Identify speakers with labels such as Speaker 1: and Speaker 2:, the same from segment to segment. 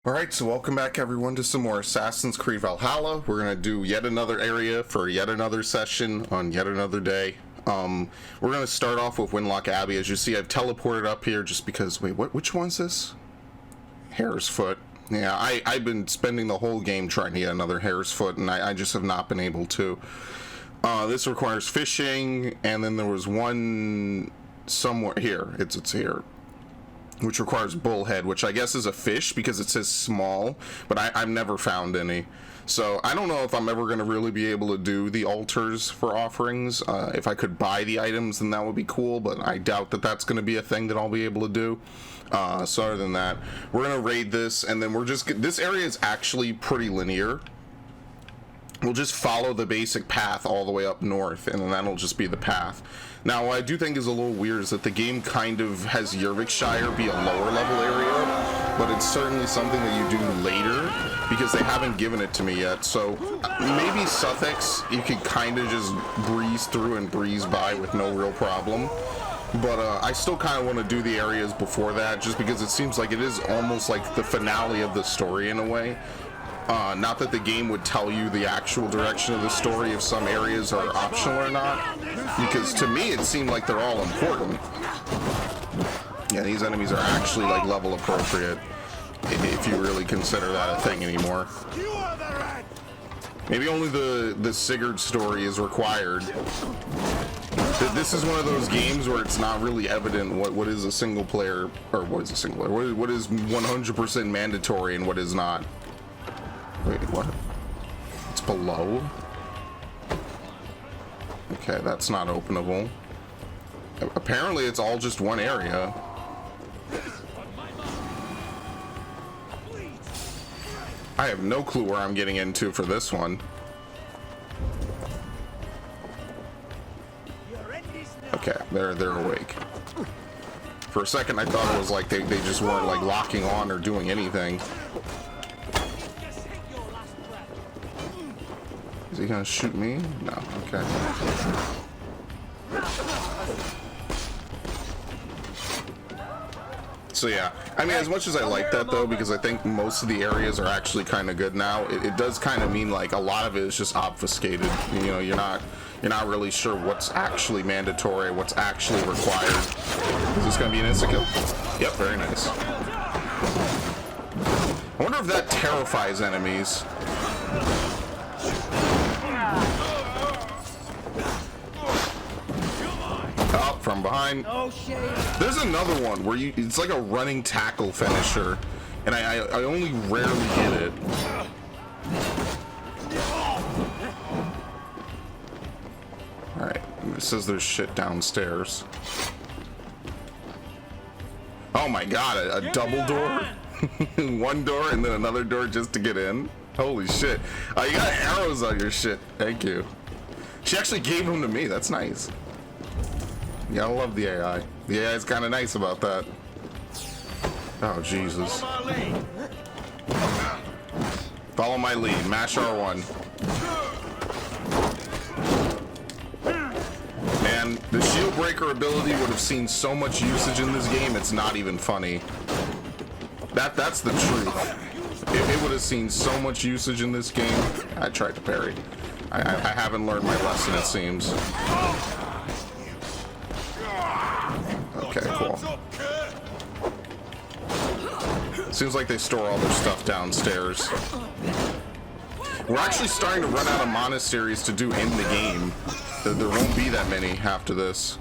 Speaker 1: Alright, so welcome back everyone to some more Assassin's Creed Valhalla. We're going to do yet another area for yet another session on yet another day. We're going to start off with Winlock Abbey. As you see, I've teleported up here just because... Wait, which one's this? Hare's Foot. Yeah, I've been spending the whole game trying to get another Hare's Foot, and I just have not been able to. This requires fishing, and then there was one somewhere here. It's here. Which requires bullhead, which I guess is a fish because it says small, but I've never found any. So I don't know if I'm ever going to really be able to do the altars for offerings. If I could buy the items, then that would be cool, but I doubt that that's going to be a thing that I'll be able to do. So other than that, we're going to raid this, and then this area is actually pretty linear. We'll just follow the basic path all the way up north, and then that'll just be the path. Now, what I do think is a little weird is that the game kind of has Snotinghamscire be a lower level area, but it's certainly something that you do later, because they haven't given it to me yet. So maybe Sussex, you could kind of just breeze through and breeze by with no real problem. But I still kind of want to do the areas before that, just because it seems like it is almost like the finale of the story in a way. Not that the game would tell you the actual direction of the story if some areas are optional or not, because to me it seemed like they're all important. Yeah, these enemies are actually like level appropriate, if you really consider that a thing anymore. Maybe only the Sigurd story is required. This is one of those games where it's not really evident what is a single player, or what is a single player, what is 100% mandatory and what is not. Wait, what? It's below? Okay, that's not openable. Apparently it's all just one area. I have no clue where I'm getting into for this one. Okay, they're awake. For a second I thought it was like they just weren't like locking on or doing anything. Is he gonna shoot me? No, okay. So yeah, I mean, as much as I like that though, because I think most of the areas are actually kind of good now, it does kind of mean like a lot of it is just obfuscated. You know, you're not really sure what's actually mandatory, what's actually required. Is this gonna be an insta-kill? Yep, very nice. I wonder if that terrifies enemies. Oh, from behind. There's another one where it's like a running tackle finisher, and I only rarely get it. Alright, it says there's shit downstairs. Oh my god, a double door? One door and then another door just to get in? Holy shit. You got arrows on your shit. Thank you. She actually gave them to me. That's nice. Yeah, I love the AI. The AI is kind of nice about that. Oh, Jesus. Follow my lead. Mash R1. Man, the shield breaker ability would have seen so much usage in this game, it's not even funny. That's the truth. It would have seen so much usage in this game. I tried to parry. I haven't learned my lesson, it seems. Okay, cool. Seems like they store all their stuff downstairs. We're actually starting to run out of monasteries to do in the game. There won't be that many after this.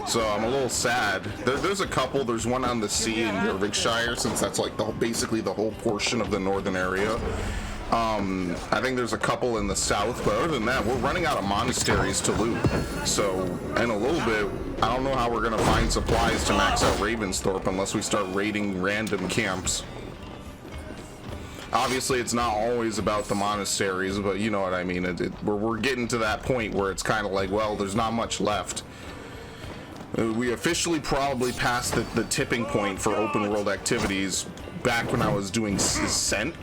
Speaker 1: So I'm a little sad. There's a couple. There's one on the sea in Snotinghamscire, since that's like basically the whole portion of the northern area. I think there's a couple in the south, but other than that, we're running out of monasteries to loot. So in a little bit, I don't know how we're gonna find supplies to max out Ravensthorpe unless we start raiding random camps. Obviously, it's not always about the monasteries, but you know what I mean. We're getting to that point where it's kind of like, well, there's not much left. We officially probably passed the tipping point for open world activities back when I was doing Ascent.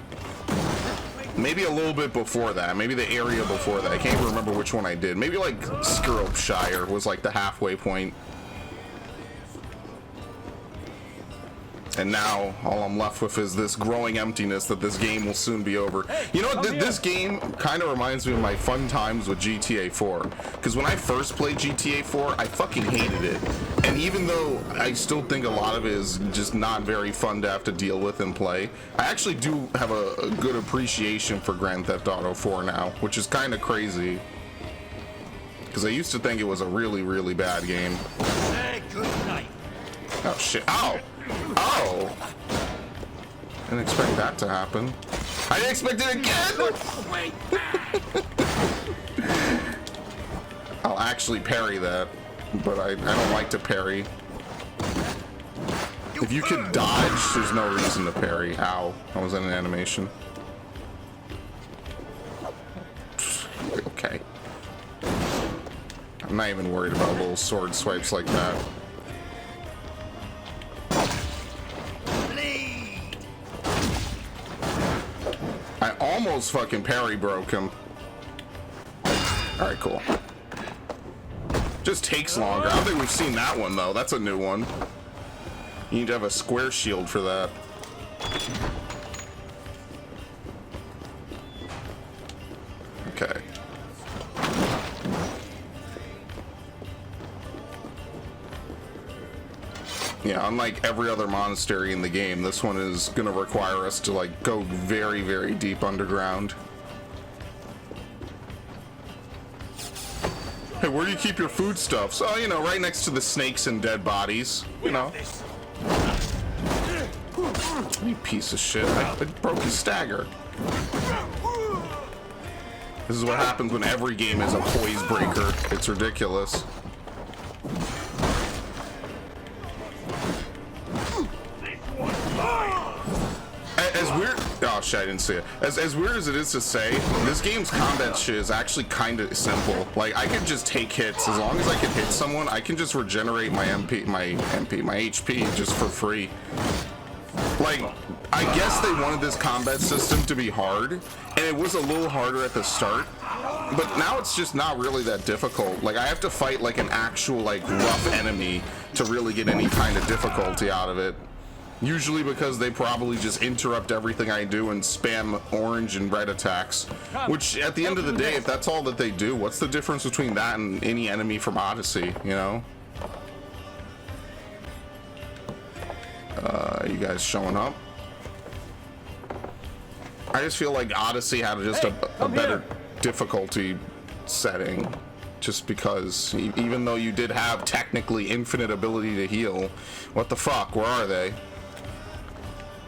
Speaker 1: Maybe a little bit before that. Maybe the area before that. I can't even remember which one I did. Maybe like Snotinghamscire was like the halfway point. And now all I'm left with is this growing emptiness that this game will soon be over. You know what? This game kind of reminds me of my fun times with GTA 4. Because when I first played GTA 4, I fucking hated it. And even though I still think a lot of it is just not very fun to have to deal with and play, I actually do have a good appreciation for Grand Theft Auto 4 now, which is kind of crazy. Because I used to think it was a really, really bad game.
Speaker 2: Hey, good night.
Speaker 1: Oh shit. Ow! Oh! Didn't expect that to happen. I didn't expect it again! I'll actually parry that, but I don't like to parry. If you could dodge, there's no reason to parry. Ow. I was in an animation. Okay. I'm not even worried about little sword swipes like that. I almost fucking parry broke him. Alright, cool. Just takes longer. I don't think we've seen that one though. That's a new one. You need to have a square shield for that. Okay. Yeah, unlike every other monastery in the game, this one is gonna require us to like go very, very deep underground. Hey, where do you keep your foodstuffs? Oh, you know, right next to the snakes and dead bodies. You know. You piece of shit. I broke his stagger. This is what happens when every game is a poise breaker. It's ridiculous. As weird, oh shit, I didn't see it. As weird as it is to say, this game's combat shit is actually kind of simple. Like, I could just take hits. As long as I can hit someone, I can just regenerate my my HP just for free. Like, I guess they wanted this combat system to be hard, and it was a little harder at the start, but now it's just not really that difficult. Like, I have to fight like an actual like rough enemy to really get any kind of difficulty out of it. Usually because they probably just interrupt everything I do and spam orange and red attacks. Which, at the end of the day, if that's all that they do, what's the difference between that and any enemy from Odyssey, you know? You guys showing up? I just feel like Odyssey had just a better difficulty setting. Just because, even though you did have technically infinite ability to heal, what the fuck, where are they?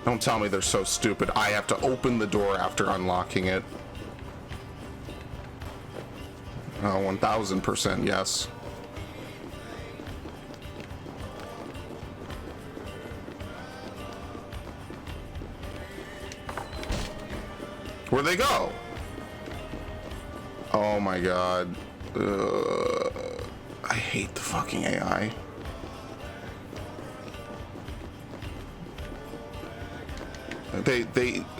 Speaker 1: Don't tell me they're so stupid. I have to open the door after unlocking it. Oh, 1000% yes. Where'd they go? Oh my god. I hate the fucking AI.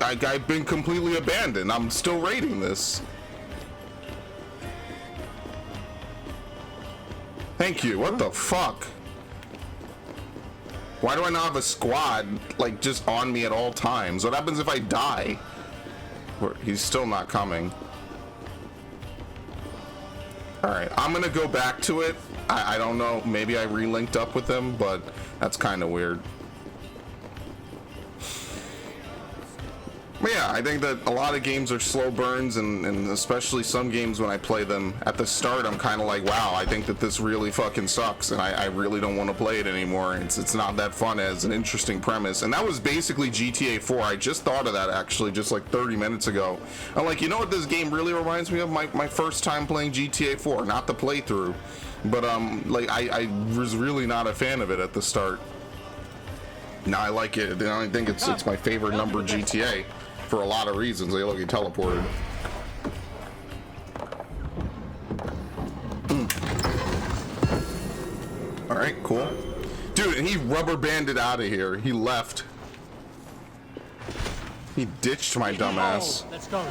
Speaker 1: I've been completely abandoned. I'm still rating this. Thank you. What the fuck? Why do I not have a squad, like, just on me at all times? What happens if I die? He's still not coming. Alright, I'm gonna go back to it. I don't know. Maybe I re-linked up with him, but that's kind of weird. But yeah, I think that a lot of games are slow burns, and especially some games when I play them at the start, I'm kind of like, wow, I think that this really fucking sucks, and I really don't want to play it anymore. It's not that fun as an interesting premise, and that was basically GTA 4. I just thought of that actually just like 30 minutes ago. I'm like, you know what this game really reminds me of? My first time playing GTA 4, not the playthrough, but like I was really not a fan of it at the start. Now I like it. I think it's my favorite number GTA. For a lot of reasons. They look, he teleported. Alright, cool. Dude, and he rubber banded out of here. He left. He ditched my dumbass.
Speaker 2: Let's go.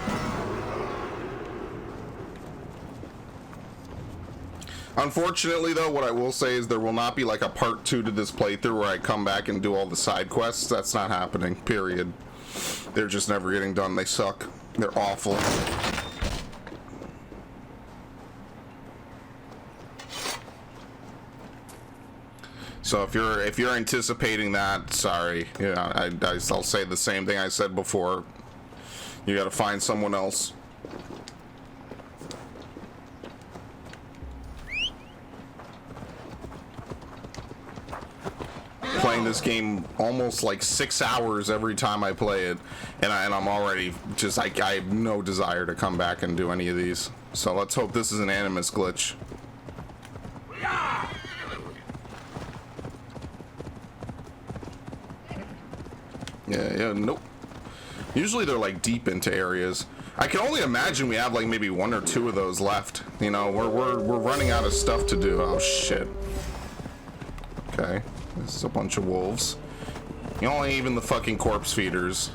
Speaker 1: Unfortunately, though, what I will say is there will not be like a part 2 to this playthrough where I come back and do all the side quests. That's not happening, period. They're just never getting done. They suck. They're awful. So if you're anticipating that, sorry. Yeah, I'll say the same thing I said before. You gotta find someone else. Playing this game almost like 6 hours every time I play it, and I'm already just I have no desire to come back and do any of these. So let's hope this is an Animus glitch. Yeah, nope. Usually they're like deep into areas. I can only imagine we have like maybe 1 or 2 of those left. You know, we're running out of stuff to do. Oh shit. Okay, this is a bunch of wolves. You only even the fucking corpse feeders.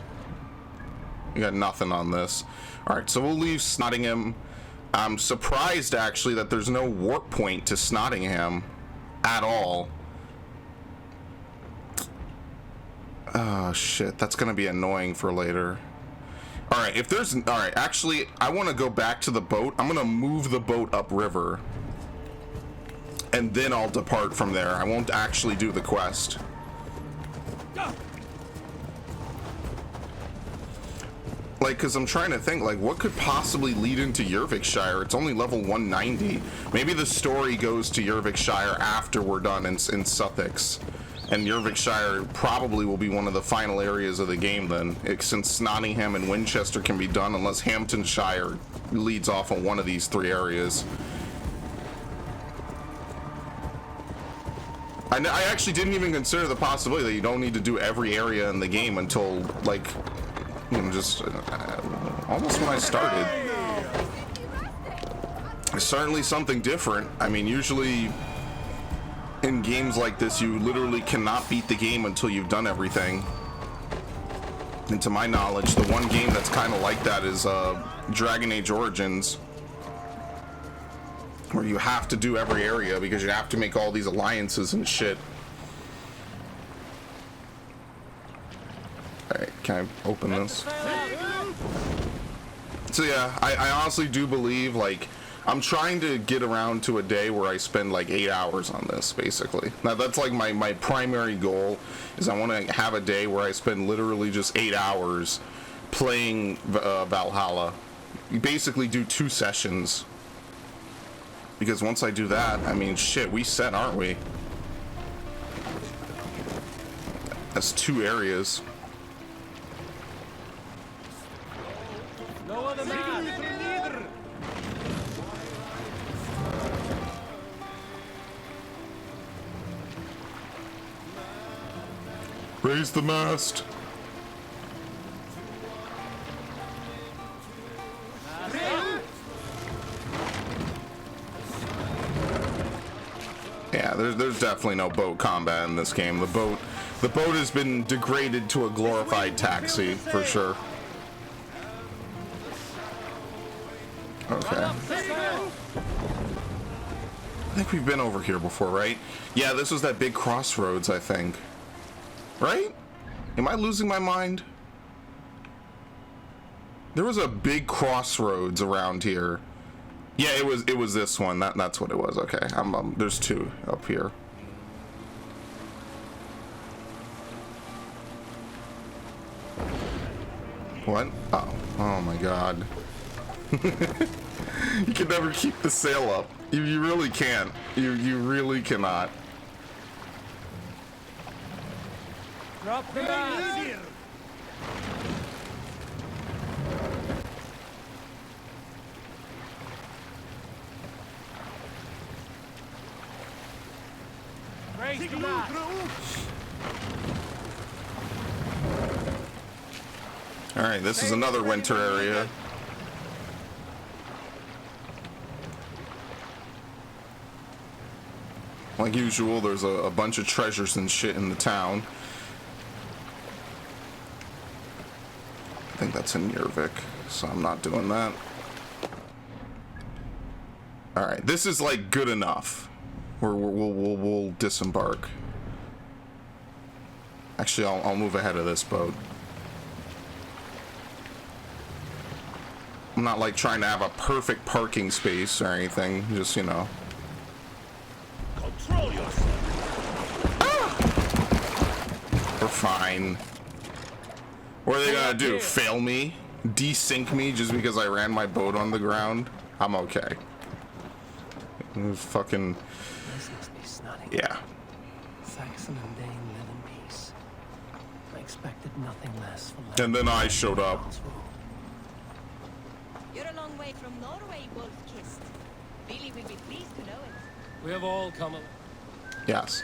Speaker 1: You got nothing on this. All right, so we'll leave Snotingham. I'm surprised actually that there's no warp point to Snotingham at all. Oh shit, that's gonna be annoying for later. All right, if there's, all right, actually, I want to go back to the boat. I'm gonna move the boat upriver, and then I'll depart from there. I won't actually do the quest. Like, cause I'm trying to think, like, what could possibly lead into Yervikshire? It's only level 190. Maybe the story goes to Yervikshire after we're done in Sussex. And Yervikshire probably will be one of the final areas of the game then, since Nottingham and Winchester can be done unless Hamptonshire leads off on one of these 3 areas. I actually didn't even consider the possibility that you don't need to do every area in the game until, like, you know, just almost when I started. It's certainly something different. I mean, usually in games like this, you literally cannot beat the game until you've done everything. And to my knowledge, the one game that's kind of like that is Dragon Age Origins, where you have to do every area because you have to make all these alliances and shit. Alright, can I open this? So yeah, I honestly do believe, like, I'm trying to get around to a day where I spend like 8 hours on this, basically. Now that's like my primary goal, is I want to have a day where I spend literally just 8 hours playing Valhalla. You basically do 2 sessions. Because once I do that, I mean, shit, we set, aren't we? That's 2 areas.
Speaker 2: No other man.
Speaker 1: Raise the mast. Yeah, there's definitely no boat combat in this game. The boat has been degraded to a glorified taxi for sure. Okay. I think we've been over here before, right? Yeah, this was that big crossroads, I think. Right? Am I losing my mind? There was a big crossroads around here. Yeah, it was this one. That's what it was. Okay. There's 2 up here. What? Oh my god. You can never keep the sail up. You really can't. You really cannot.
Speaker 2: Drop the man. Raise the man.
Speaker 1: All right, this is another winter area. Like usual, there's a bunch of treasures and shit in the town. I think that's in Yervik, so I'm not doing that. All right, this is like good enough. We'll disembark. Actually, I'll move ahead of this boat. I'm not like trying to have a perfect parking space or anything. Just, you know.
Speaker 2: Control yourself.
Speaker 1: We're fine. What are they gonna do? Fail me? Desync me just because I ran my boat on the ground? I'm okay. Fucking. Yeah.
Speaker 3: Saxon and Dane live in peace. I expected nothing less from
Speaker 1: And then I showed up.
Speaker 4: You're a long way from Norway, Wolf-Kissed. Billy will be pleased to know it.
Speaker 2: We have all come a...
Speaker 1: Yes.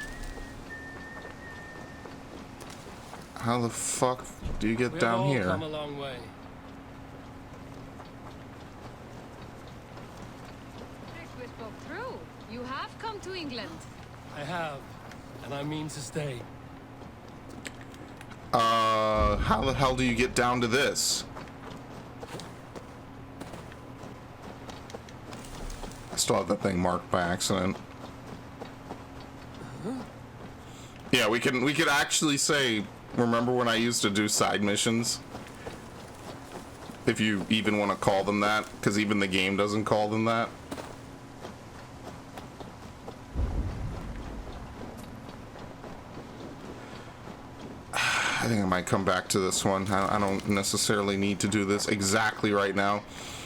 Speaker 1: How the fuck do you get down
Speaker 2: We
Speaker 1: here?
Speaker 2: have all come a long way.
Speaker 5: This will go through. You have come to England.
Speaker 2: I have, and I mean to stay.
Speaker 1: How the hell do you get down to this? I still have that thing marked by accident. Yeah, we could actually say, remember when I used to do side missions? If you even want to call them that, because even the game doesn't call them that. I think I might come back to this one. I don't necessarily need to do this exactly right now.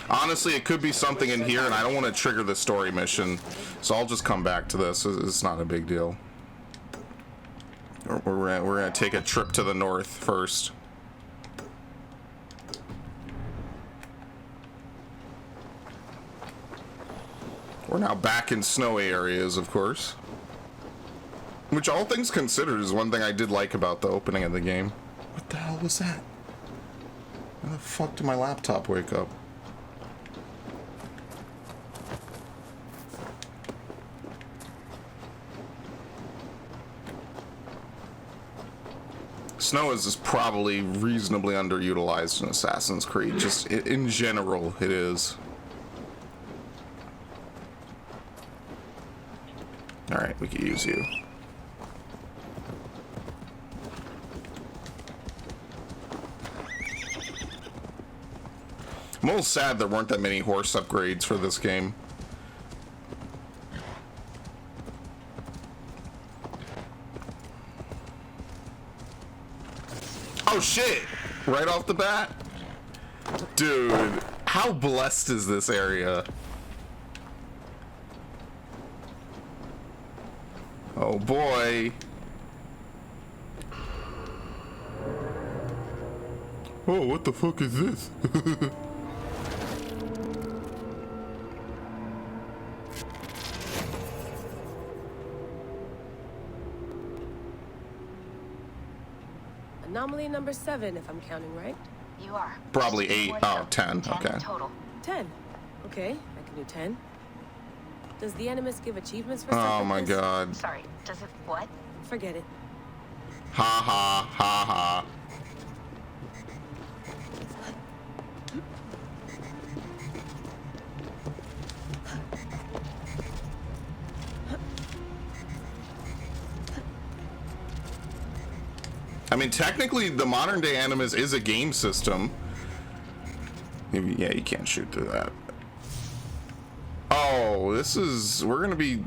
Speaker 1: Honestly, it could be something in here, and I don't want to trigger the story mission, so I'll just come back to this. It's not a big deal. We're gonna take a trip to the north first. We're now back in snowy areas, of course. Which, all things considered, is one thing I did like about the opening of the game. What the hell was that? How the fuck did my laptop wake up? Snow is probably reasonably underutilized in Assassin's Creed. Just in general, it is. Alright, we could use you. I'm a little sad there weren't that many horse upgrades for this game. Oh shit! Right off the bat? Dude, how blessed is this area? Oh boy. Oh, what the fuck is this?
Speaker 6: Anomaly number 7, if I'm counting right.
Speaker 4: You are.
Speaker 1: Probably 8. Oh, 10. Okay.
Speaker 4: Total.
Speaker 6: 10. Okay, I can do 10. Does the Animus give achievements for
Speaker 1: Oh
Speaker 6: stuff like
Speaker 1: my
Speaker 6: this?
Speaker 1: god.
Speaker 4: Sorry, does it what?
Speaker 6: Forget it.
Speaker 1: Ha ha ha ha. I mean, technically, the modern day Animus is a game system. Yeah, you can't shoot through that. Oh, we're gonna be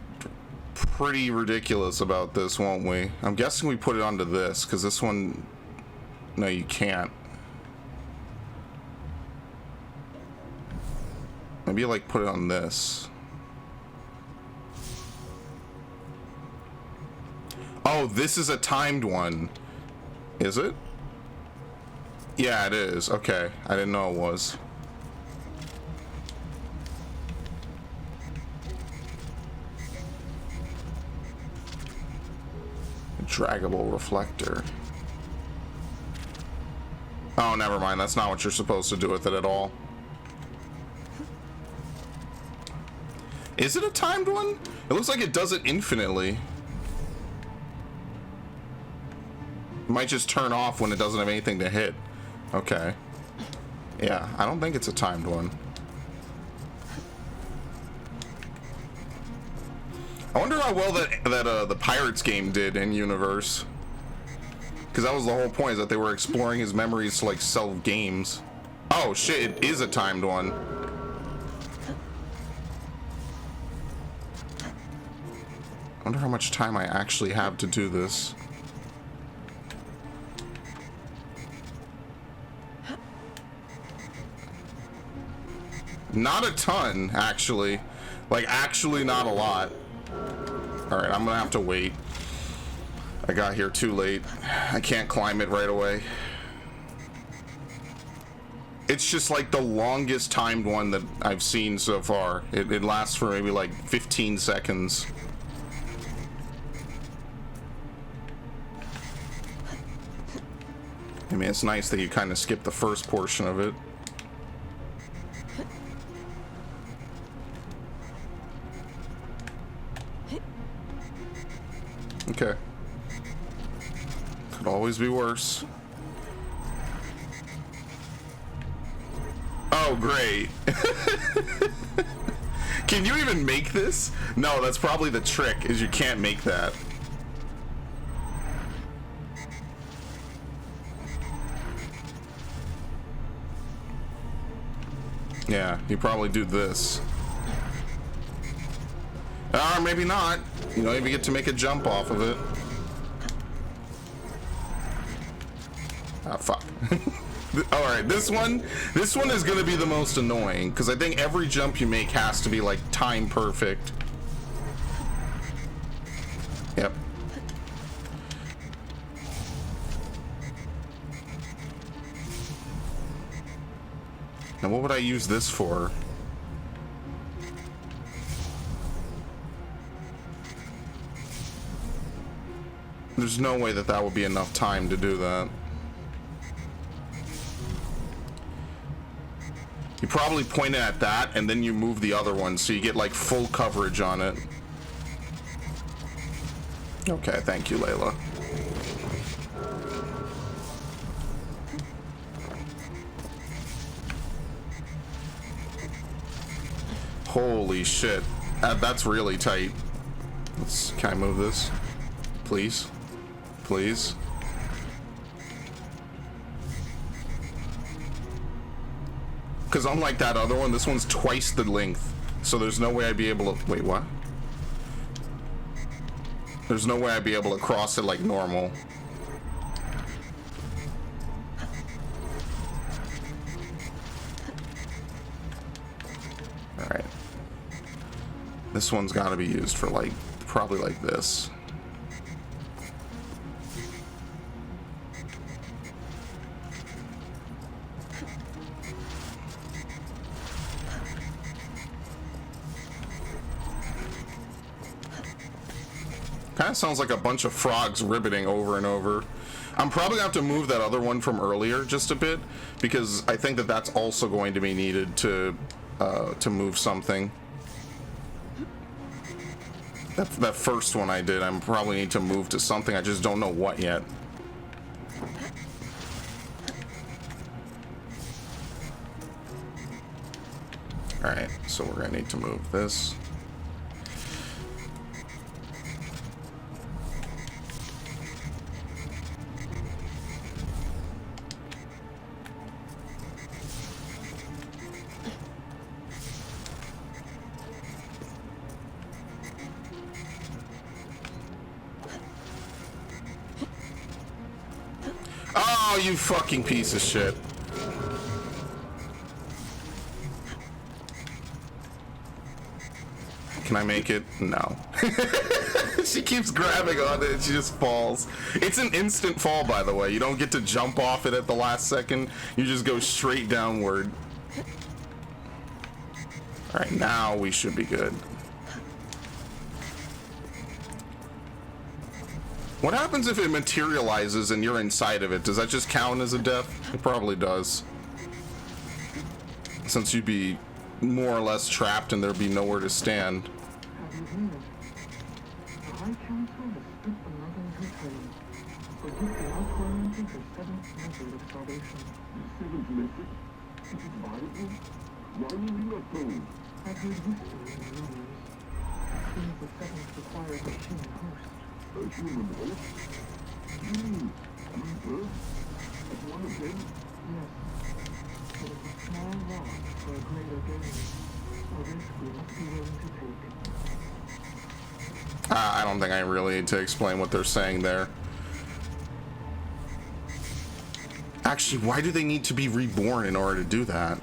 Speaker 1: pretty ridiculous about this, won't we? I'm guessing we put it onto this, because this one, no, you can't. Maybe like put it on this. Oh, this is a timed one. Is it? Yeah, it is. Okay. I didn't know it was. Draggable reflector. Oh, never mind. That's not what you're supposed to do with it at all. Is it a timed one? It looks like it does it infinitely. It might just turn off when it doesn't have anything to hit. Okay. Yeah, I don't think it's a timed one. I wonder how well that the Pirates game did in universe. Because that was the whole point, is that they were exploring his memories to like sell games. Oh shit, it is a timed one. I wonder how much time I actually have to do this. Not a ton, actually. Like, actually not a lot. Alright, I'm gonna have to wait. I got here too late. I can't climb it right away. It's just like the longest timed one that I've seen so far. It lasts for maybe like 15 seconds. I mean, it's nice that you kind of skip the first portion of it. Okay. Could always be worse. Oh, great. Can you even make this? No, that's probably the trick, is you can't make that. Yeah, you probably do this. Or maybe not. You don't even get to make a jump off of it. Ah, fuck. Alright, this one is gonna be the most annoying, because I think every jump you make has to be like time perfect. Yep. Now what would I use this for? There's no way that that would be enough time to do that. You probably point it at that, and then you move the other one, so you get like full coverage on it. Okay, thank you, Layla. Holy shit. That's really tight. Can I move this? Please? Please? Because unlike that other one, this one's twice the length. So there's no way I'd be able to... Wait, what? There's no way I'd be able to cross it like normal. Alright. This one's got to be used for like... probably like this. Kind of sounds like a bunch of frogs ribbiting over and over. I'm probably gonna have to move that other one from earlier just a bit, because I think that that's also going to be needed to move something. That first one I did, I'm probably need to move to something. I just don't know what yet. All right, so we're gonna need to move this. Oh, you fucking piece of shit. Can I make it? No. She keeps grabbing on it and she just falls. It's an instant fall, by the way. You don't get to jump off it at the last second. You just go straight downward. Alright, now we should be good. What happens if it materializes and you're inside of it? Does that just count as a death? It probably does. Since you'd be more or less trapped and there'd be nowhere to stand. I don't think I really need to explain what they're saying there. Actually, why do they need to be reborn in order to do that?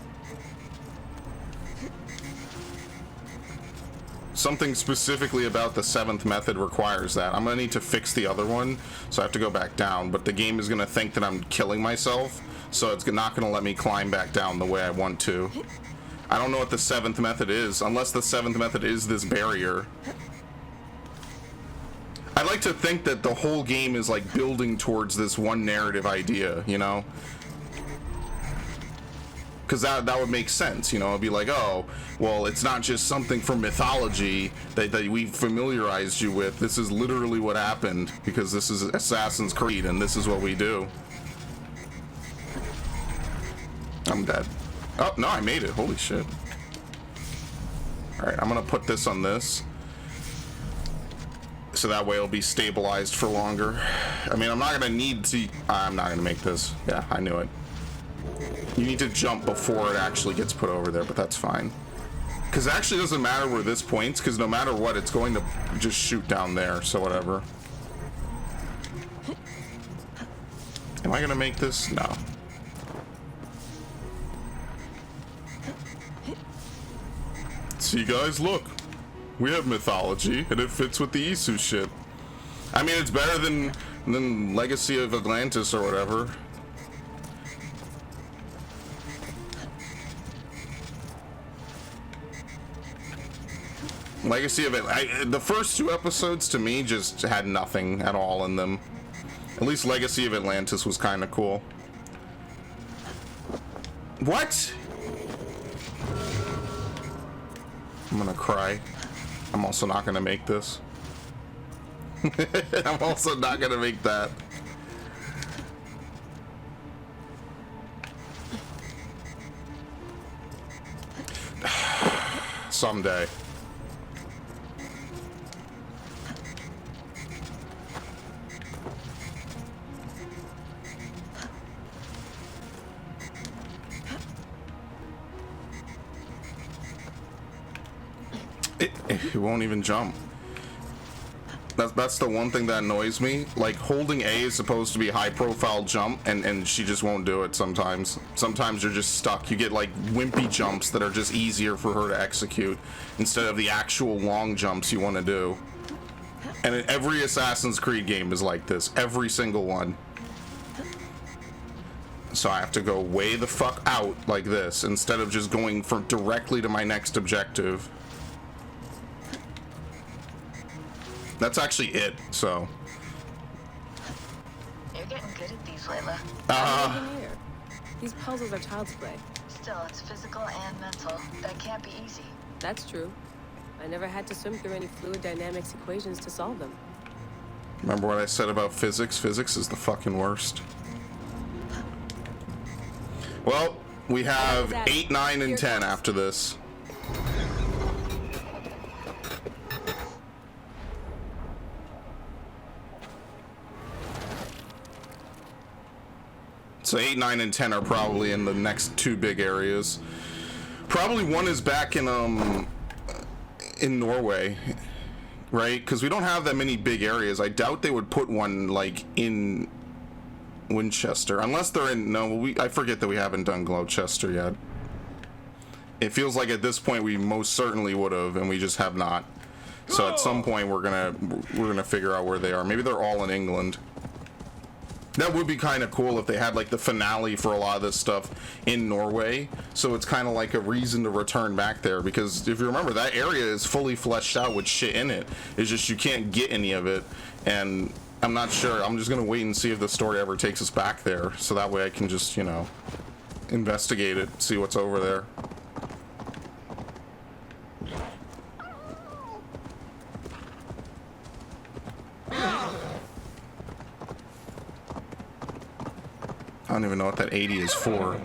Speaker 1: Something specifically about the 7th method requires that. I'm gonna need to fix the other one, so I have to go back down, but the game is gonna think that I'm killing myself, so it's not gonna let me climb back down the way I want to. I don't know what the 7th method is, unless the 7th method is this barrier. I like to think that the whole game is like building towards this one narrative idea, you know? Because that would make sense, you know? It'd be like, oh, well, it's not just something from mythology that we familiarized you with. This is literally what happened, because this is Assassin's Creed, and this is what we do. I'm dead. Oh, no, I made it. Holy shit. Alright, I'm gonna put this on this. So that way it'll be stabilized for longer. I mean, I'm not gonna need to... I'm not gonna make this. Yeah, I knew it. You need to jump before it actually gets put over there, but that's fine. Because it actually doesn't matter where this points, because no matter what, it's going to just shoot down there, so whatever. Am I gonna make this? No. See, guys, look. We have mythology, and it fits with the Isu shit. I mean, it's better than Legacy of Atlantis or whatever. Legacy of the first 2 episodes to me just had nothing at all in them. At least Legacy of Atlantis was kind of cool. What? I'm gonna cry. I'm also not gonna make this. I'm also not gonna make that. Someday. It won't even jump. That's the one thing that annoys me. Like, holding A is supposed to be high profile jump, and she just won't do it sometimes. Sometimes you're just stuck. You get like wimpy jumps that are just easier for her to execute instead of the actual long jumps you want to do. And every Assassin's Creed game is like this. Every single one. So I have to go way the fuck out like this instead of just going directly to my next objective. That's actually it, so.
Speaker 7: You're getting good at these, Layla.
Speaker 6: These puzzles are child's play.
Speaker 7: Still, it's physical and mental. That can't be easy.
Speaker 6: That's true. I never had to swim through any fluid dynamics equations to solve them.
Speaker 1: Remember what I said about physics? Physics is the fucking worst. Well, we have 8, 9, and 10 after this. So 8, 9, and 10 are probably in the next 2 big areas. Probably one is back in Norway, right? Because we don't have that many big areas. I doubt they would put one like in Winchester, unless they're in. No, I forget that we haven't done Gloucester yet. It feels like at this point we most certainly would have, and we just have not. So at some point we're gonna figure out where they are. Maybe they're all in England. That would be kind of cool if they had like the finale for a lot of this stuff in Norway, so it's kind of like a reason to return back there, because if you remember, that area is fully fleshed out with shit in it. It's just you can't get any of it, and I'm not sure. I'm just gonna wait and see if the story ever takes us back there, so that way I can just, you know, investigate it, see what's over there. I don't even know what that 80 is for.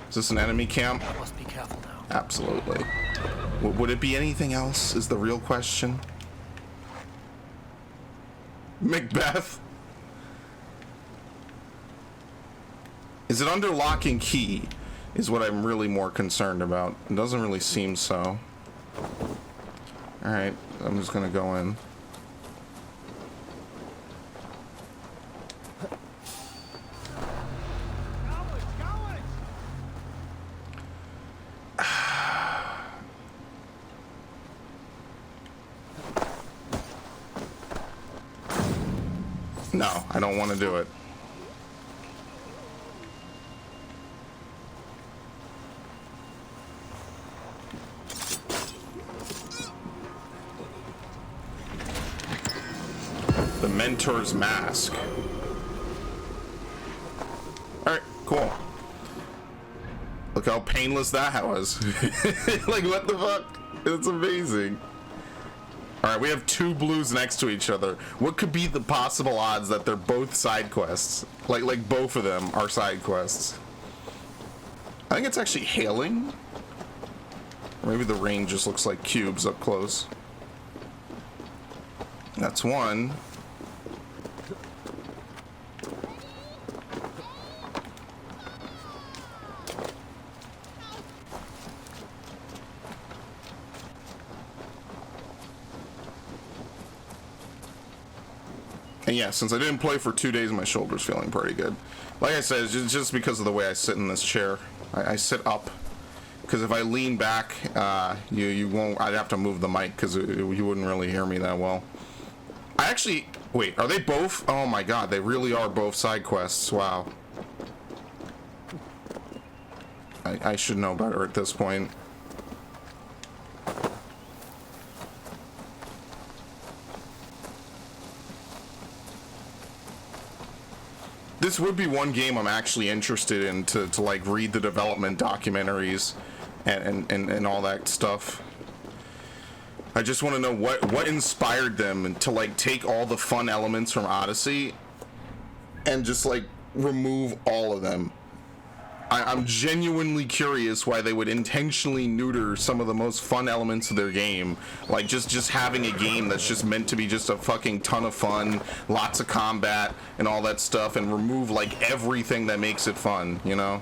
Speaker 1: Is this an enemy camp?
Speaker 3: Must be careful now.
Speaker 1: Absolutely. Would it be anything else is the real question. Macbeth? Is it under lock and key is what I'm really more concerned about. It doesn't really seem so. Alright, I'm just gonna go in. No, I don't want to do it. The Mentor's Mask. Alright, cool. Look how painless that was. Like, what the fuck? It's amazing. Alright, we have two blues next to each other. What could be the possible odds that they're both side quests? Like both of them are side quests. I think it's actually hailing. Or maybe the rain just looks like cubes up close. That's one. And yeah, since I didn't play for 2 days, my shoulder's feeling pretty good. Like I said, it's just because of the way I sit in this chair. I sit up, because if I lean back, you won't. I'd have to move the mic because you wouldn't really hear me that well. I actually wait. Are they both? Oh my god, they really are both side quests. Wow. I should know better at this point. This would be one game I'm actually interested in to like read the development documentaries and all that stuff. I just want to know what inspired them to like take all the fun elements from Odyssey and just like remove all of them. I'm genuinely curious why they would intentionally neuter some of the most fun elements of their game. Like just having a game that's just meant to be just a fucking ton of fun, lots of combat and all that stuff, and remove like everything that makes it fun, you know?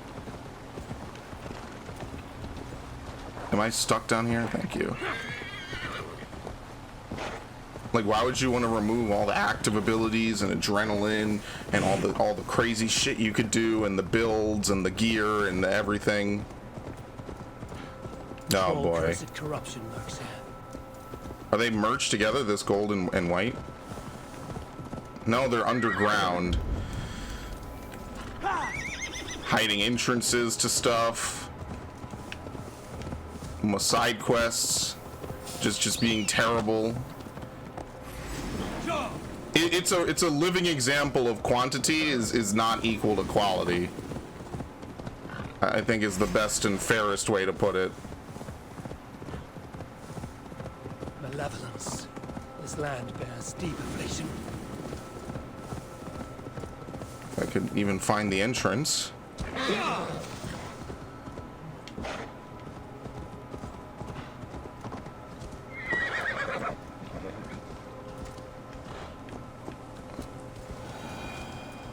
Speaker 1: Am I stuck down here? Thank you. Like, why would you want to remove all the active abilities and adrenaline and all the crazy shit you could do and the builds and the gear and the everything? Oh boy.
Speaker 3: Corruption lurks here.
Speaker 1: Are they merged together, this gold and white? No, they're underground. Hiding entrances to stuff. Side quests. Just being terrible. It's a living example of quantity is not equal to quality. I think is the best and fairest way to put it.
Speaker 3: Malevolence. This land bears deep affliction.
Speaker 1: If I could even find the entrance.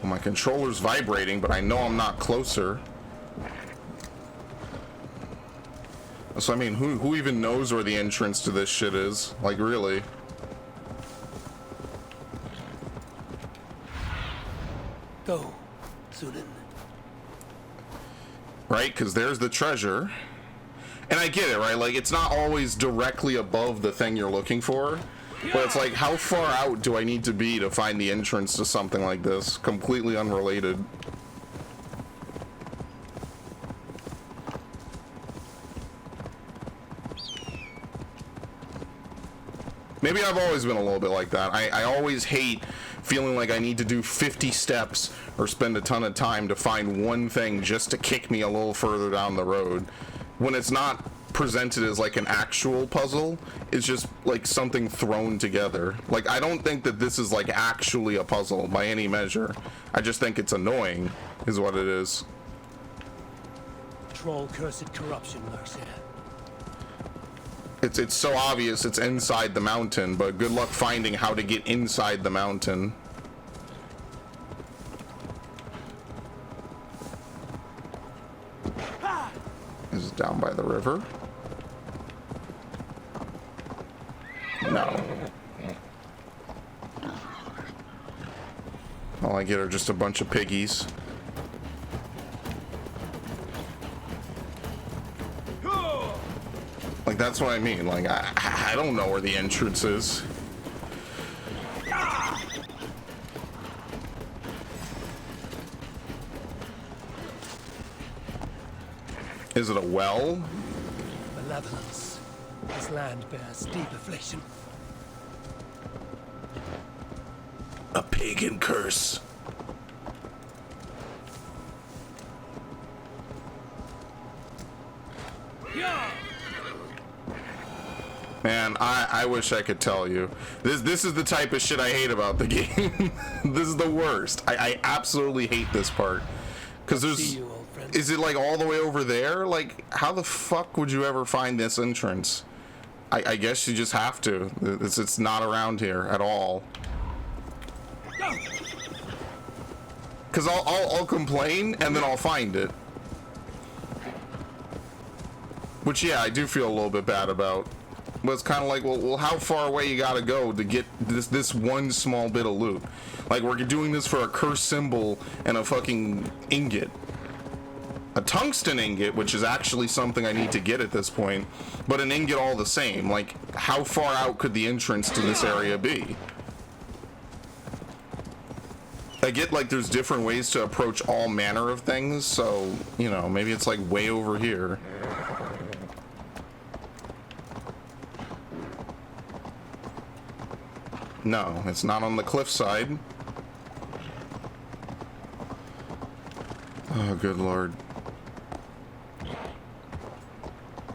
Speaker 1: My controller's vibrating, but I know I'm not closer. So I mean, who even knows where the entrance to this shit is? Like, really?
Speaker 3: Go, Sudan.
Speaker 1: Right, because there's the treasure. And I get it, right? Like, it's not always directly above the thing you're looking for. But it's like, how far out do I need to be to find the entrance to something like this? Completely unrelated. Maybe I've always been a little bit like that. I always hate feeling like I need to do 50 steps or spend a ton of time to find one thing just to kick me a little further down the road. When it's not presented as like an actual puzzle, it's just like something thrown together. Like, I don't think that this is like actually a puzzle by any measure. I just think it's annoying is what it is.
Speaker 3: Troll cursed corruption lurks here.
Speaker 1: It's so obvious it's inside the mountain, but good luck finding how to get inside the mountain. Is it down by the river? No. All I get are just a bunch of piggies. Like, that's what I mean. Like, I don't know where the entrance is. Is it a well?
Speaker 2: Malevolence. This land bears deep affliction.
Speaker 1: A pagan curse. Man, I wish I could tell you. This is the type of shit I hate about the game. This is the worst. I absolutely hate this part. Because there's...
Speaker 2: See you, old friend.
Speaker 1: Is it like all the way over there? Like, how the fuck would you ever find this entrance? I guess you just have to. It's not around here at all. Because I'll complain and then I'll find it. Which, yeah, I do feel a little bit bad about. But it's kind of like, well, how far away you gotta go to get this one small bit of loot? Like, we're doing this for a curse symbol and a fucking ingot. A tungsten ingot, which is actually something I need to get at this point, but an ingot all the same. Like, how far out could the entrance to this area be? I get, like, there's different ways to approach all manner of things, so, you know, maybe it's, like, way over here. No, it's not on the cliffside. Oh, good lord.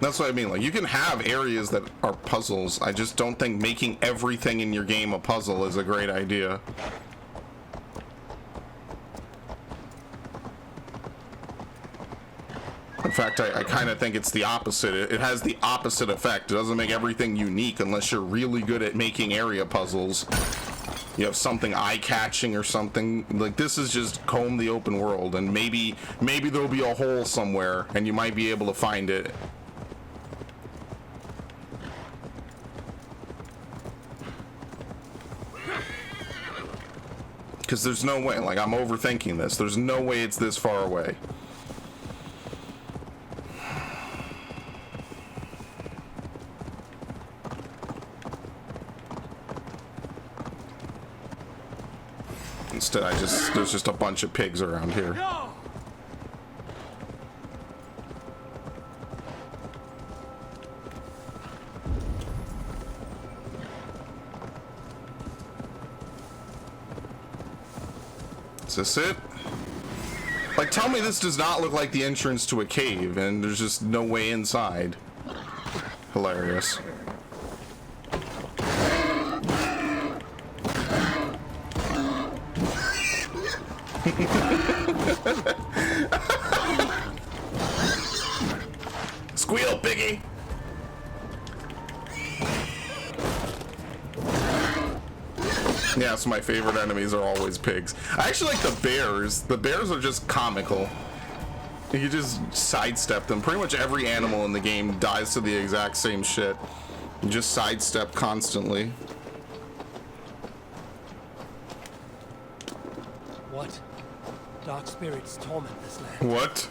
Speaker 1: That's what I mean. Like, you can have areas that are puzzles. I just don't think making everything in your game a puzzle is a great idea. In fact, I kind of think it's the opposite. It has the opposite effect. It doesn't make everything unique unless you're really good at making area puzzles. You have something eye-catching or something. Like, this is just comb the open world, and maybe there'll be a hole somewhere, and you might be able to find it. Because there's no way. Like, I'm overthinking this. There's no way it's this far away. Instead, there's just a bunch of pigs around here.
Speaker 2: No!
Speaker 1: Is this it? Like, tell me this does not look like the entrance to a cave and there's just no way inside. Hilarious. Squeal, piggy! Yeah, so my favorite enemies are always pigs. I actually like the bears. The bears are just comical. You just sidestep them. Pretty much every animal in the game dies to the exact same shit. You just sidestep constantly.
Speaker 2: What? Dark spirits torment this land.
Speaker 1: What?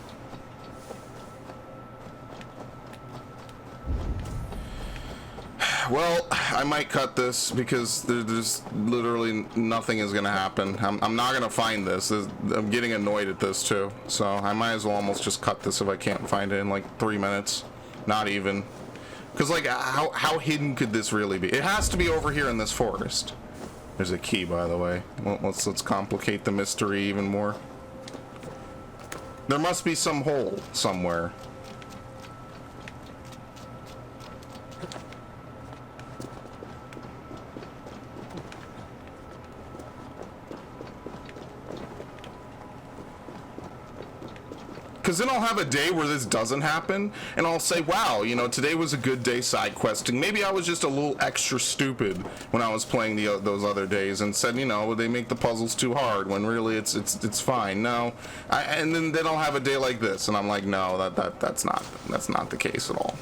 Speaker 1: Well, I might cut this because there's literally nothing is gonna happen. I'm not gonna find this. I'm getting annoyed at this too, so I might as well almost just cut this if I can't find it in like 3 minutes. Not even. Because like, how hidden could this really be? It has to be over here in this forest. There's a key, by the way. Well, let's complicate the mystery even more. There must be some hole somewhere. Because then I'll have a day where this doesn't happen, and I'll say, wow, you know, today was a good day side questing. Maybe I was just a little extra stupid when I was playing those other days and said, you know, they make the puzzles too hard, when really it's fine. No, and then I'll have a day like this, and I'm like, no, that's not the case at all.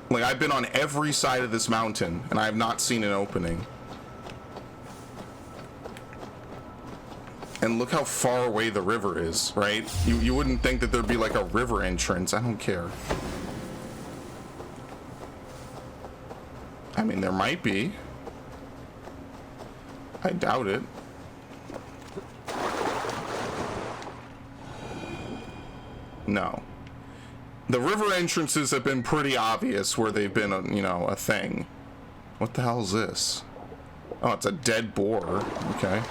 Speaker 1: Like, I've been on every side of this mountain, and I have not seen an opening. And look how far away the river is, right? You wouldn't think that there'd be like a river entrance. I don't care. I mean, there might be. I doubt it. No. The river entrances have been pretty obvious where they've been, you know, a thing. What the hell is this? Oh, it's a dead boar. Okay.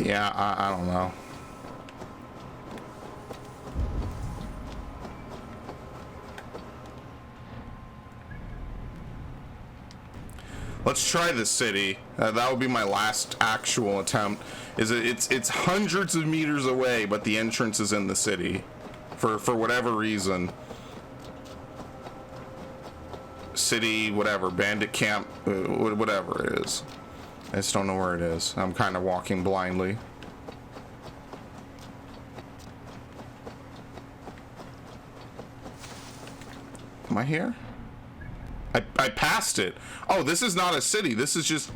Speaker 1: Yeah, I don't know. Let's try this city. That would be my last actual attempt. It's hundreds of meters away, but the entrance is in the city, for whatever reason. City, whatever, bandit camp, whatever it is. I just don't know where it is. I'm kind of walking blindly. Am I here? I passed it. Oh, this is not a city. This is just...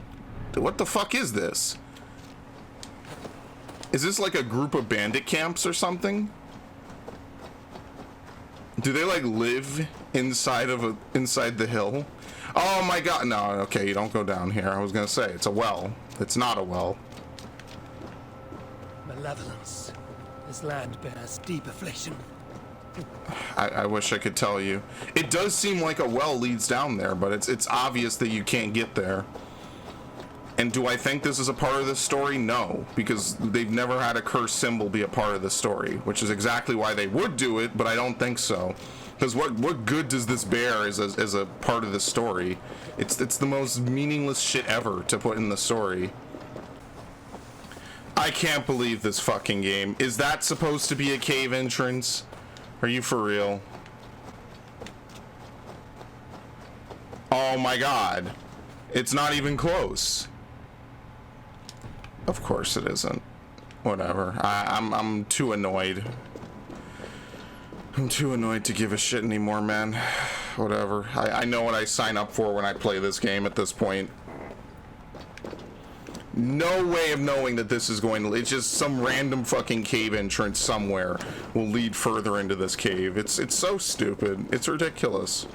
Speaker 1: What the fuck is this? Is this like a group of bandit camps or something? Do they like live inside of inside the hill? Oh my god, no, okay, you don't go down here. I was gonna say, it's a well. It's not a well.
Speaker 2: Malevolence. This land bears deep affliction.
Speaker 1: I wish I could tell you. It does seem like a well leads down there, but it's obvious that you can't get there. And do I think this is a part of the story? No, because they've never had a curse symbol be a part of the story, which is exactly why they would do it, but I don't think so. Because what good does this bear as a part of the story? It's the most meaningless shit ever to put in the story. I can't believe this fucking game. Is that supposed to be a cave entrance? Are you for real? Oh my god. It's not even close. Of course it isn't. Whatever. I'm too annoyed. I'm too annoyed to give a shit anymore, man. Whatever. I know what I sign up for when I play this game at this point. No way of knowing that this is going to... It's just some random fucking cave entrance somewhere will lead further into this cave. It's so stupid. It's ridiculous.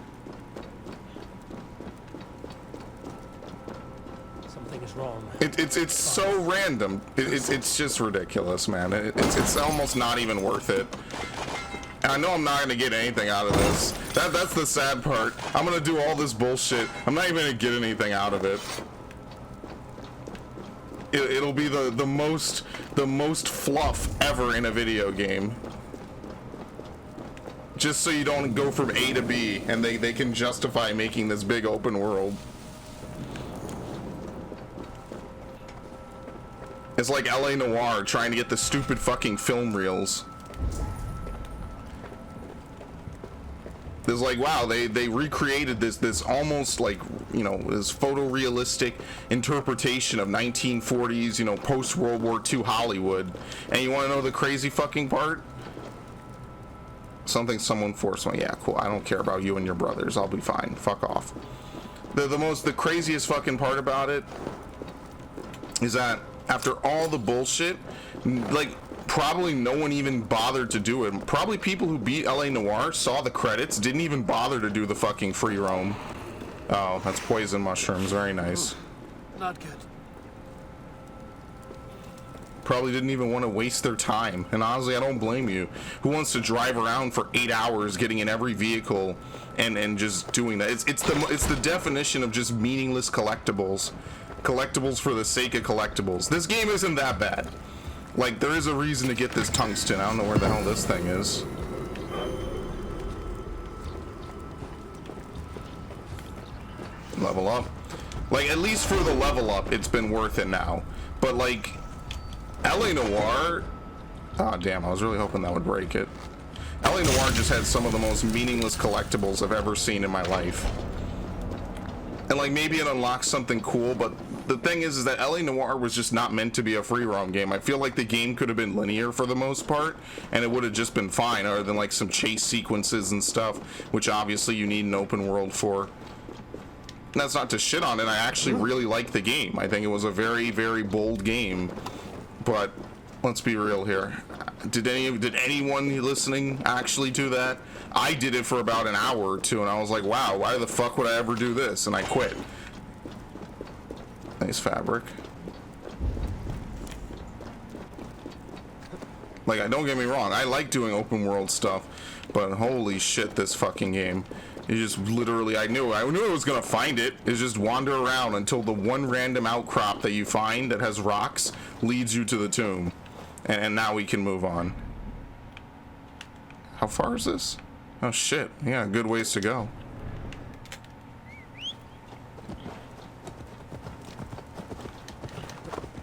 Speaker 2: Something is wrong.
Speaker 1: It's so random. It's just ridiculous, man. It's almost not even worth it. And I know I'm not gonna get anything out of this. That's the sad part. I'm gonna do all this bullshit. I'm not even gonna get anything out of it. It'll be the most fluff ever in a video game. Just so you don't go from A to B, and they can justify making this big open world. It's like LA Noire trying to get the stupid fucking film reels. It's like, wow, they recreated this almost like, you know, this photorealistic interpretation of 1940s, you know, post-World War II Hollywood. And you want to know the crazy fucking part? Someone forced me. Yeah, cool. I don't care about you and your brothers. I'll be fine. Fuck off. The craziest fucking part about it is that after all the bullshit, like, probably no one even bothered to do it. Probably people who beat LA Noire saw the credits, didn't even bother to do the fucking free roam. Oh, that's poison mushrooms. Very nice.
Speaker 2: Not good.
Speaker 1: probably didn't even want to waste their time. And honestly, I don't blame you. Who wants to drive around for 8 hours getting in every vehicle and just doing that? It's the definition of just meaningless collectibles. Collectibles for the sake of collectibles. This game isn't that bad. Like, there is a reason to get this tungsten. I don't know where the hell this thing is. Level up. Like, at least for the level up, it's been worth it now. But, like, LA Noire... Oh, damn, I was really hoping that would break it. LA Noire just had some of the most meaningless collectibles I've ever seen in my life. And, like, maybe it unlocks something cool, but the thing is that LA Noire was just not meant to be a free roam game. I feel like the game could have been linear for the most part, and it would have just been fine, other than, like, some chase sequences and stuff, which obviously you need an open world for. And that's not to shit on it. I actually really like the game. I think it was a very, very bold game. But let's be real here. Did anyone listening actually do that? I did it for about an hour or two, and I was like, wow, why the fuck would I ever do this? And I quit. Nice fabric. Like, don't get me wrong, I like doing open world stuff, but holy shit, this fucking game. You just literally, I knew I was gonna find it. Is just wander around until the one random outcrop that you find that has rocks leads you to the tomb. And now we can move on. How far is this? Oh shit, yeah, good ways to go.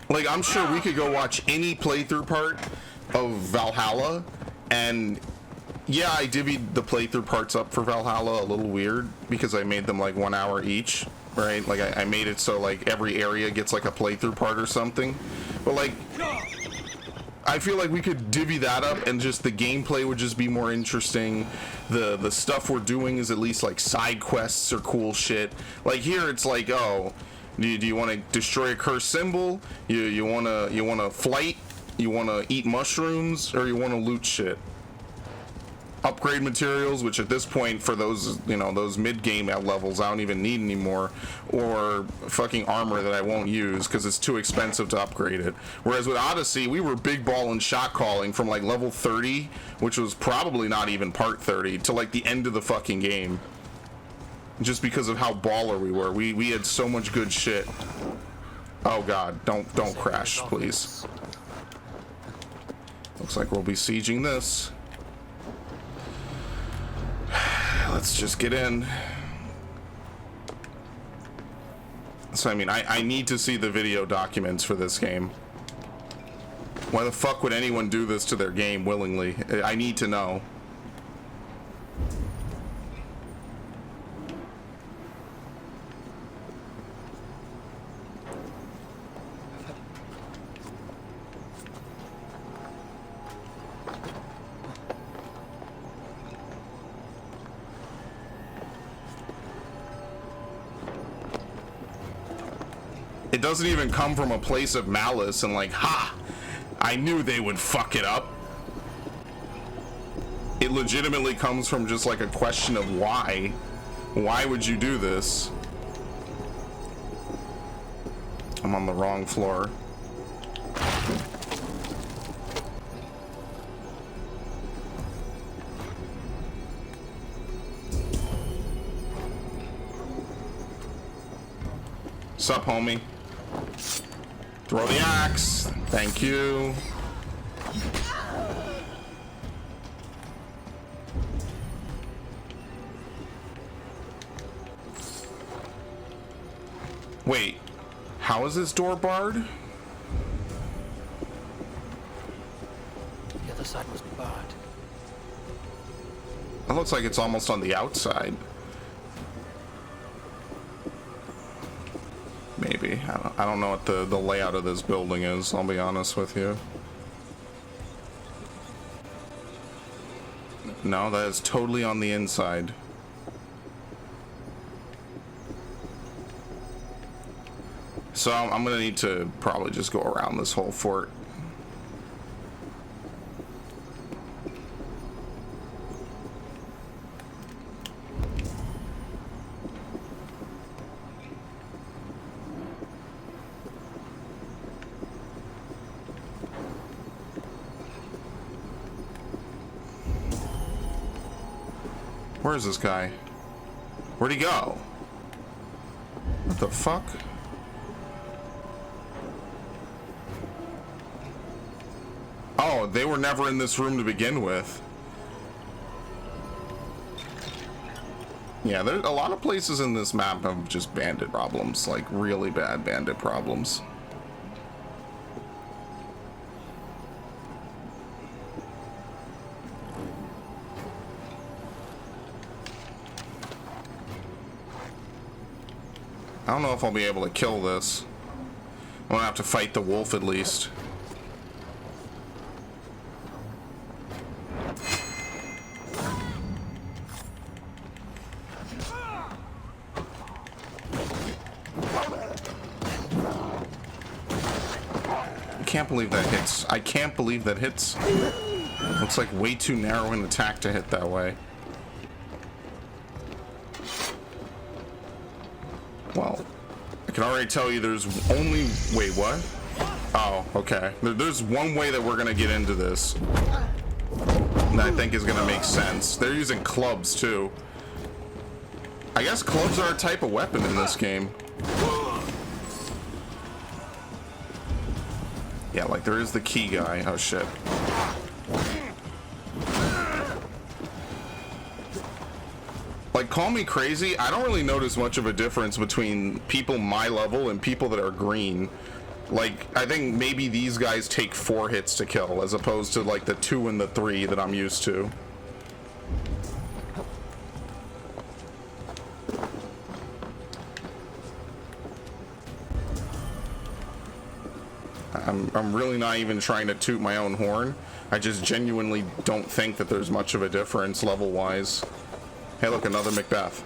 Speaker 1: Like, I'm sure we could go watch any playthrough part of Valhalla, and yeah, I divvied the playthrough parts up for Valhalla a little weird because I made them like 1 hour each, right? Like I made it so like every area gets like a playthrough part or something. But like, I feel like we could divvy that up and just the gameplay would just be more interesting. The stuff we're doing is at least like side quests or cool shit. Like here it's like, oh, do you want to destroy a cursed symbol? You wanna flight? You wanna eat mushrooms? Or you wanna loot shit? Upgrade materials, which at this point for those, you know, those mid-game levels I don't even need anymore, or fucking armor that I won't use because it's too expensive to upgrade it. Whereas with Odyssey, we were big ball and shot calling from like level 30, which was probably not even part 30, to like the end of the fucking game. Just because of how baller we were. We had so much good shit. Oh god, don't crash, please. Looks like we'll be sieging this. Let's just get in. So, I mean, I need to see the video documents for this game. Why the fuck would anyone do this to their game willingly? I need to know. It doesn't even come from a place of malice and like, ha! I knew they would fuck it up. It legitimately comes from just like a question of why. Why would you do this? I'm on the wrong floor. Sup, homie? Throw the axe. Thank you. Wait, how is this door barred?
Speaker 3: The other side was barred.
Speaker 1: It looks like it's almost on the outside. Maybe. I don't know what the layout of this building is, I'll be honest with you. No, that is totally on the inside. So I'm gonna need to probably just go around this whole fort. Where is this guy? Where'd he go? What the fuck? Oh, they were never in this room to begin with. Yeah, there's a lot of places in this map have just bandit problems, like really bad bandit problems. I don't know if I'll be able to kill this. I'm gonna have to fight the wolf at least. I can't believe that hits. I can't believe that hits. Looks like way too narrow an attack to hit that way. Well, I can already tell you there's only... Wait, what? Oh, okay. There's one way that we're gonna get into this that I think is gonna make sense. They're using clubs, too. I guess clubs are a type of weapon in this game. Yeah, like there is the key guy. Oh, shit. Like, call me crazy, I don't really notice much of a difference between people my level and people that are green. Like, I think maybe these guys take 4 hits to kill, as opposed to, like, the 2 and the 3 that I'm used to. I'm really not even trying to toot my own horn. I just genuinely don't think that there's much of a difference level-wise. Hey, look, another Macbeth.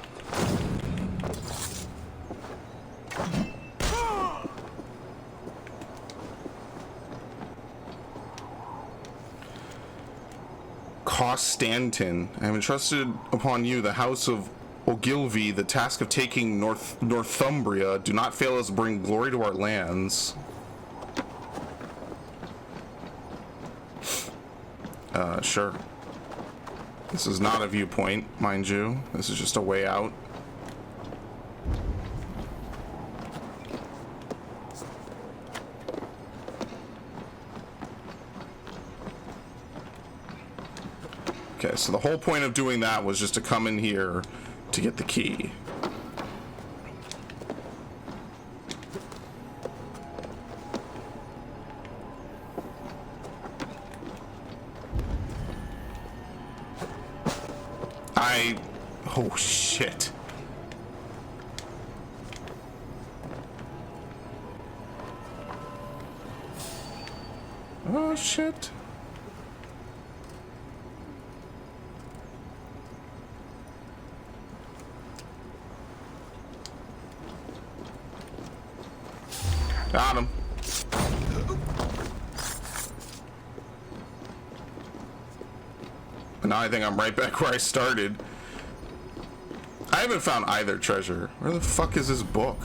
Speaker 1: Constantin, I have entrusted upon you the house of Ogilvy the task of taking Northumbria. Do not fail us to bring glory to our lands. Sure. This is not a viewpoint, mind you. This is just a way out. Okay, so the whole point of doing that was just to come in here to get the key. Oh, shit. Oh, shit. Got him. But now I think I'm right back where I started. I haven't found either treasure. Where the fuck is this book?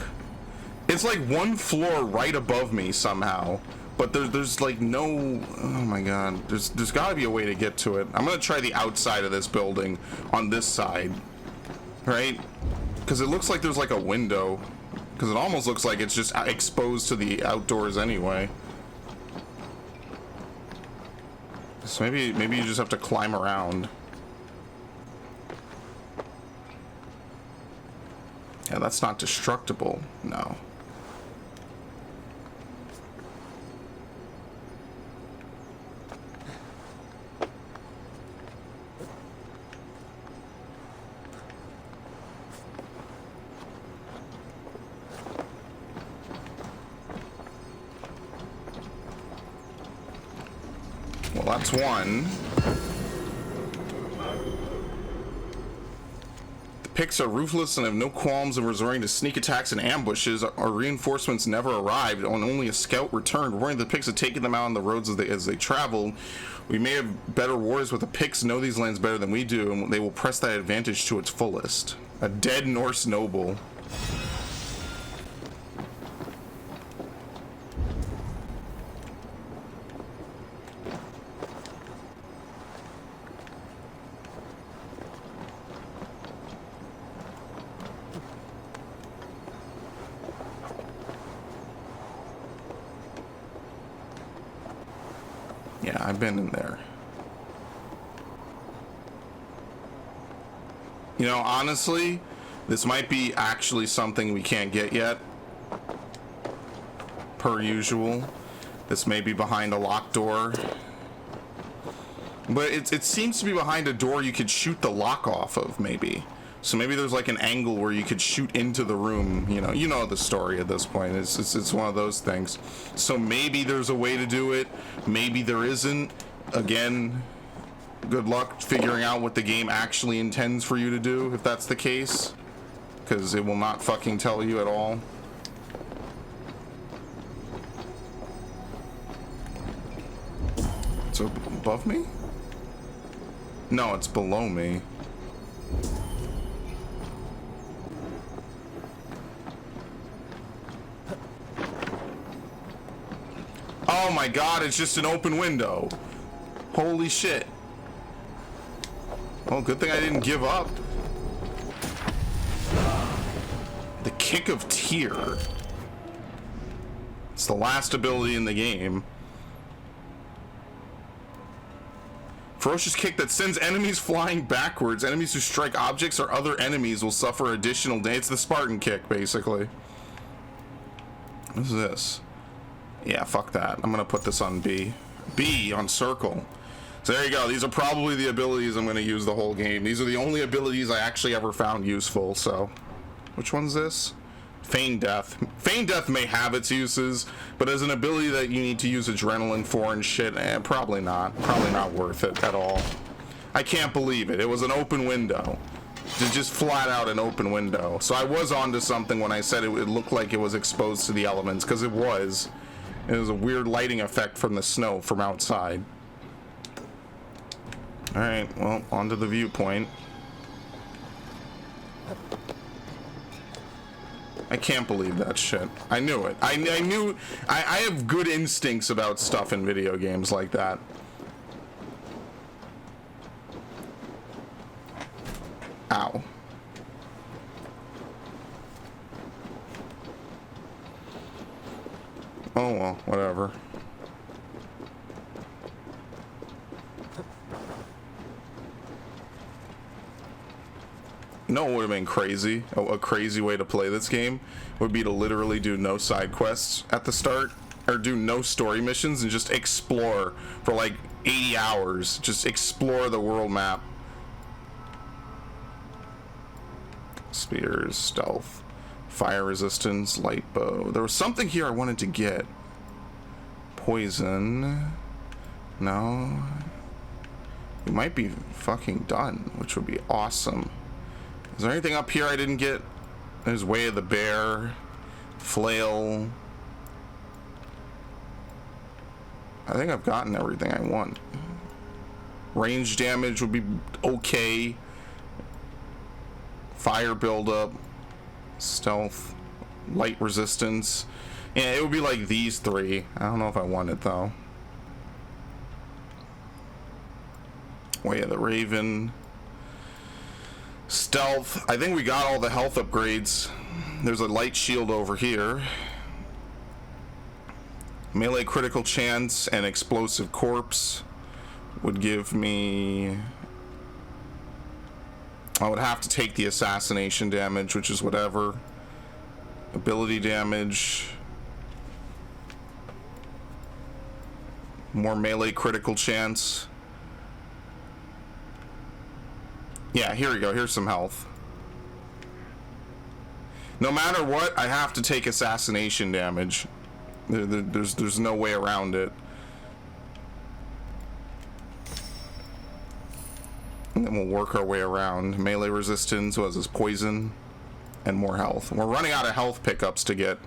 Speaker 1: It's like one floor right above me somehow, but there's like no... Oh my god. There's gotta be a way to get to it. I'm gonna try the outside of this building on this side, right? Because it looks like there's like a window. Because it almost looks like it's just exposed to the outdoors anyway. So maybe you just have to climb around. Yeah, that's not destructible. No. Well, that's one. Picts are ruthless and have no qualms in resorting to sneak attacks and ambushes. Our reinforcements never arrived, and only a scout returned. Warning the Picts had taken them out on the roads as they traveled. We may have better warriors, but the Picts know these lands better than we do, and they will press that advantage to its fullest. A dead Norse noble. Yeah, I've been in there. You know, honestly, this might be actually something we can't get yet. Per usual. This may be behind a locked door. But it seems to be behind a door you could shoot the lock off of, maybe. So maybe there's like an angle where you could shoot into the room. You know the story at this point. It's one of those things. So maybe there's a way to do it. Maybe there isn't. Again, good luck figuring out what the game actually intends for you to do, if that's the case. Because it will not fucking tell you at all. It's above me? No, it's below me. Oh my god, it's just an open window. Holy shit. Oh, good thing I didn't give up. The Kick of Tear. It's the last ability in the game. Ferocious kick that sends enemies flying backwards. Enemies who strike objects or other enemies will suffer additional damage. It's the Spartan kick, basically. What is this? Yeah, fuck that. I'm gonna put this on B. B on circle. So there you go. These are probably the abilities I'm gonna use the whole game. These are the only abilities I actually ever found useful, so. Which one's this? Feign Death. Feign Death may have its uses, but as an ability that you need to use adrenaline for and shit, probably not. Probably not worth it at all. I can't believe it. It was an open window. Just flat out an open window. So I was onto something when I said it looked like it was exposed to the elements, because it was. It was a weird lighting effect from the snow from outside. Alright, well, onto the viewpoint. I can't believe that shit. I knew it. I knew. I have good instincts about stuff in video games like that. Ow. Oh well, whatever. You know what would have been crazy? A crazy way to play this game would be to literally do no side quests at the start, or do no story missions and just explore for like 80 hours. Just explore the world map. Spears, stealth, fire resistance, light bow. There was something here I wanted to get. Poison. No. We might be fucking done, which would be awesome. Is there anything up here I didn't get? There's Way of the Bear, Flail. I think I've gotten everything I want. Range damage would be okay. Fire buildup, stealth, light resistance. Yeah, it would be like these three. I don't know if I want it though. Way of the Raven. Stealth. I think we got all the health upgrades. There's a light shield over here. Melee critical chance and explosive corpse would give me... I would have to take the assassination damage, which is whatever. Ability damage. More melee critical chance. Yeah, here we go. Here's some health. No matter what, I have to take assassination damage. There's no way around it. And then we'll work our way around. Melee resistance was this poison and more health. We're running out of health pickups to get.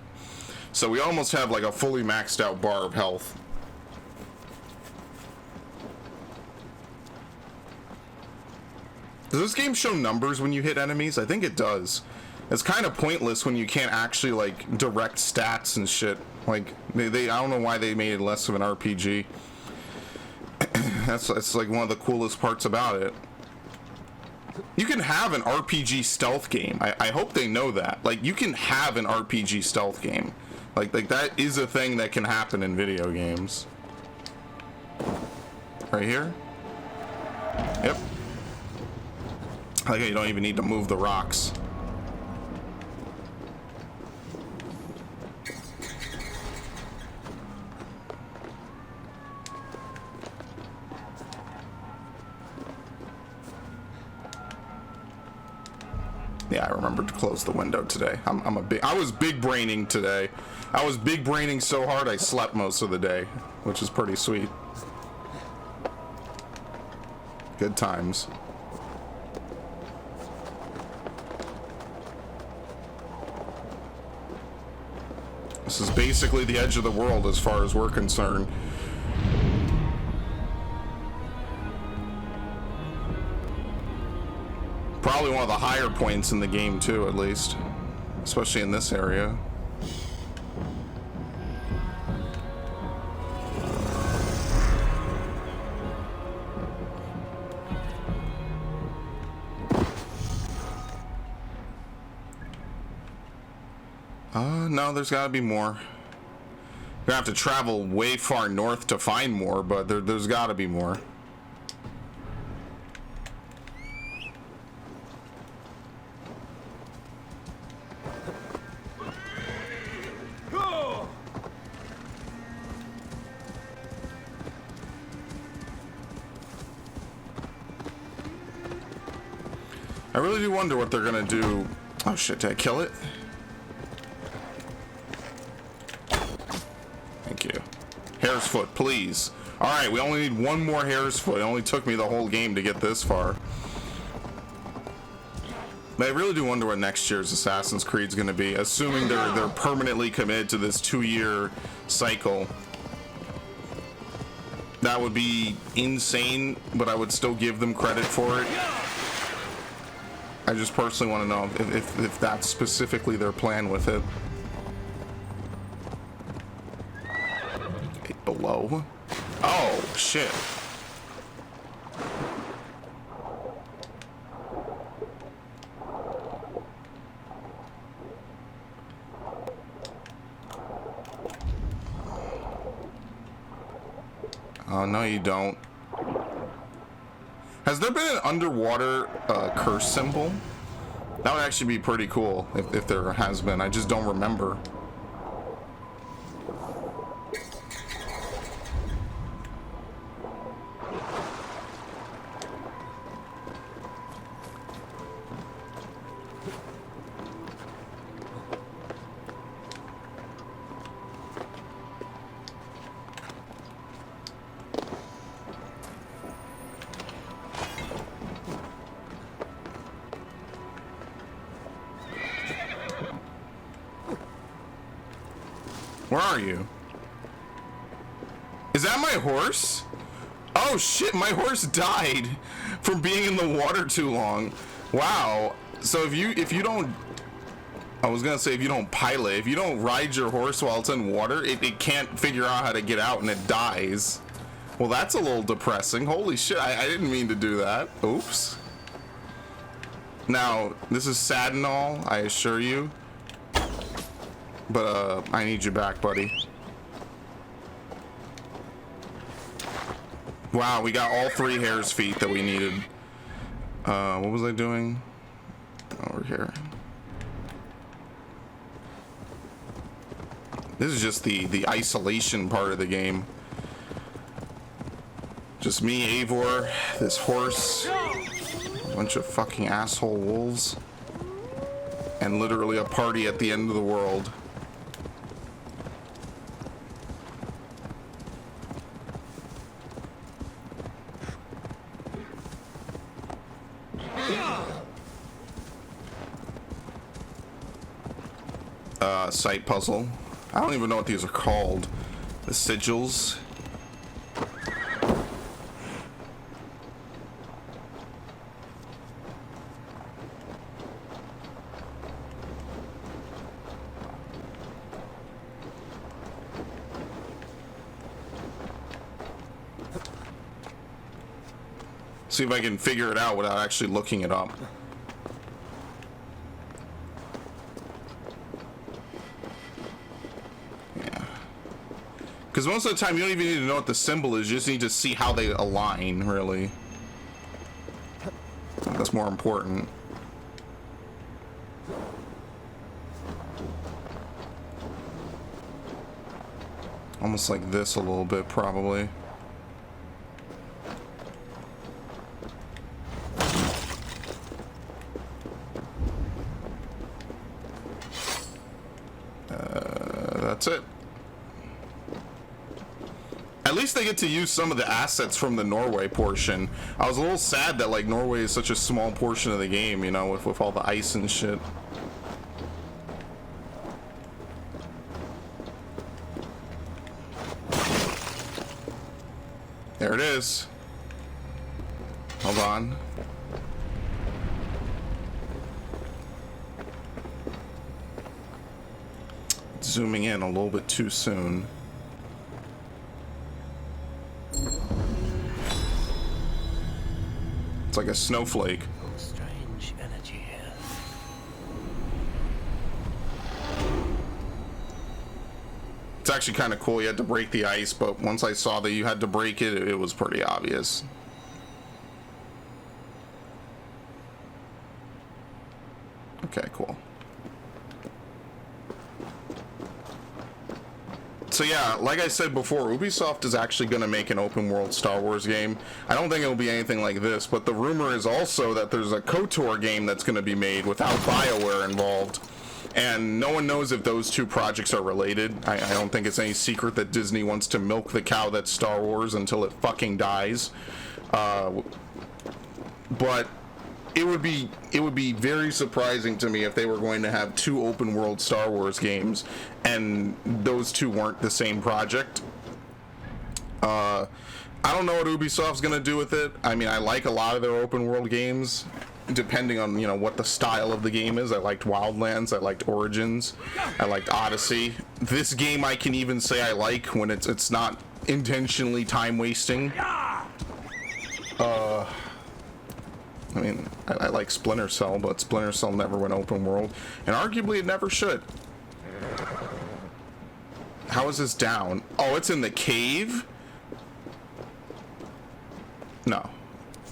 Speaker 1: So we almost have like a fully maxed out bar of health. Does this game show numbers when you hit enemies? I think it does. It's kind of pointless when you can't actually like direct stats and shit. Like they I don't know why they made it less of an RPG. That's like one of the coolest parts about it. You can have an RPG stealth game. I hope they know that. Like you can have an RPG stealth game. Like that is a thing that can happen in video games. Right here? Yep. Like, you don't even need to move the rocks. Yeah, I remembered to close the window today. I was big braining today. I was big braining so hard I slept most of the day, which is pretty sweet. Good times. This is basically the edge of the world as far as we're concerned. Probably one of the higher points in the game too, at least. Especially in this area. No, there's gotta be more. You're gonna have to travel way far north to find more, but there's gotta be more. I really do wonder what they're gonna do. Oh shit, did I kill it? Thank you. Hare's foot, please. Alright, we only need one more hare's foot. It only took me the whole game to get this far. But I really do wonder what next year's Assassin's Creed's gonna be, assuming they're permanently committed to this 2-year cycle. That would be insane, but I would still give them credit for it. I just personally want to know if that's specifically their plan with it. Below? Oh, shit. Oh, no, you don't. Has there been an underwater curse symbol? That would actually be pretty cool if there has been. I just don't remember. Where are you? Is that my horse? Oh shit, my horse died from being in the water too long. Wow. So if you don't, I was gonna say if you don't pilot, if you don't ride your horse while it's in water, it can't figure out how to get out and it dies. Well, that's a little depressing. Holy shit, I didn't mean to do that. Oops. Now, this is sad and all, I assure you. But, I need you back, buddy. Wow, we got all 3 hare's feet that we needed. What was I doing? Over here. This is just the isolation part of the game. Just me, Eivor, this horse, a bunch of fucking asshole wolves, and literally a party at the end of the world. Sight puzzle. I don't even know what these are called. The sigils. See if I can figure it out without actually looking it up. Because most of the time you don't even need to know what the symbol is, you just need to see how they align, really. That's more important. Almost like this a little bit, probably. That's it. At least they get to use some of the assets from the Norway portion. I was a little sad that like Norway is such a small portion of the game, you know, with all the ice and shit. There it is. Hold on. Zooming in a little bit too soon. It's like a snowflake.
Speaker 3: Strange energy here.
Speaker 1: It's actually kind of cool. You had to break the ice, but once I saw that you had to break it, it was pretty obvious. Okay, cool. So yeah, like I said before, Ubisoft is actually going to make an open world Star Wars game. I don't think it'll be anything like this, but the rumor is also that there's a KOTOR game that's going to be made without BioWare involved. And no one knows if those two projects are related. I don't think it's any secret that Disney wants to milk the cow that's Star Wars until it fucking dies. But it would be very surprising to me if they were going to have two open world Star Wars games and those two weren't the same project. I don't know what Ubisoft's gonna do with it. I mean, I like a lot of their open world games, depending on, you know, what the style of the game is. I liked Wildlands, I liked Origins, I liked Odyssey. This game I can even say I like when it's not intentionally time wasting. I mean, I like Splinter Cell, but Splinter Cell never went open world, and arguably it never should. How is this down? Oh, it's in the cave? No.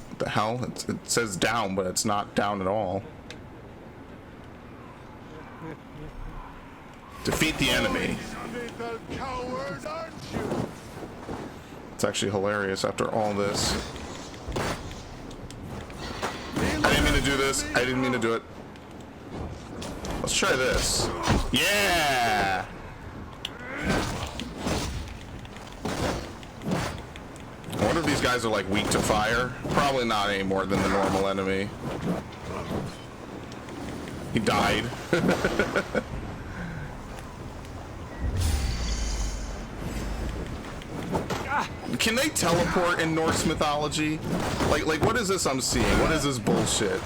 Speaker 1: What the hell? It says down, but it's not down at all. Defeat the enemy. It's actually hilarious after all this. I didn't mean to do this. I didn't mean to do it. Let's try this. Yeah! I wonder if these guys are like weak to fire. Probably not any more than the normal enemy. He died. Can they teleport in Norse mythology? Like what is this I'm seeing? What is this bullshit?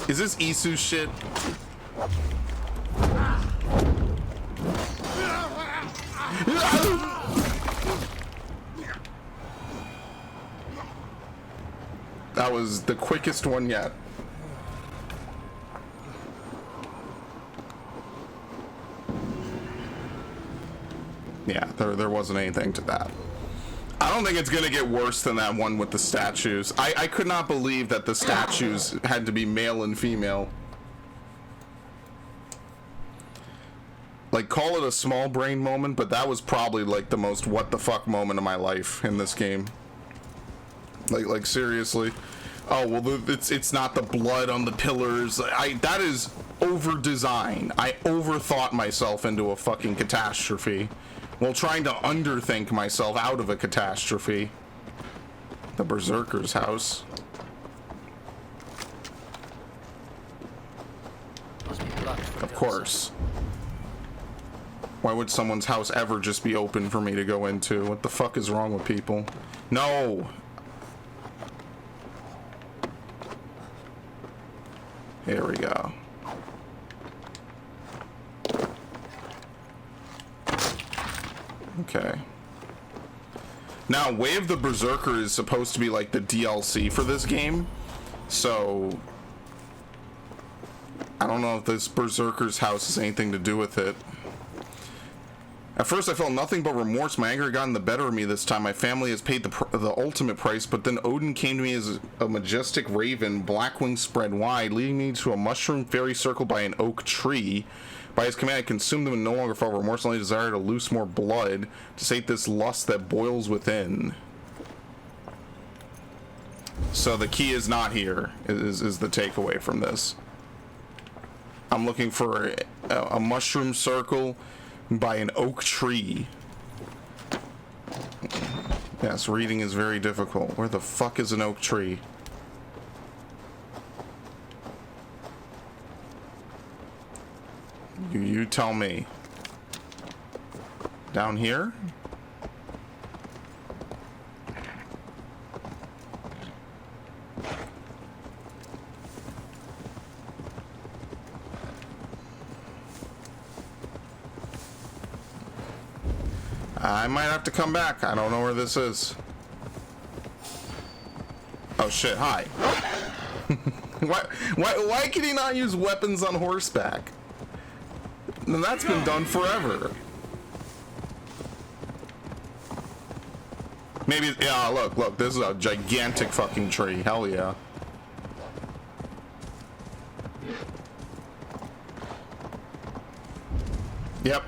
Speaker 1: Is this Isu shit? That was the quickest one yet. Yeah, there wasn't anything to that. I don't think it's gonna get worse than that one with the statues. I could not believe that the statues had to be male and female. Like, call it a small brain moment, but that was probably like the most what the fuck moment of my life in this game. Like seriously. Oh well, it's not the blood on the pillars. That is over design. I overthought myself into a fucking catastrophe while trying to underthink myself out of a catastrophe. The Berserker's house. Of course. Why would someone's house ever just be open for me to go into? What the fuck is wrong with people? No! Here we go. Okay. Now, Way of the Berserker is supposed to be like the DLC for this game, so I don't know if this Berserker's house has anything to do with it. At first I felt nothing but remorse. My anger had gotten the better of me this time. My family has paid the ultimate price, but then Odin came to me as a majestic raven, black wings spread wide, leading me to a mushroom fairy circled by an oak tree. By his command I consumed them and no longer felt remorse, only desire to loose more blood, to sate this lust that boils within. So the key is not here, is the takeaway from this. I'm looking for a mushroom circle by an oak tree. Yes, reading is very difficult. Where the fuck is an oak tree? You tell me. Down here? I might have to come back. I don't know where this is. Oh shit, hi. Why can he not use weapons on horseback? And that's been done forever. Maybe, yeah, look, this is a gigantic fucking tree. Hell yeah. Yep.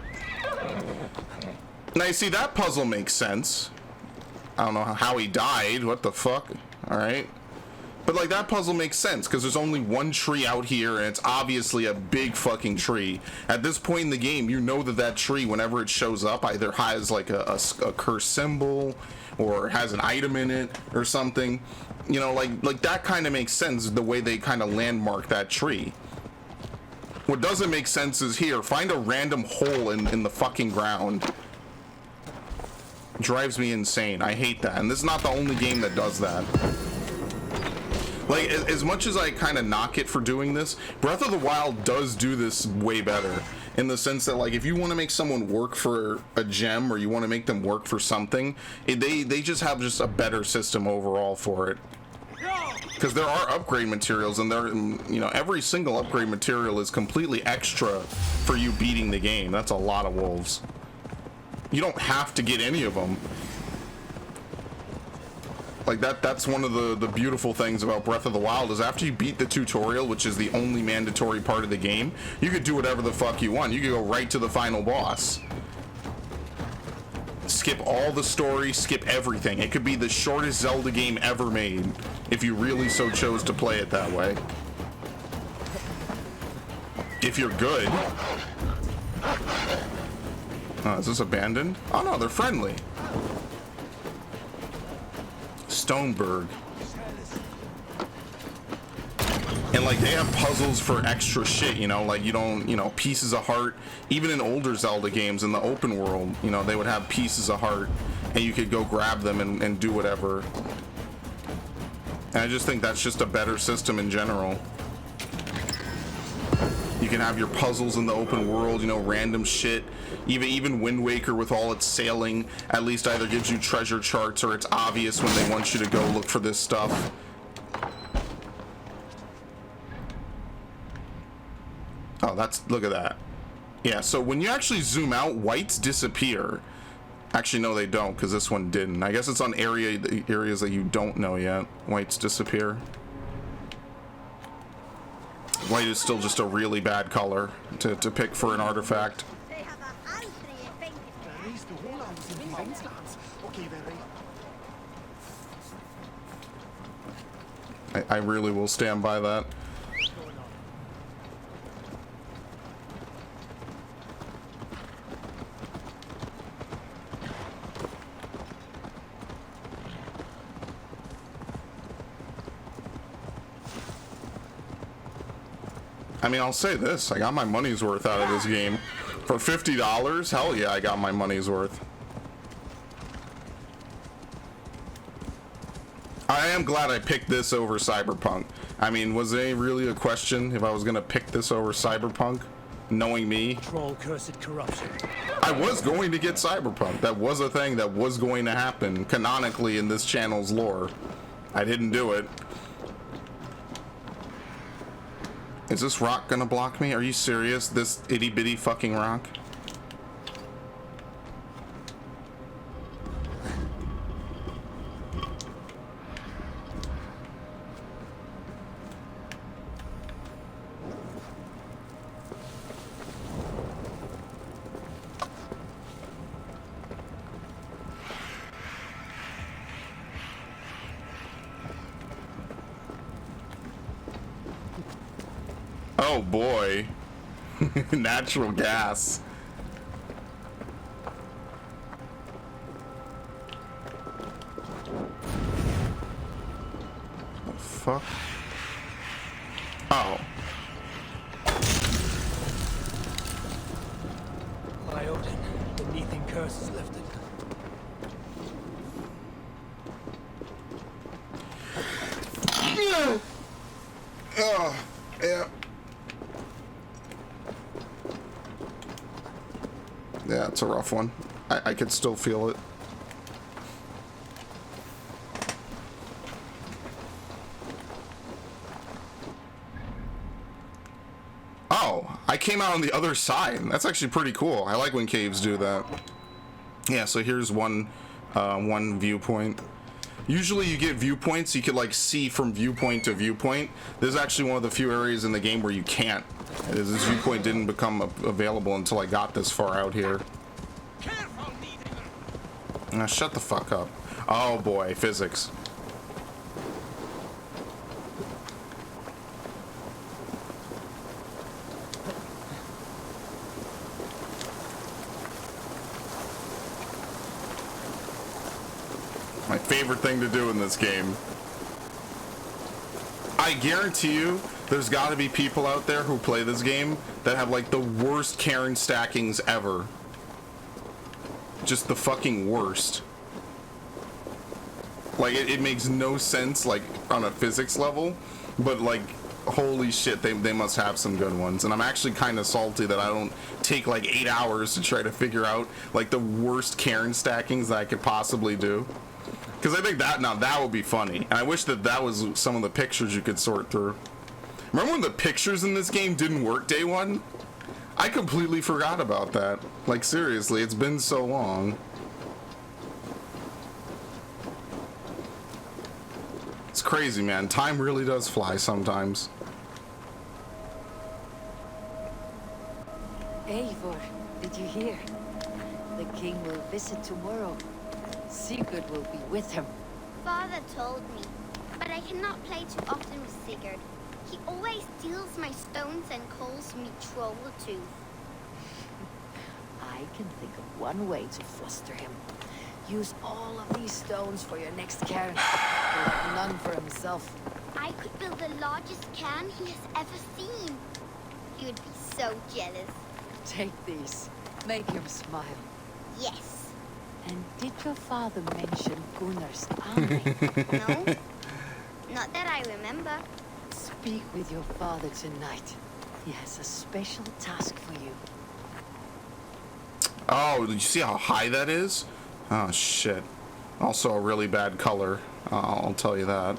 Speaker 1: Now you see, that puzzle makes sense. I don't know how he died. What the fuck? Alright. But like, that puzzle makes sense because there's only one tree out here and it's obviously a big fucking tree. At this point in the game, you know that tree, whenever it shows up, either has like a curse symbol or has an item in it or something. You know, like that kind of makes sense, the way they kind of landmark that tree. What doesn't make sense is here, find a random hole in the fucking ground. Drives me insane. I hate that. And this is not the only game that does that. Like, as much as I kind of knock it for doing this, Breath of the Wild does do this way better. In the sense that, like, if you want to make someone work for a gem or you want to make them work for something, they just have just a better system overall for it. Because there are upgrade materials, and there, you know, every single upgrade material is completely extra for you beating the game. That's a lot of wolves. You don't have to get any of them. Like, that's one of the beautiful things about Breath of the Wild, is after you beat the tutorial, which is the only mandatory part of the game, you could do whatever the fuck you want. You could go right to the final boss. Skip all the story, skip everything. It could be the shortest Zelda game ever made, if you really so chose to play it that way. If you're good. Oh, is this abandoned? Oh no, they're friendly. Stoneberg. And like, they have puzzles for extra shit, you know, like you don't, you know, pieces of heart. Even in older Zelda games in the open world, you know, they would have pieces of heart and you could go grab them and do whatever. And I just think that's just a better system in general. You can have your puzzles in the open world, you know, random shit. Even Wind Waker with all its sailing at least either gives you treasure charts or it's obvious when they want you to go look for this stuff. Oh, look at that. Yeah, so when you actually zoom out, whites disappear. Actually, no, they don't, because this one didn't. I guess it's on areas that you don't know yet. Whites disappear. White is still just a really bad color to pick for an artifact. I really will stand by that. I mean, I'll say this, I got my money's worth out of this game. For $50, hell yeah, I got my money's worth. I am glad I picked this over Cyberpunk. I mean, was it really a question if I was gonna pick this over Cyberpunk? Knowing me.
Speaker 2: Troll cursed corruption.
Speaker 1: I was going to get Cyberpunk. That was a thing that was going to happen canonically in this channel's lore. I didn't do it. Is this rock gonna block me? Are you serious? This itty bitty fucking rock? Oh boy. Natural gas. The fuck? Oh.
Speaker 2: By Odin, the Neething curse is lifted.
Speaker 1: Oh, yeah. Yeah, it's a rough one. I could still feel it. Oh, I came out on the other side. That's actually pretty cool. I like when caves do that. Yeah, so here's one viewpoint. Usually you get viewpoints, you could like see from viewpoint to viewpoint. This is actually one of the few areas in the game where you can't. This viewpoint didn't become available until I got this far out here. Now shut the fuck up. Oh boy, physics. My favorite thing to do in this game. I guarantee you there's got to be people out there who play this game that have like the worst Karen stackings ever. Just the fucking worst. Like it makes no sense like on a physics level, but like holy shit, they must have some good ones. And I'm actually kind of salty that I don't take like 8 hours to try to figure out like the worst Karen stackings that I could possibly do. Because I think that would be funny. And I wish that was some of the pictures you could sort through. Remember when the pictures in this game didn't work day one? I completely forgot about that. Like seriously, it's been so long. It's crazy, man. Time really does fly sometimes.
Speaker 8: Eivor, did you hear? The king will visit tomorrow. Sigurd will be with him.
Speaker 9: Father told me, but I cannot play too often with Sigurd. He always steals my stones and calls me Trolltooth.
Speaker 8: I can think of one way to fluster him. Use all of these stones for your next cairn. He'll have none for himself.
Speaker 9: I could build the largest cairn he has ever seen. He would be so jealous.
Speaker 8: Take these. Make him smile.
Speaker 9: Yes.
Speaker 8: And did your father mention Gunnar's army?
Speaker 9: No, not that I remember.
Speaker 8: Speak with your father tonight. He has a special task for you.
Speaker 1: Oh, did you see how high that is? Oh shit. Also a really bad color. I'll tell you that.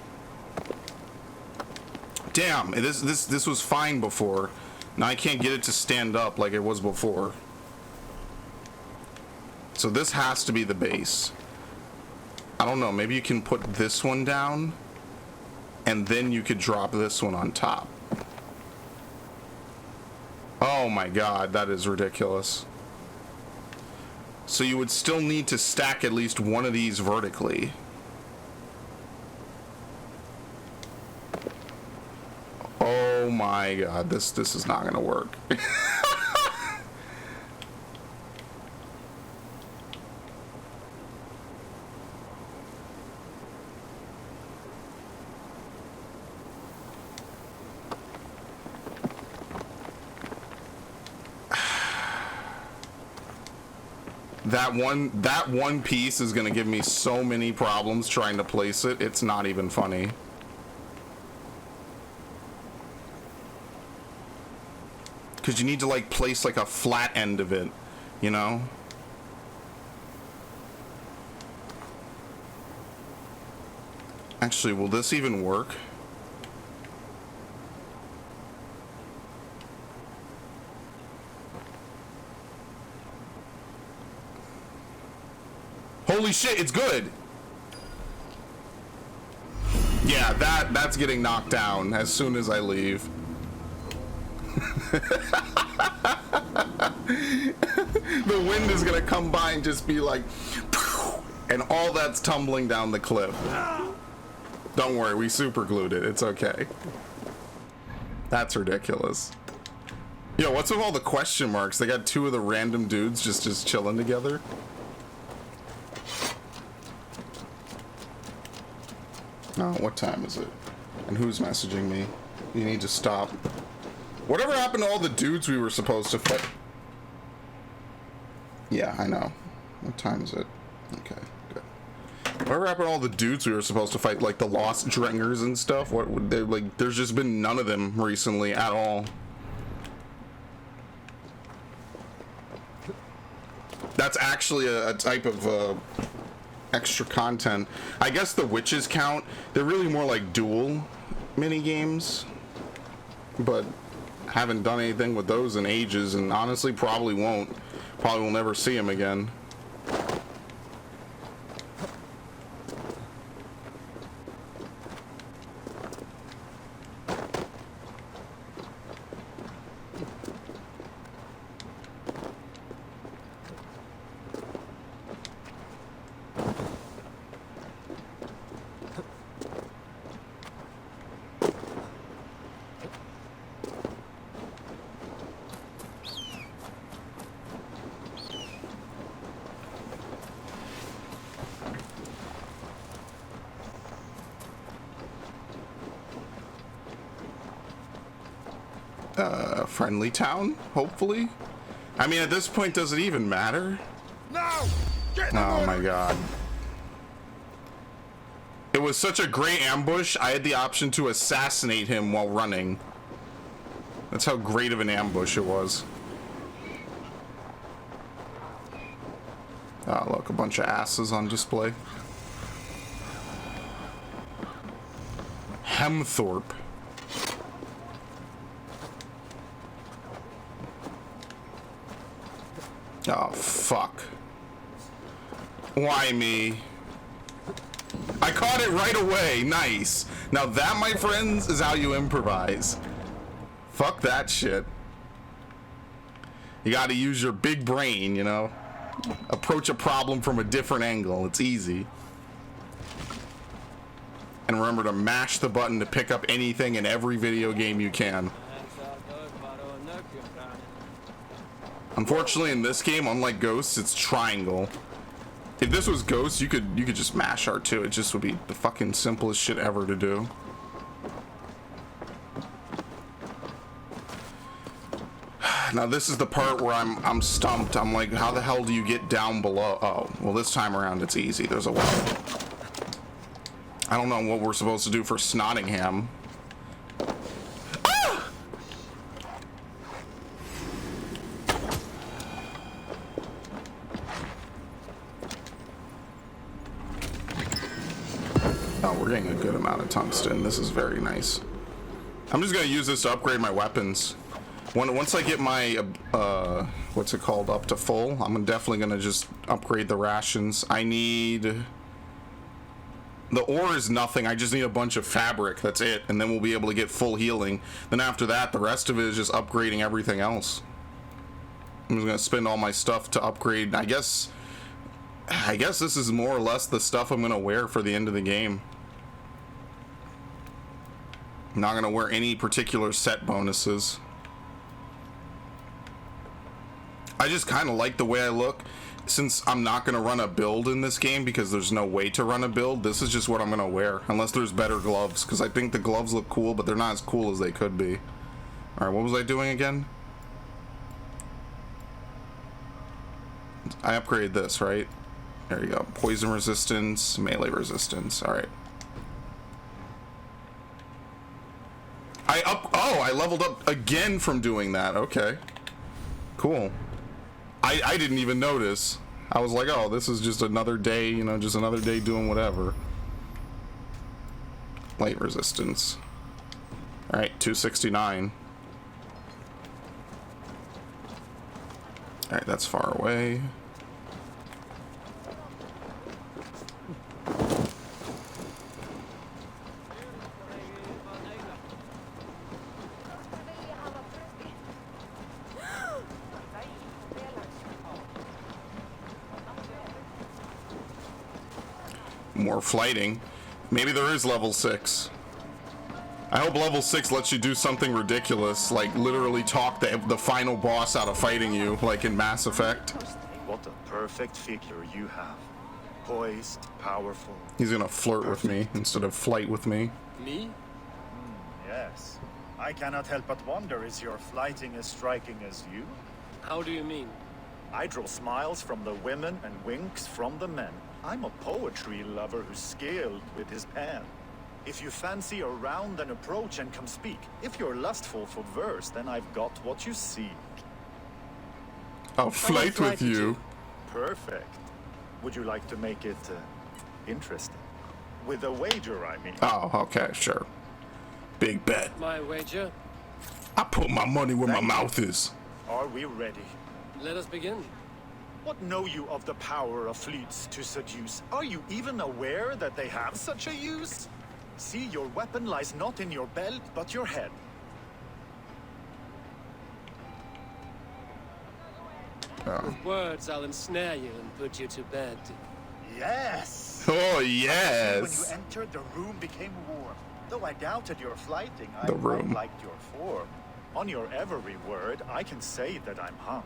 Speaker 1: Damn, this was fine before. Now I can't get it to stand up like it was before. So this has to be the base. I don't know, maybe you can put this one down and then you could drop this one on top. Oh my god, that is ridiculous. So you would still need to stack at least one of these vertically. Oh my god, this is not gonna work. That one piece is gonna give me so many problems trying to place it. It's not even funny. Because you need to like place like a flat end of it, you know? Actually, will this even work? Holy shit, it's good. Yeah, that's getting knocked down as soon as I leave. The wind is gonna come by and just be like, and all that's tumbling down the cliff. Don't worry, we super glued it. It's okay. That's ridiculous. Yo, what's with all the question marks? They got two of the random dudes just chilling together. Oh, what time is it? And who's messaging me? You need to stop. Whatever happened to all the dudes we were supposed to fight? Yeah, I know. What time is it? Okay, good. Whatever happened to all the dudes we were supposed to fight, like the Lost Dringers and stuff? What would they like? There's just been none of them recently at all. That's actually a type of extra content. I guess the witches count. They're really more like duel mini games, but haven't done anything with those in ages, and honestly probably won't. Probably will never see them again. Friendly town, hopefully. I mean, at this point, does it even matter?
Speaker 2: Now! Get
Speaker 1: Oh my god. It was such a great ambush, I had the option to assassinate him while running. That's how great of an ambush it was. Oh, look, a bunch of asses on display. Hemthorpe. Oh, fuck. Why me? I caught it right away. Nice. Now that, my friends, is how you improvise. Fuck that shit. You gotta use your big brain, you know? Approach a problem from a different angle. It's easy. And remember to mash the button to pick up anything in every video game you can. Unfortunately, in this game, unlike Ghosts, it's triangle. If this was Ghosts, you could just mash R2. It just would be the fucking simplest shit ever to do. Now this is the part where I'm stumped. I'm like, how the hell do you get down below? Oh, well, this time around it's easy. There's a well. I don't know what we're supposed to do for Snotingham. Oh, we're getting a good amount of tungsten. This is very nice. I'm just gonna use this to upgrade my weapons. Once I get my what's it called, up to full, I'm definitely gonna just upgrade the rations. I need the ore is nothing. I just need a bunch of fabric. That's it, and then we'll be able to get full healing. Then after that, the rest of it is just upgrading everything else. I'm just gonna spend all my stuff to upgrade. I guess this is more or less the stuff I'm gonna wear for the end of the game. I'm not gonna wear any particular set bonuses. I just kind of like the way I look. Since I'm not gonna run a build in this game because there's no way to run a build, this is just what I'm gonna wear, unless there's better gloves, because I think the gloves look cool, but they're not as cool as they could be. All right, what was I doing again? I upgraded this, right? There you go. Poison resistance, melee resistance. All right. I leveled up again from doing that. Okay. Cool. I didn't even notice. I was like, oh, this is just another day, you know, just another day doing whatever. Light resistance. All right, 269. All right, that's far away. More flighting. Maybe there is level 6. I hope level 6 lets you do something ridiculous, like literally talk the final boss out of fighting you, like in Mass Effect.
Speaker 10: What a perfect figure you have. Poised, powerful.
Speaker 1: He's gonna flirt with me instead of flight with me.
Speaker 3: Me?
Speaker 10: Yes. I cannot help but wonder, is your flighting as striking as you?
Speaker 3: How do you mean?
Speaker 10: I draw smiles from the women and winks from the men. I'm a poetry lover who's skilled with his pen. If you fancy a round, then approach and come speak. If you're lustful for verse, then I've got what you seek.
Speaker 1: I'll flight with you.
Speaker 10: Perfect. Would you like to make it interesting? With a wager, I mean.
Speaker 1: Oh, okay, sure. Big bet.
Speaker 3: My wager?
Speaker 1: I put my money where my mouth is.
Speaker 10: Are we ready?
Speaker 3: Let us begin.
Speaker 10: What know you of the power of fleets to seduce? Are you even aware that they have such a use? See, your weapon lies not in your belt, but your head.
Speaker 3: With words, I'll ensnare you and put you to bed.
Speaker 10: Yes!
Speaker 1: Oh,
Speaker 10: When
Speaker 1: yes!
Speaker 10: you entered, the room became warm. Though I doubted your flighting, I
Speaker 1: The
Speaker 10: quite
Speaker 1: room.
Speaker 10: liked your form. On your every word, I can say that I'm hung.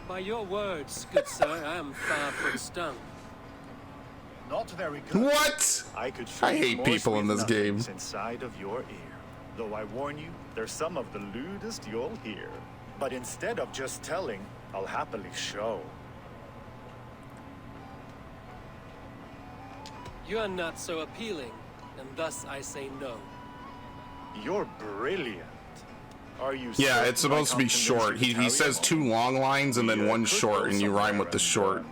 Speaker 3: By your words, good sir, I am far from stung.
Speaker 10: Not very good.
Speaker 1: What?
Speaker 10: I could
Speaker 1: I
Speaker 10: feel
Speaker 1: hate
Speaker 10: more
Speaker 1: people in
Speaker 10: sweet
Speaker 1: this game.
Speaker 10: nothings inside of your ear. Though I warn you, there's some of the lewdest you'll hear. But instead of just telling, I'll happily show.
Speaker 3: You are not so appealing, and thus I say no.
Speaker 10: You're brilliant. Are you
Speaker 1: Yeah,
Speaker 10: certain
Speaker 1: it's supposed
Speaker 10: I
Speaker 1: to be
Speaker 10: can't
Speaker 1: short.
Speaker 10: convince you
Speaker 1: He
Speaker 10: to carry
Speaker 1: says
Speaker 10: on?
Speaker 1: 2 long lines and then
Speaker 10: We,
Speaker 1: 1
Speaker 10: could
Speaker 1: short,
Speaker 10: go
Speaker 1: and you rhyme
Speaker 10: somewhere
Speaker 1: with the
Speaker 10: and,
Speaker 1: short.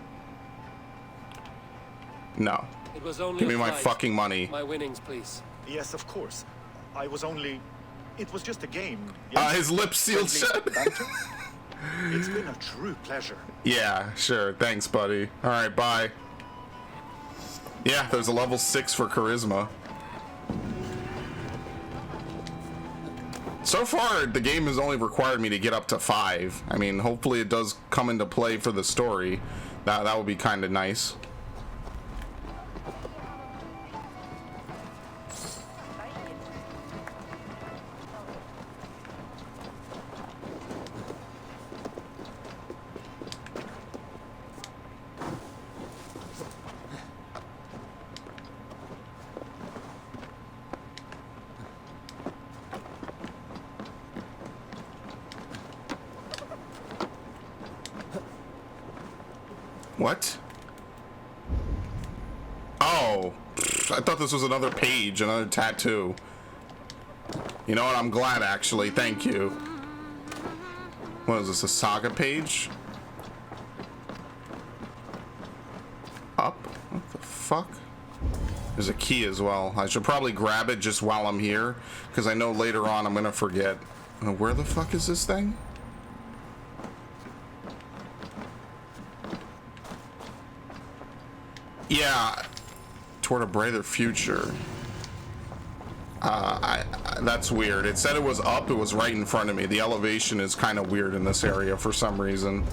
Speaker 1: No.
Speaker 3: It was only
Speaker 1: Give me
Speaker 3: a
Speaker 1: my
Speaker 3: flight.
Speaker 1: fucking money.
Speaker 3: My winnings, please.
Speaker 10: Yes, of course. I was only... It was just a game.
Speaker 1: His lips sealed shut.
Speaker 10: Banter? It's been a true pleasure.
Speaker 1: Yeah, sure. Thanks, buddy. Alright, bye. Yeah, there's a level 6 for charisma. So far, the game has only required me to get up to 5. I mean, hopefully it does come into play for the story. That would be kind of nice. What? Oh, I thought this was another page, another tattoo. You know what? I'm glad, actually. Thank you. What is this, a saga page? Up? What the fuck? There's a key as well. I should probably grab it just while I'm here, because I know later on I'm gonna forget. Where the fuck is this thing? Yeah, toward a brighter future. That's weird. It said it was up, it was right in front of me. The elevation is kind of weird in this area for some reason.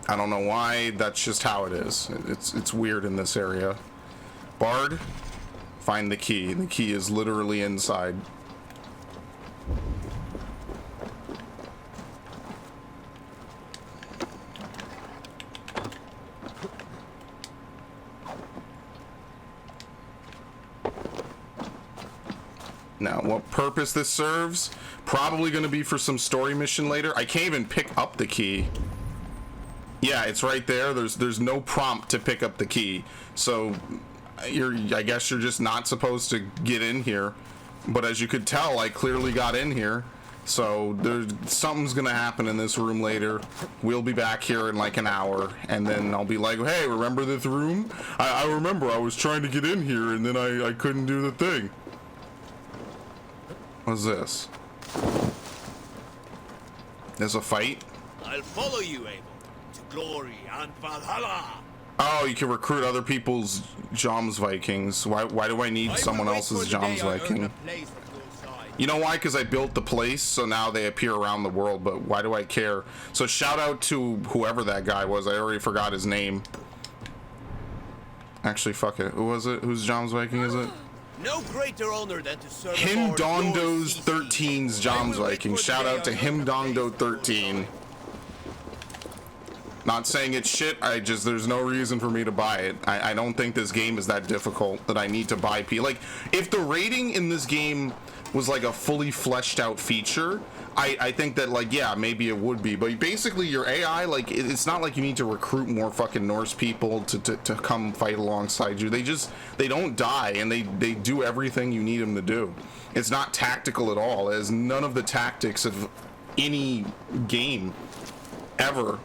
Speaker 1: I don't know why, that's just how it is. It's weird in this area. Bard, find the key. The key is literally inside. Now, what purpose this serves? Probably going to be for some story mission later. I can't even pick up the key. Yeah, it's right there. There's no prompt to pick up the key. So, I guess you're just not supposed to get in here. But as you could tell, I clearly got in here. So, something's going to happen in this room later. We'll be back here in like an hour. And then I'll be like, hey, remember this room? I remember I was trying to get in here and then I couldn't do the thing. What's this? There's a fight?
Speaker 11: I'll follow you, Abel, to glory and Valhalla.
Speaker 1: Oh, you can recruit other people's Joms Vikings. Why do I need someone else's Joms Viking? You know why? Because I built the place, so now they appear around the world, but why do I care? So shout out to whoever that guy was. I already forgot his name. Actually, fuck it. Who was it? Whose Joms Viking is it?
Speaker 11: No greater honor than to serve
Speaker 1: Him
Speaker 11: aboard your
Speaker 1: Dondo's
Speaker 11: CC.
Speaker 1: 13's Joms Viking. Shout out to Him Dondo 13. Not saying it's shit, there's no reason for me to buy it. I don't think this game is that difficult that I need to buy like, if the rating in this game was like a fully fleshed out feature, I think that, like, yeah, maybe it would be, but basically your AI, like, it's not like you need to recruit more fucking Norse people to come fight alongside you. They don't die, and they do everything you need them to do. It's not tactical at all. It has none of the tactics of any game ever.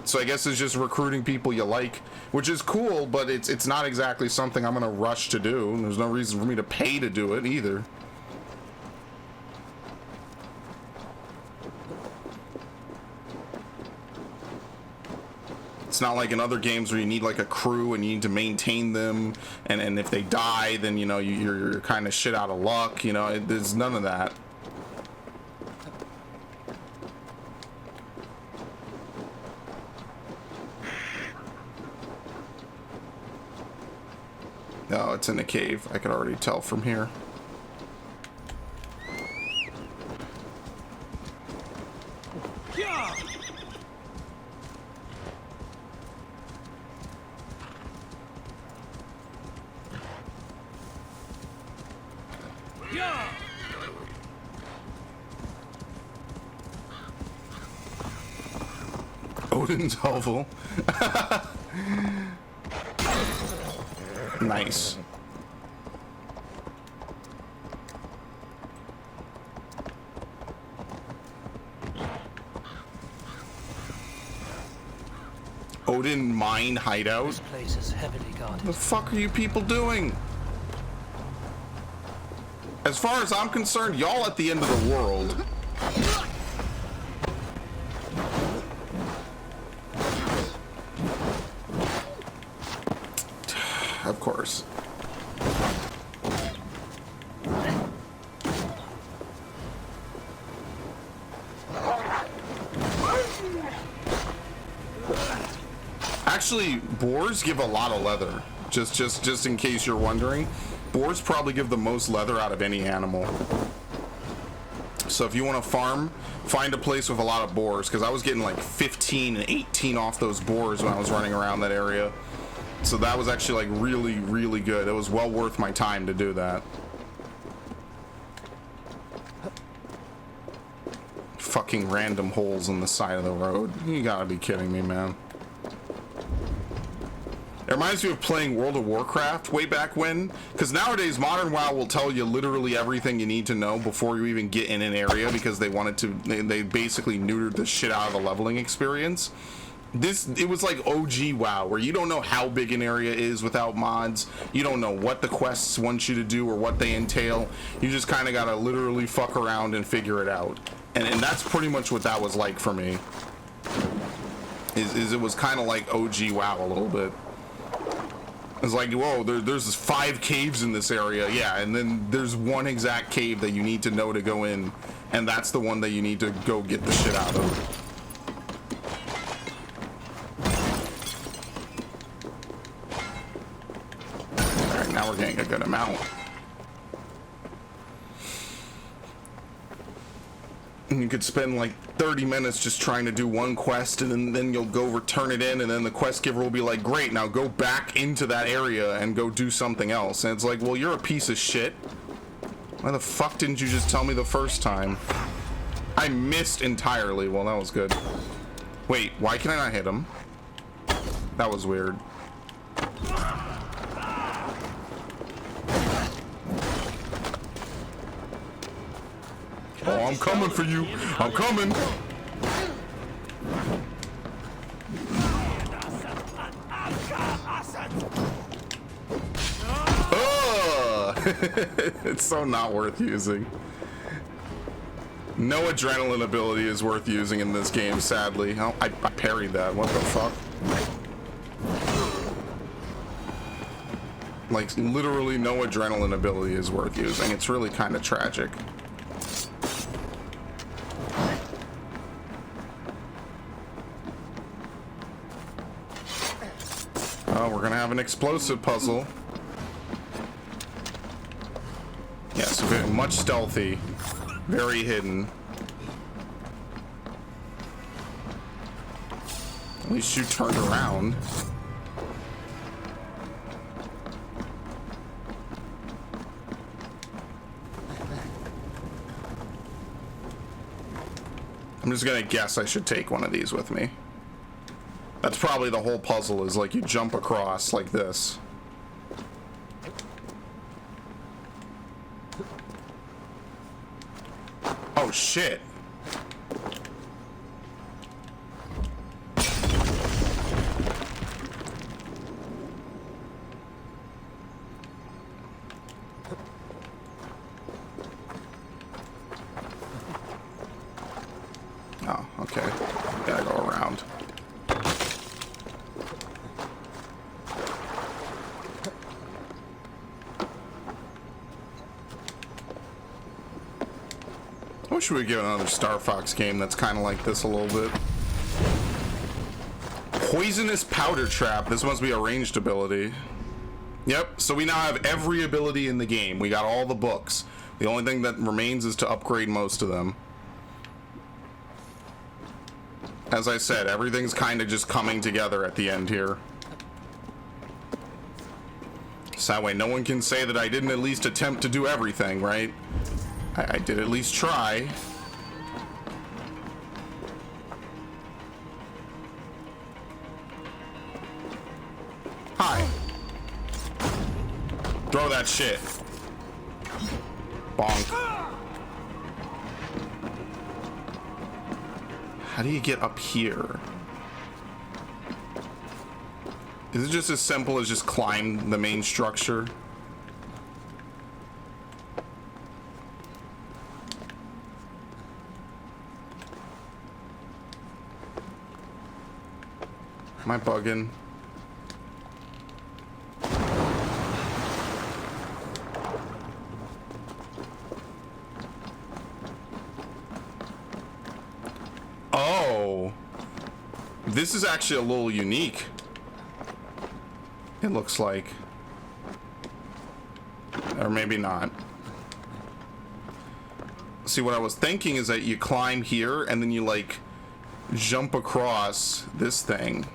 Speaker 1: So I guess it's just recruiting people you like, which is cool, but it's not exactly something I'm gonna rush to do, and there's no reason for me to pay to do it either. It's not like in other games where you need like a crew and you need to maintain them, and if they die, then, you know, you're kind of shit out of luck, you know. There's none of that. No, it's in a cave. I could already tell from here. Odin's hovel. Nice. Odin mine hideout.
Speaker 3: This place is heavily guarded.
Speaker 1: What the fuck are you people doing? As far as I'm concerned, y'all at the end of the world. Of course. Actually, boars give a lot of leather. Just in case you're wondering, boars probably give the most leather out of any animal. So if you want to farm, find a place with a lot of boars, because I was getting like 15 and 18 off those boars when I was running around that area. So that was actually like really, really good. It was well worth my time to do that. Fucking random holes in the side of the road. You gotta be kidding me, man. It reminds me of playing World of Warcraft way back when, because nowadays Modern WoW will tell you literally everything you need to know before you even get in an area, because they wanted to, they basically neutered the shit out of the leveling experience. It was like OG WoW, where you don't know how big an area is without mods. You don't know what the quests want you to do or what they entail. You just kind of gotta literally fuck around and figure it out. And that's pretty much what that was like for me. It was kind of like OG WoW a little bit. It's like, whoa, there's 5 caves in this area, yeah, and then there's one exact cave that you need to know to go in, and that's the one that you need to go get the shit out of. Alright, now we're getting a good amount. And you could spend like 30 minutes just trying to do one quest, and then you'll go return it in, and then the quest giver will be like, great, now go back into that area and go do something else. And it's like, well, you're a piece of shit. Why the fuck didn't you just tell me the first time? I missed entirely. Well, that was good. Wait, why can I not hit him? That was weird. Oh, I'm coming for you. I'm coming. Oh! It's so not worth using. No adrenaline ability is worth using in this game, sadly. Oh, I parried that. What the fuck? Like, literally no adrenaline ability is worth using. It's really kind of tragic. Oh, we're gonna have an explosive puzzle. Yes, very much stealthy, very hidden. At least you turned around. I'm just gonna guess I should take one of these with me. That's probably the whole puzzle, is like you jump across like this. Oh shit. Oh, okay. Gotta go around. I wish we would get another Star Fox game that's kind of like this a little bit. Poisonous powder trap. This must be a ranged ability. Yep, so we now have every ability in the game. We got all the books. The only thing that remains is to upgrade most of them. As I said, everything's kind of just coming together at the end here. So that way no one can say that I didn't at least attempt to do everything, right? I did at least try. Hi. Throw that shit. Bonk. How do you get up here? Is it just as simple as just climb the main structure? Am I bugging? Oh, this is actually a little unique. It looks like, or maybe not. See, what I was thinking is that you climb here and then you like jump across this thing.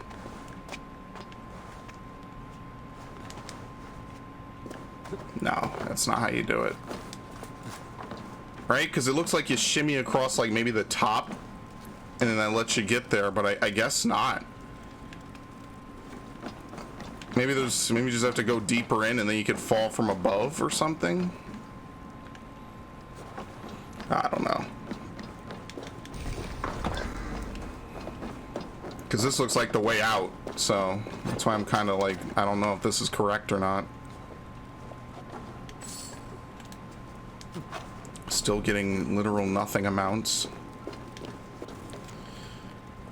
Speaker 1: No, that's not how you do it. Right? Because it looks like you shimmy across like maybe the top and then that lets you get there, but I guess not. Maybe you just have to go deeper in and then you could fall from above or something. I don't know. Because this looks like the way out, so that's why I'm kind of like, I don't know if this is correct or not. Still getting literal nothing amounts.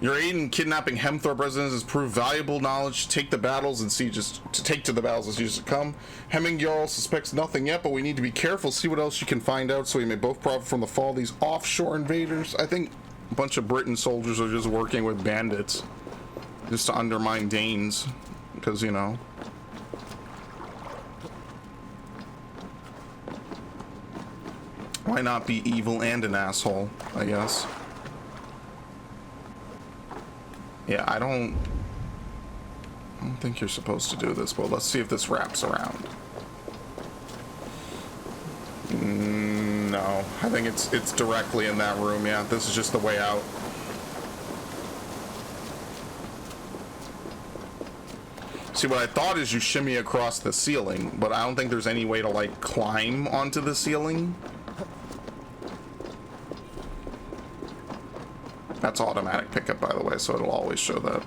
Speaker 1: Your aid in kidnapping Hemthorpe residents has proved valuable knowledge. Take the battles and see just to take to the battles as you come. Hemming Jarl suspects nothing yet, but we need to be careful. See what else you can find out, so we may both profit from the fall of these offshore invaders. I think a bunch of Britain soldiers are just working with bandits, just to undermine Danes, because you know. Why not be evil and an asshole? I guess. Yeah, I don't think you're supposed to do this, but let's see if this wraps around. No, I think it's directly in that room. Yeah, this is just the way out. See, what I thought is you shimmy across the ceiling, but I don't think there's any way to like climb onto the ceiling. That's automatic pickup, by the way, so it'll always show that.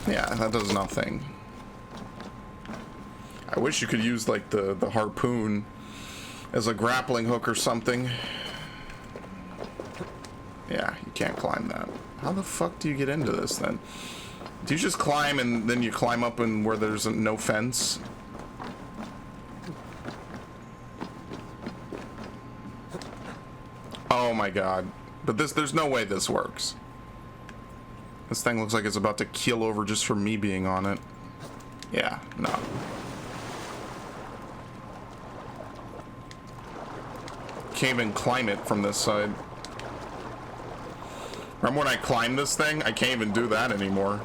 Speaker 1: Yeah, that does nothing. I wish you could use like the harpoon as a grappling hook or something. Yeah, you can't climb that. How the fuck do you get into this then? Do you just climb and then you climb up and where there's no fence? Oh my god. But there's no way this works. This thing looks like it's about to keel over just from me being on it. Yeah, no. Can't even climb it from this side. Remember when I climbed this thing? I can't even do that anymore.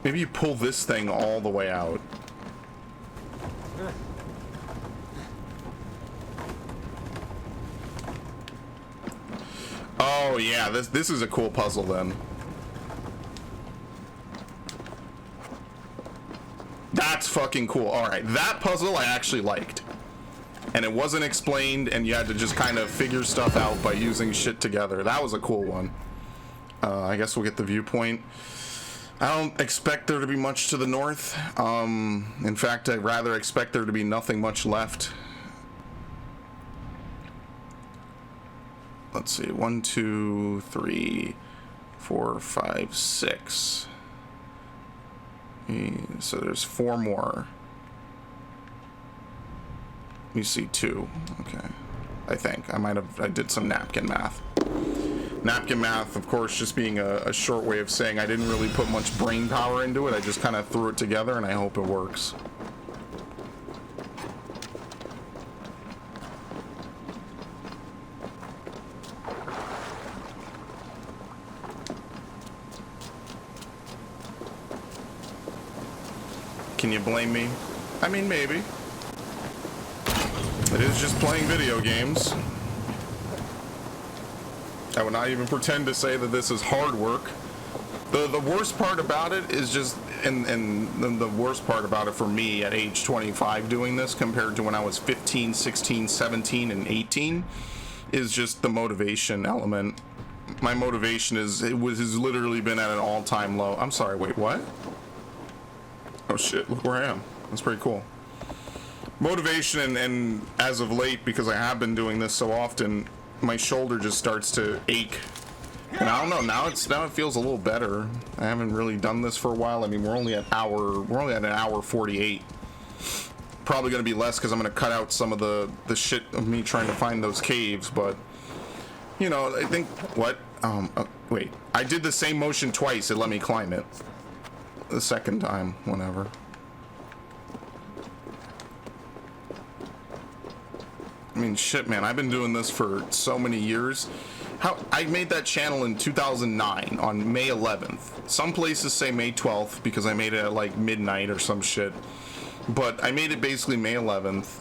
Speaker 1: Maybe you pull this thing all the way out. Oh yeah, this is a cool puzzle then. That's fucking cool. All right, that puzzle I actually liked. And it wasn't explained, and you had to just kind of figure stuff out by using shit together. That was a cool one. I guess we'll get the viewpoint. I don't expect there to be much to the north. In fact, I'd rather expect there to be nothing much left. Let's see, 1, 2, 3, 4, 5, 6. So there's 4 more. You see 2. Okay. I think I did some napkin math. Napkin math, of course, just being a short way of saying I didn't really put much brain power into it. I just kind of threw it together, and I hope it works. Can you blame me? I mean, maybe. It is just playing video games. I would not even pretend to say that this is hard work. The worst part about it is just, and the worst part about it for me at age 25 doing this compared to when I was 15, 16, 17, and 18 is just the motivation element. My motivation has literally been at an all-time low. I'm sorry, wait, what? Oh shit, look where I am. That's pretty cool. Motivation and as of late, because I have been doing this so often, my shoulder just starts to ache. And I don't know, now it feels a little better. I haven't really done this for a while. I mean, we're only at an hour 48. Probably gonna be less because I'm gonna cut out some of the shit of me trying to find those caves, but you know, I think what? Wait. I did the same motion twice, it let me climb it. The second time, whenever. I mean, shit, man, I've been doing this for so many years. I made that channel in 2009 on May 11th. Some places say May 12th because I made it at like midnight or some shit. But I made it basically May 11th.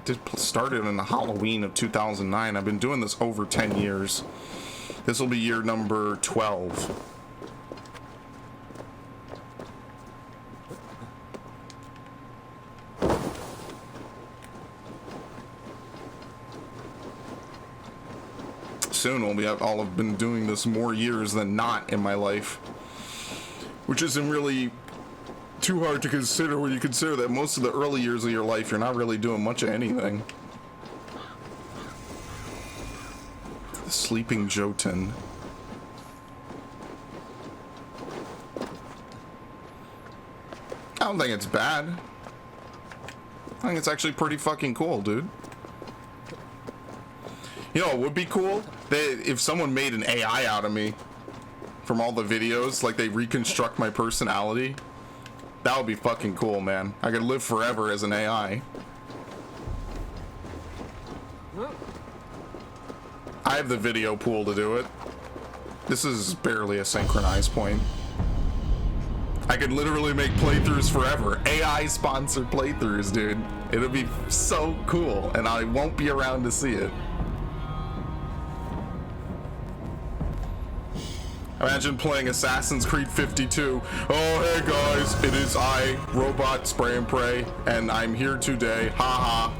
Speaker 1: It started in the Halloween of 2009. I've been doing this over 10 years. This will be year number 12. Soon I'll have been doing this more years than not in my life, which isn't really too hard to consider when you consider that most of the early years of your life you're not really doing much of anything. The Sleeping Jotun. I don't think it's bad. I think it's actually pretty fucking cool, dude. You know, it would be cool if someone made an AI out of me from all the videos, like they reconstruct my personality. That would be fucking cool, man. I could live forever as an AI. I have the video pool to do it. This is barely a synchronized point. I could literally make playthroughs forever. AI sponsored playthroughs, dude. It'll be so cool, and I won't be around to see it. Imagine playing Assassin's Creed 52. Oh, hey guys, it is I, Robot Spray and Pray, and I'm here today. Haha.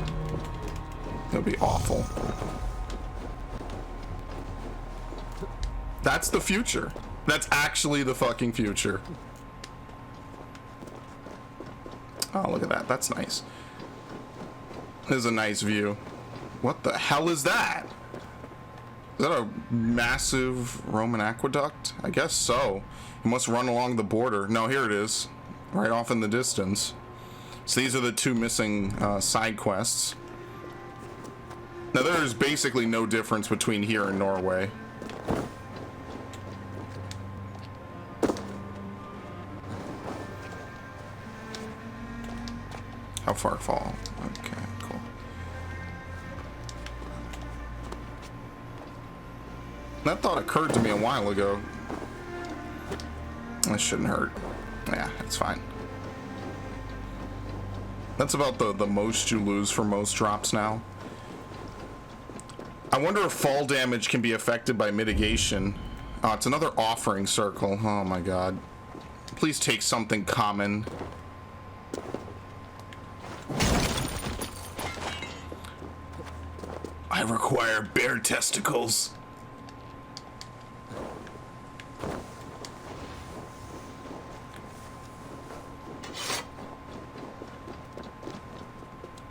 Speaker 1: It'll be awful. That's the future. That's actually the fucking future. Oh, look at that. That's nice. This is a nice view. What the hell is that? Is that a massive Roman aqueduct? I guess so. It must run along the border. No, here it is. Right off in the distance. So these are the two missing side quests. Now there is basically no difference between here and Norway. How far fall? Okay, cool. That thought occurred to me a while ago. That shouldn't hurt. Yeah, it's fine. That's about the most you lose for most drops now. I wonder if fall damage can be affected by mitigation. Oh, it's another offering circle. Oh my god. Please take something common. I require bear testicles.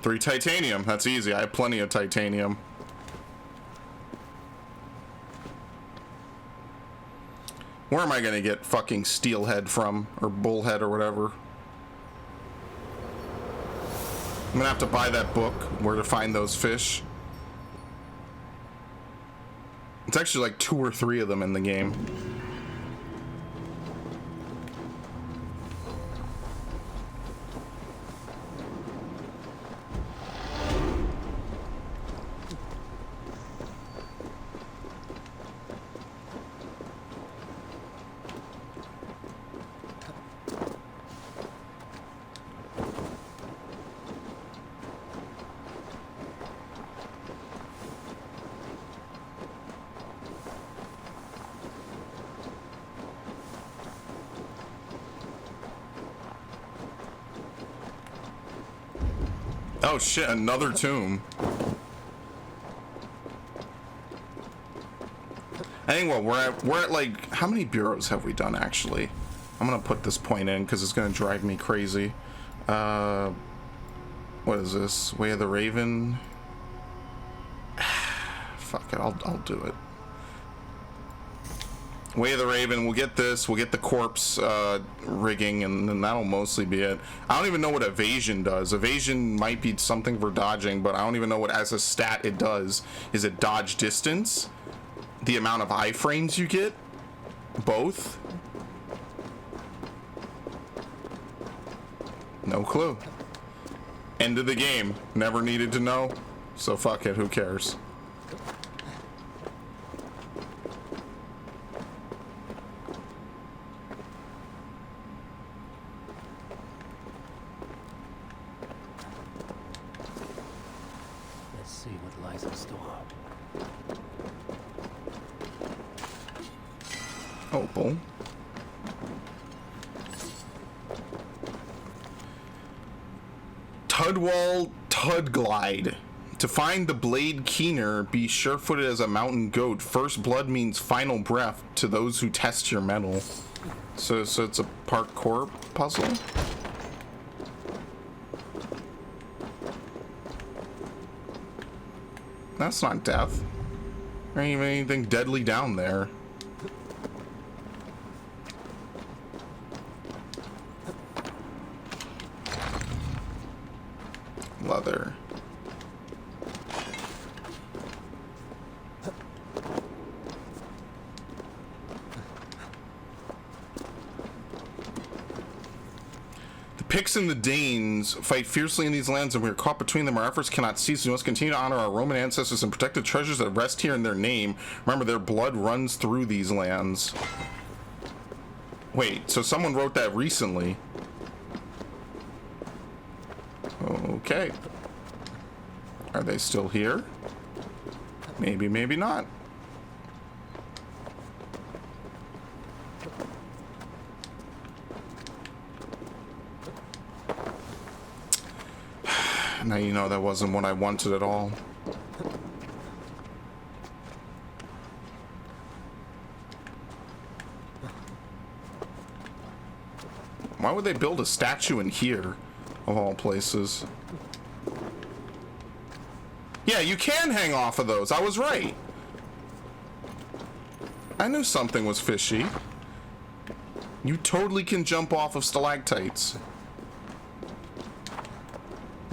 Speaker 1: Three titanium. That's easy. I have plenty of titanium. Where am I gonna get fucking steelhead from? Or bullhead or whatever? I'm gonna have to buy that book, Where to Find Those Fish. It's actually like 2 or 3 of them in the game. Oh shit, another tomb. I think what we're at like, how many bureaus have we done actually? I'm gonna put this point in because it's gonna drive me crazy. What is this? Way of the Raven? Fuck it, I'll do it. Way of the Raven, we'll get this, we'll get the corpse rigging, and then that'll mostly be it. I don't even know what evasion does. Evasion might be something for dodging, but I don't even know what as a stat it does. Is it dodge distance? The amount of iframes you get? Both? No clue. End of the game. Never needed to know, so fuck it, who cares? Opal. Tudwall Tudglide. To find the blade keener, be sure-footed as a mountain goat. First blood means final breath to those who test your mettle. So it's a parkour puzzle? That's not death. There ain't even anything deadly down there. Leather. The Picts and the Danes fight fiercely in these lands, and we are caught between them. Our efforts cannot cease. We must continue to honor our Roman ancestors and protect the treasures that rest here in their name. Remember, their blood runs through these lands. Wait, so someone wrote that recently. Okay. Are they still here? Maybe, maybe not. Now you know that wasn't what I wanted at all. Why would they build a statue in here, of all places? Yeah, you can hang off of those. I was right. I knew something was fishy. You totally can jump off of stalactites.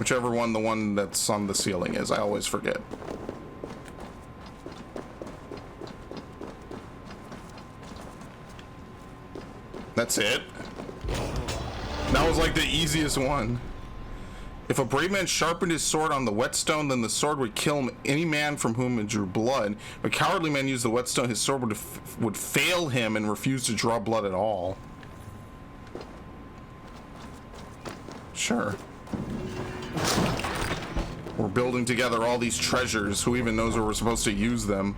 Speaker 1: Whichever one the one that's on the ceiling is, I always forget. That's it? That was like the easiest one. If a brave man sharpened his sword on the whetstone, then the sword would kill any man from whom it drew blood. If a cowardly man used the whetstone, his sword would fail him and refuse to draw blood at all. Sure. We're building together all these treasures. Who even knows where we're supposed to use them?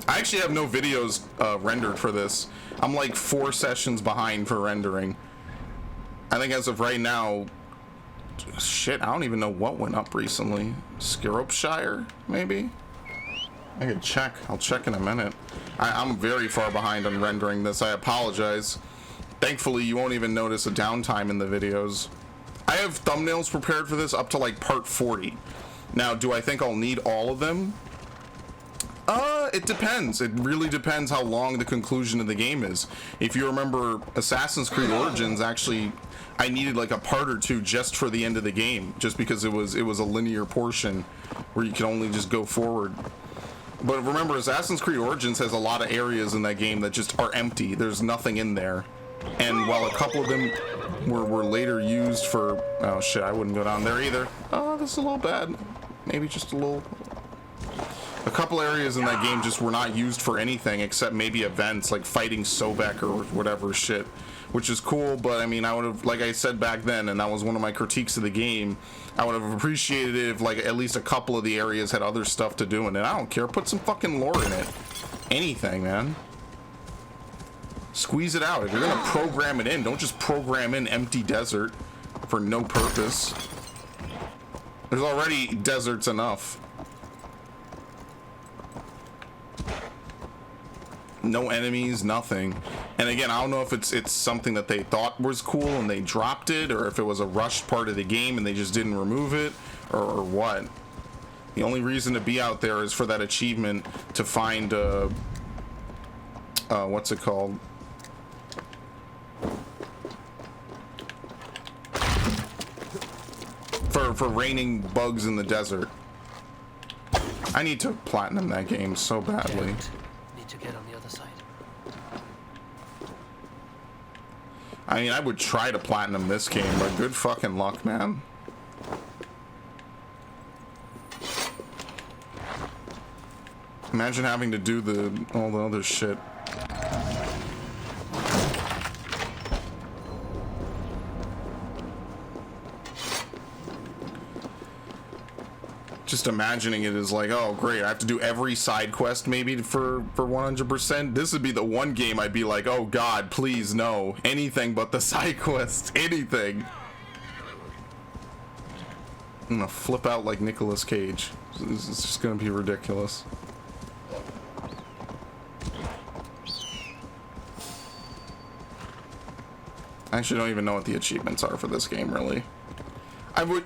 Speaker 1: I actually have no videos rendered for this. I'm like 4 sessions behind for rendering. I think as of right now, shit, I don't even know what went up recently. Snotinghamscire, maybe? I could check. I'll check in a minute. I'm very far behind on rendering this. I apologize. Thankfully, you won't even notice a downtime in the videos. I have thumbnails prepared for this up to like part 40. Now, do I think I'll need all of them? It depends. It really depends how long the conclusion of the game is. If you remember, Assassin's Creed Origins, actually, I needed like a part or two just for the end of the game, just because it was a linear portion where you can only just go forward. But remember, Assassin's Creed Origins has a lot of areas in that game that just are empty. There's nothing in there. And while a couple of them were later used for... Oh shit, I wouldn't go down there either. Oh, this is a little bad. Maybe just a little... A couple areas in that game just were not used for anything except maybe events like fighting Sobek or whatever shit, which is cool. But I mean, I would have, like I said back then, and that was one of my critiques of the game, I would have appreciated it if like at least a couple of the areas had other stuff to do in it. I don't care, put some fucking lore in it. Anything, man. Squeeze it out. If you're gonna program it in, don't just program in empty desert for no purpose. There's already deserts enough. No enemies, nothing. And again, I don't know if it's something that they thought was cool and they dropped it, or if it was a rushed part of the game and they just didn't remove it, or what. The only reason to be out there is for that achievement to find what's it called? For raining bugs in the desert. I need to platinum that game so badly.
Speaker 3: Need to get on the other side.
Speaker 1: I mean, I would try to platinum this game, but good fucking luck, man. Imagine having to do all the other shit. Just imagining it is like, oh great, I have to do every side quest maybe for 100%. This would be the one game I'd be like, oh god, please no, anything but the side quest, anything. I'm gonna flip out like Nicolas Cage. This is just gonna be ridiculous. I actually don't even know what the achievements are for this game, really.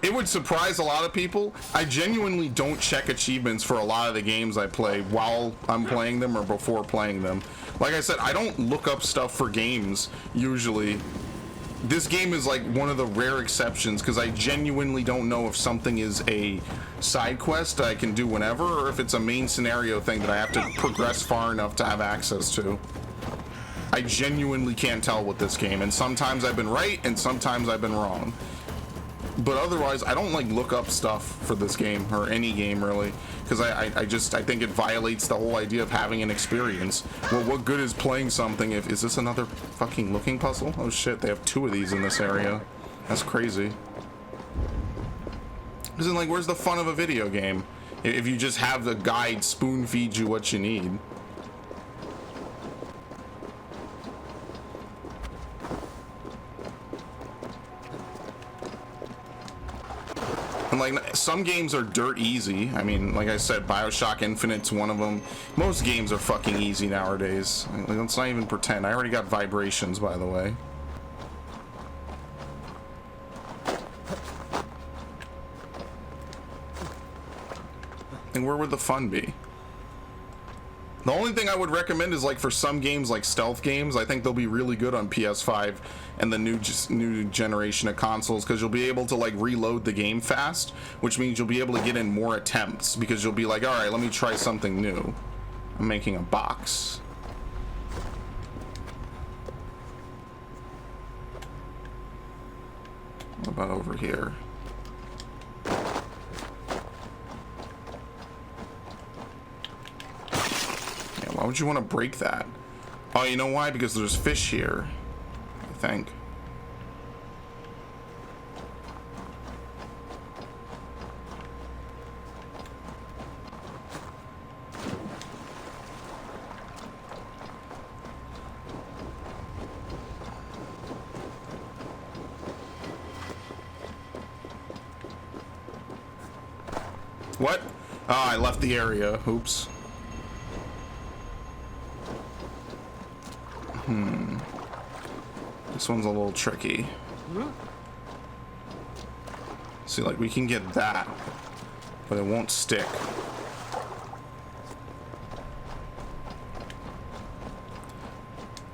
Speaker 1: It would surprise a lot of people. I genuinely don't check achievements for a lot of the games I play while I'm playing them or before playing them. Like I said, I don't look up stuff for games, usually. This game is like one of the rare exceptions because I genuinely don't know if something is a side quest that I can do whenever or if it's a main scenario thing that I have to progress far enough to have access to. I genuinely can't tell with this game, and sometimes I've been right and sometimes I've been wrong. But otherwise, I don't like look up stuff for this game or any game really, because I think it violates the whole idea of having an experience. Well, what good is playing something if is this another fucking looking puzzle? Oh shit, they have 2 of these in this area. That's crazy. Isn't like where's the fun of a video game if you just have the guide spoon feed you what you need? And like some games are dirt easy. I mean, like I said, BioShock Infinite's one of them. Most games are fucking easy nowadays. Like, let's not even pretend. I already got vibrations, by the way. And where would the fun be? The only thing I would recommend is, like, for some games, like stealth games, I think they'll be really good on PS5 and the new generation of consoles, because you'll be able to, like, reload the game fast, which means you'll be able to get in more attempts, because you'll be like, all right, let me try something new. I'm making a box. What about over here? Why would you want to break that? Oh, you know why? Because there's fish here, I think. What? Oh, I left the area. Oops. This one's a little tricky. See, like, we can get that, but it won't stick.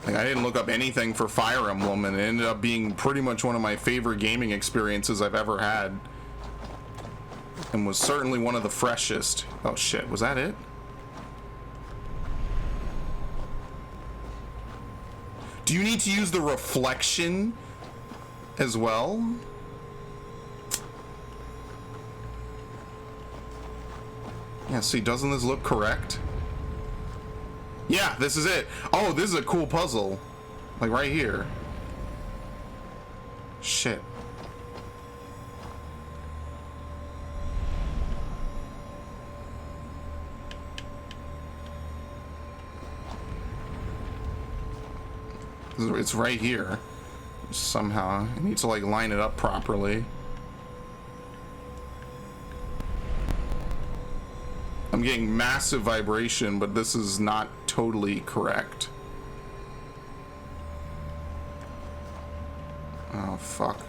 Speaker 1: Like, I didn't look up anything for Fire Emblem, and it ended up being pretty much one of my favorite gaming experiences I've ever had. And was certainly one of the freshest. Oh shit, was that it? Do you need to use the reflection as well? Yeah, see, doesn't this look correct? Yeah, this is it. Oh, this is a cool puzzle. Like right here. Shit. It's right here. Somehow I need to like line it up properly. I'm getting massive vibration, but this is not totally correct. Oh fuck.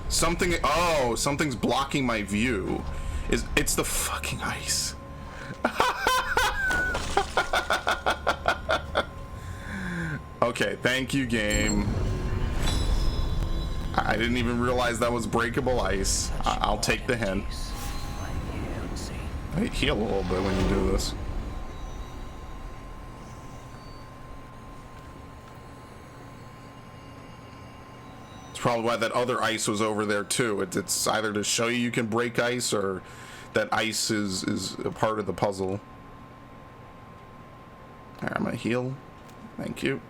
Speaker 1: Something, oh, something's blocking my view. It's the fucking ice. Okay, thank you, game. I didn't even realize that was breakable ice. I'll take the hint. I heal a little bit when you do this. Probably why that other ice was over there too. It's either to show you can break ice, or that ice is a part of the puzzle. All right, I'm gonna heal. Thank you.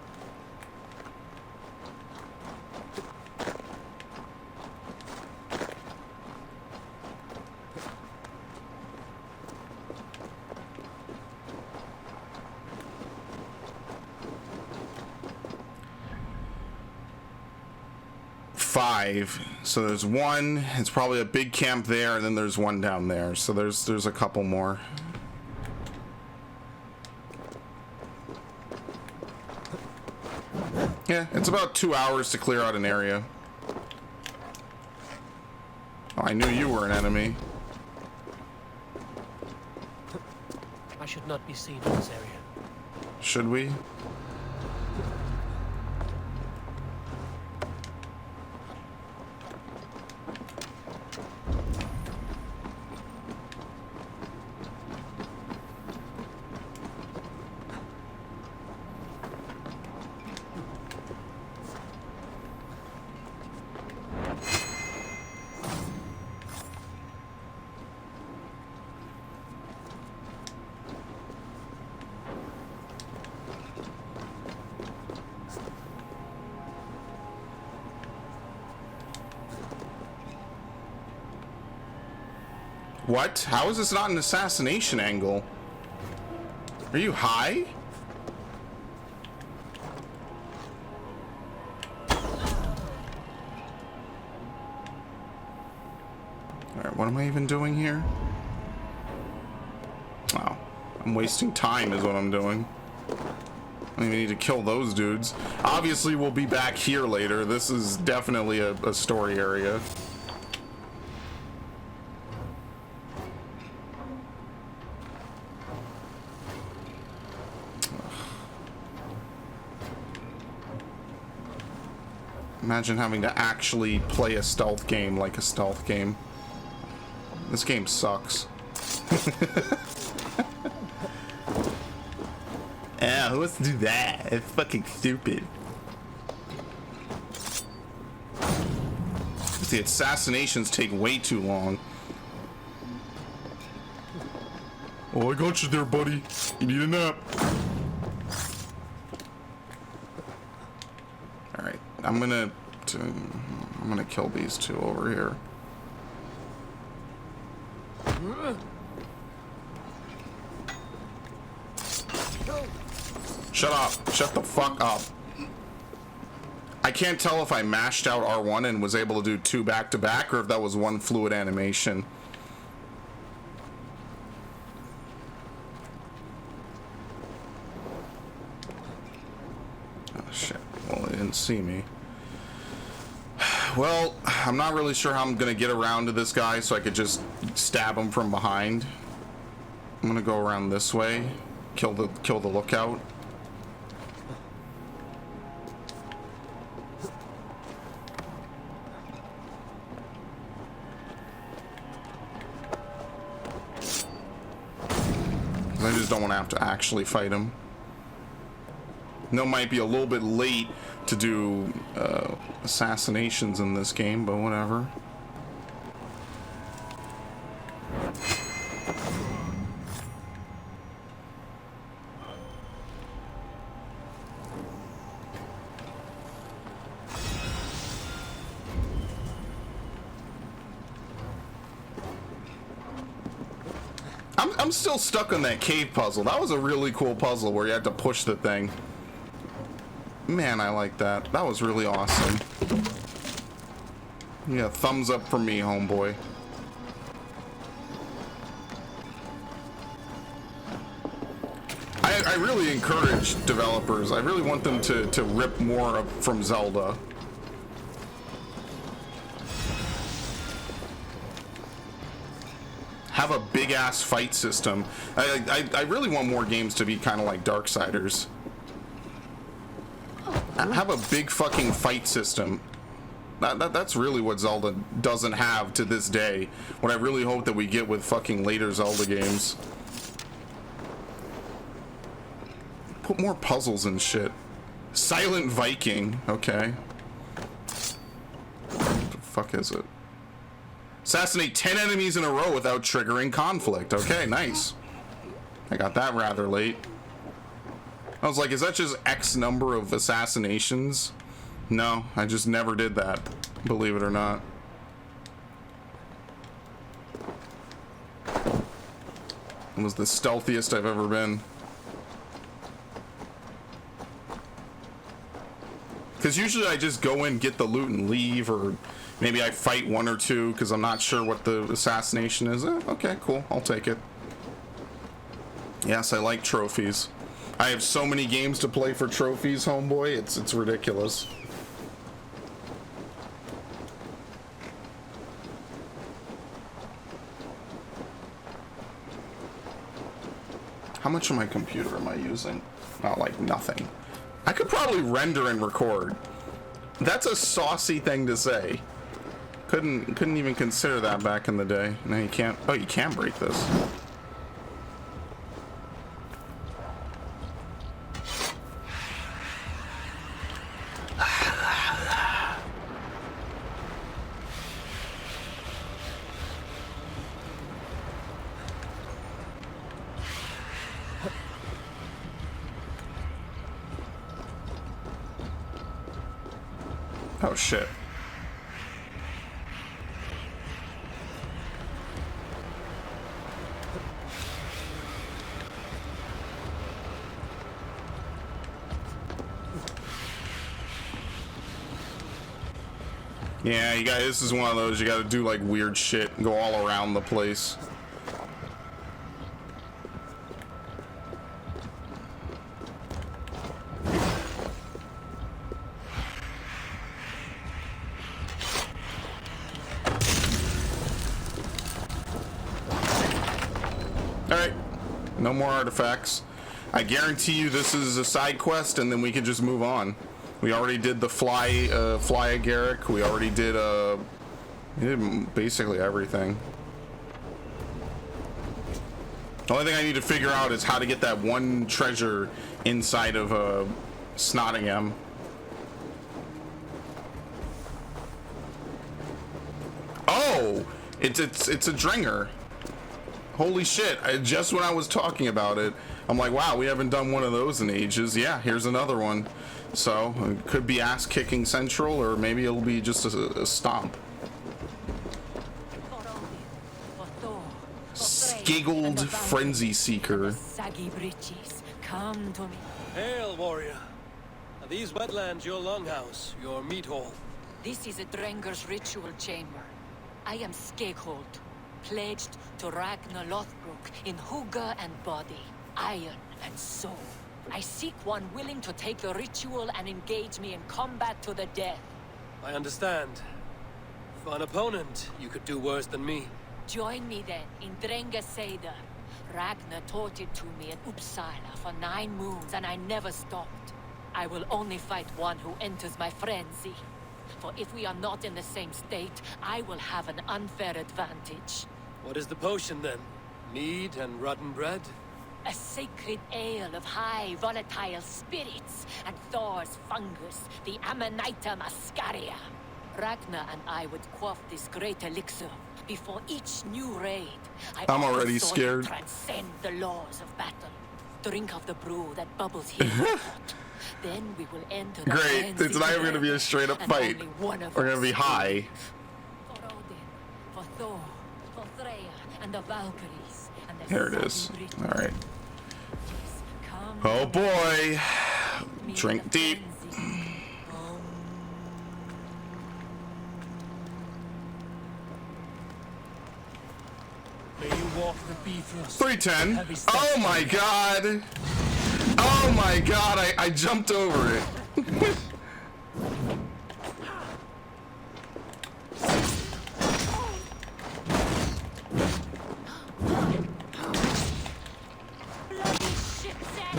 Speaker 1: So there's one, it's probably a big camp there, and then there's one down there. So there's a couple more. Yeah, it's about 2 hours to clear out an area. Oh, I knew you were an enemy.
Speaker 3: I should not be seen in this area.
Speaker 1: Should we? What? How is this not an assassination angle? Are you high? Alright, what am I even doing here? Oh, I'm wasting time is what I'm doing. We need to kill those dudes. Obviously, we'll be back here later. This is definitely a story area. Imagine having to actually play a stealth game like a stealth game. This game sucks. Yeah, who wants to do that? It's fucking stupid. The assassinations take way too long. Oh, I got you there, buddy. You need a nap. All right, I'm gonna kill these two over here. Shut up. Shut the fuck up. I can't tell if I mashed out R1 and was able to do 2 back-to-back or if that was one fluid animation. Oh shit. Well, they didn't see me. Well, I'm not really sure how I'm gonna get around to this guy so I could just stab him from behind. I'm gonna go around this way. Kill the lookout. I just don't want to have to actually fight him. No, might be a little bit late to do assassinations in this game, but whatever. I'm still stuck on that cave puzzle. That was a really cool puzzle where you had to push the thing. Man, I like that. That was really awesome. Yeah, thumbs up from me, homeboy. I really encourage developers. I really want them to rip more from Zelda. Have a big ass fight system. I really want more games to be kind of like Darksiders. Have a big fucking fight system. That's really what Zelda doesn't have to this day. What I really hope that we get with fucking later Zelda games. Put more puzzles and shit. Silent Viking. Okay. What the fuck is it? Assassinate 10 enemies in a row without triggering conflict. Okay, nice. I got that rather late. I was like, is that just X number of assassinations? No, I just never did that, believe it or not. It was the stealthiest I've ever been. Because usually I just go in, get the loot, and leave, or maybe I fight one or two because I'm not sure what the assassination is. Okay, cool. I'll take it. Yes, I like trophies. I have so many games to play for trophies, homeboy. It's ridiculous. How much of my computer am I using? Not like nothing. I could probably render and record. That's a saucy thing to say. Couldn't even consider that back in the day. No, you can't. Oh, you can break this. Oh shit. Yeah, you got. This is one of those you got to do like weird shit and go all around the place. Alright. No more artifacts. I guarantee you this is a side quest, and then we can just move on. We already did the fly agaric. We already did basically everything. The only thing I need to figure out is how to get that one treasure inside of Snotingham. Oh, it's a Dringer. Holy shit! Just when I was talking about it, I'm like, wow, we haven't done one of those in ages. Yeah, here's another one. So it could be ass kicking central, or maybe it'll be just a stomp. Skiggled Frenzy Seeker.
Speaker 3: Come to me.
Speaker 2: Hail, warrior. Are these wetlands your longhouse, your meat hall?
Speaker 3: This is a Drenger's ritual chamber. I am Skeghold, pledged to Ragnar Lothbrok in Hugger and body, iron and soul. I seek one willing to take the ritual and engage me in combat to the death.
Speaker 2: I understand. For an opponent, you could do worse than me.
Speaker 3: Join me then in Drenga Seder. Ragnar taught it to me in Uppsala for 9 moons and I never stopped. I will only fight one who enters my frenzy. For if we are not in the same state, I will have an unfair advantage.
Speaker 2: What is the potion then? Mead and rotten bread?
Speaker 3: A sacred ale of high volatile spirits and Thor's fungus, the Snotinghamscire. Ragnar and I would quaff this great elixir before each new raid.
Speaker 1: I'm already
Speaker 3: sought
Speaker 1: scared.
Speaker 3: To transcend the laws of battle. Drink of the brew that bubbles here. Hot. Then we will enter the
Speaker 1: Great. It's not even going to be a straight up fight. We're going to be high.
Speaker 3: For Odin, for Thor, for Freya, and the Valkyries. And the
Speaker 1: Here it is.
Speaker 3: Sagi
Speaker 1: All right.
Speaker 3: Come
Speaker 1: Oh boy.
Speaker 3: me
Speaker 1: Drink
Speaker 3: the
Speaker 1: deep.
Speaker 3: frenzy.
Speaker 2: May you walk the Bifrost.
Speaker 1: 310. Oh my god. Oh my god, I jumped over it.
Speaker 3: Bloody shit set.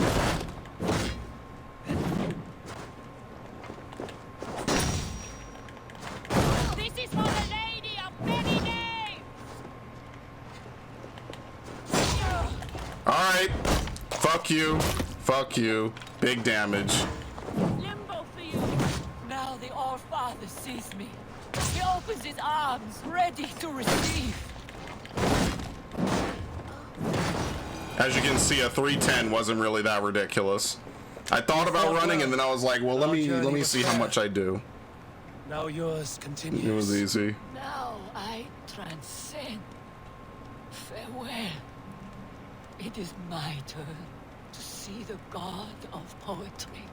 Speaker 4: This is for the lady of many names!
Speaker 1: Alright. Fuck you. Fuck you. Big damage.
Speaker 3: Limbo for you. Now the All-Father sees me. He opens his arms, ready to receive.
Speaker 1: As you can see, a 310 wasn't really that ridiculous. I thought about running and then I was like, well, let me see how much I do.
Speaker 2: Now yours continues.
Speaker 1: It was easy.
Speaker 3: Now I transcend. Farewell. It is my turn to see the god of poetry.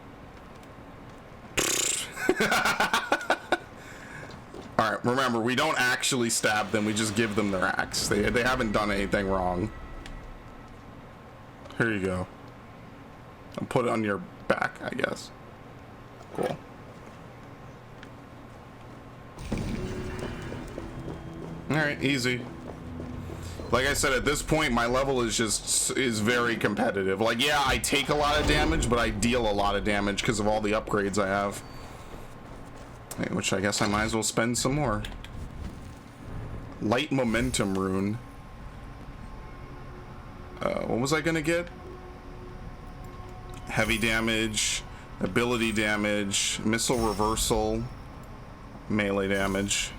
Speaker 1: Alright, remember, we don't actually stab them, we just give them their axe. They haven't done anything wrong. Here you go. I'll put it on your back, I guess. Cool. Alright, easy. Like I said, at this point, my level is very competitive. Like, yeah, I take a lot of damage, but I deal a lot of damage because of all the upgrades I have. Which I guess I might as well spend some more. Light Momentum Rune. What was I gonna get? Heavy damage, ability damage, missile reversal, melee damage.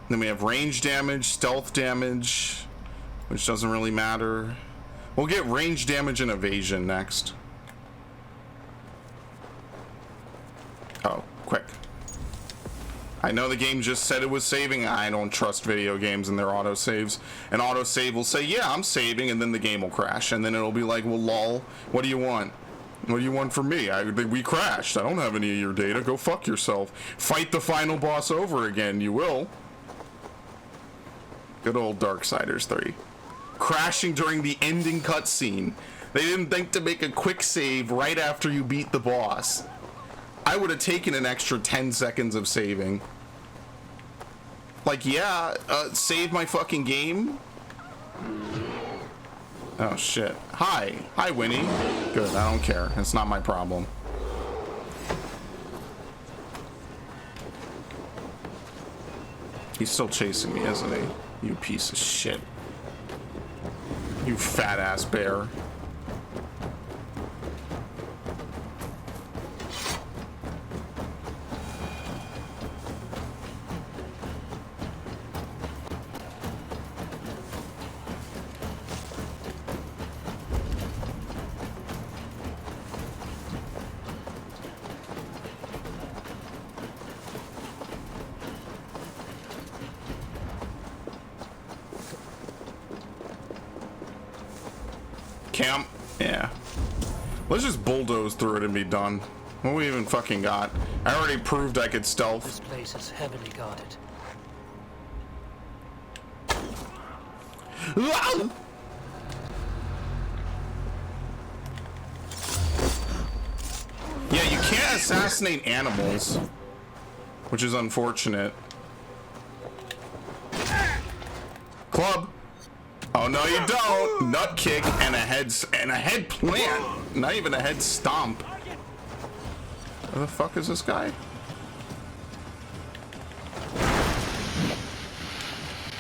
Speaker 1: Then we have range damage, stealth damage, which doesn't really matter. We'll get range damage and evasion next. Oh, quick. I know the game just said it was saving. I don't trust video games and their autosaves. An autosave will say, yeah, I'm saving, and then the game will crash. And then it'll be like, well, lol, what do you want? What do you want from me? We crashed. I don't have any of your data. Go fuck yourself. Fight the final boss over again. You will. Good old Darksiders 3. Crashing during the ending cutscene. They didn't think to make a quick save right after you beat the boss. I would have taken an extra 10 seconds of saving. Like, yeah, save my fucking game. Oh shit. Hi. Hi, Winnie. Good, I don't care. It's not my problem. He's still chasing me, isn't he? You piece of shit. You fat ass bear. Camp? Yeah. Let's just bulldoze through it and be done. What we even fucking got? I already proved I could stealth.
Speaker 2: This place is heavily guarded.
Speaker 1: Yeah, you can't assassinate animals, which is unfortunate. Club. Oh no, you don't. Nut kick and a head plant. Not even a head stomp. Where the fuck is this guy?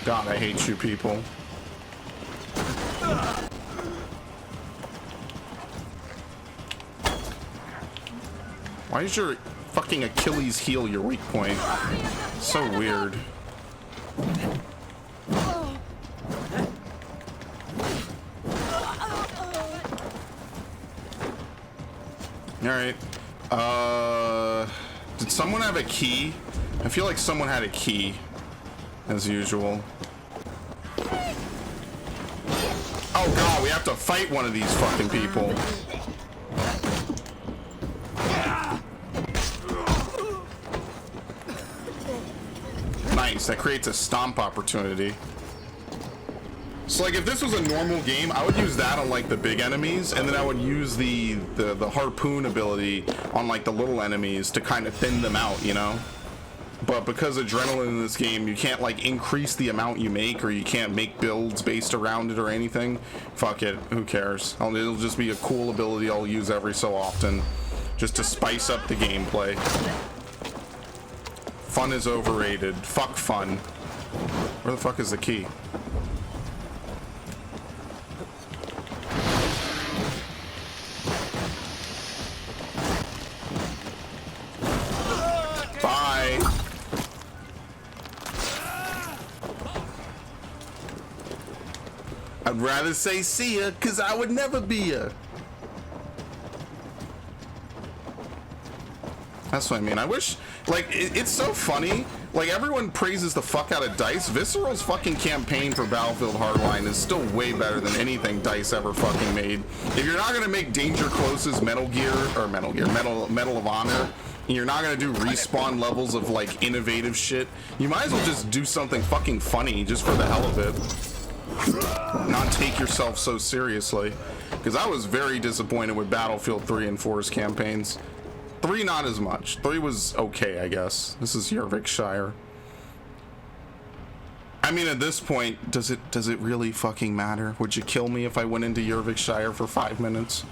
Speaker 1: God, I hate you people. Why is your fucking Achilles heel your weak point? So weird. Alright. Did someone have a key? I feel like someone had a key, as usual. Oh god, we have to fight one of these fucking people. Nice, that creates a stomp opportunity. So like if this was a normal game, I would use that on like the big enemies, and then I would use the harpoon ability on like the little enemies to kind of thin them out, you know? But because adrenaline in this game, you can't like increase the amount you make, or you can't make builds based around it or anything. Fuck it, who cares? It'll just be a cool ability I'll use every so often, just to spice up the gameplay. Fun is overrated. Fuck fun. Where the fuck is the key? Bye. I'd rather say see ya, cause I would never be ya. That's what I mean. I wish, like, it's so funny. Like, everyone praises the fuck out of DICE. Visceral's fucking campaign for Battlefield Hardline is still way better than anything DICE ever fucking made. If you're not gonna make Danger Close's Medal of Honor, and you're not gonna do respawn levels of, like, innovative shit, you might as well just do something fucking funny just for the hell of it. Not take yourself so seriously. Because I was very disappointed with Battlefield 3 and 4's campaigns. 3 not as much. 3 was okay, I guess. This is Yorvikshire. I mean, at this point, does it really fucking matter? Would you kill me if I went into Yorvikshire for 5 minutes?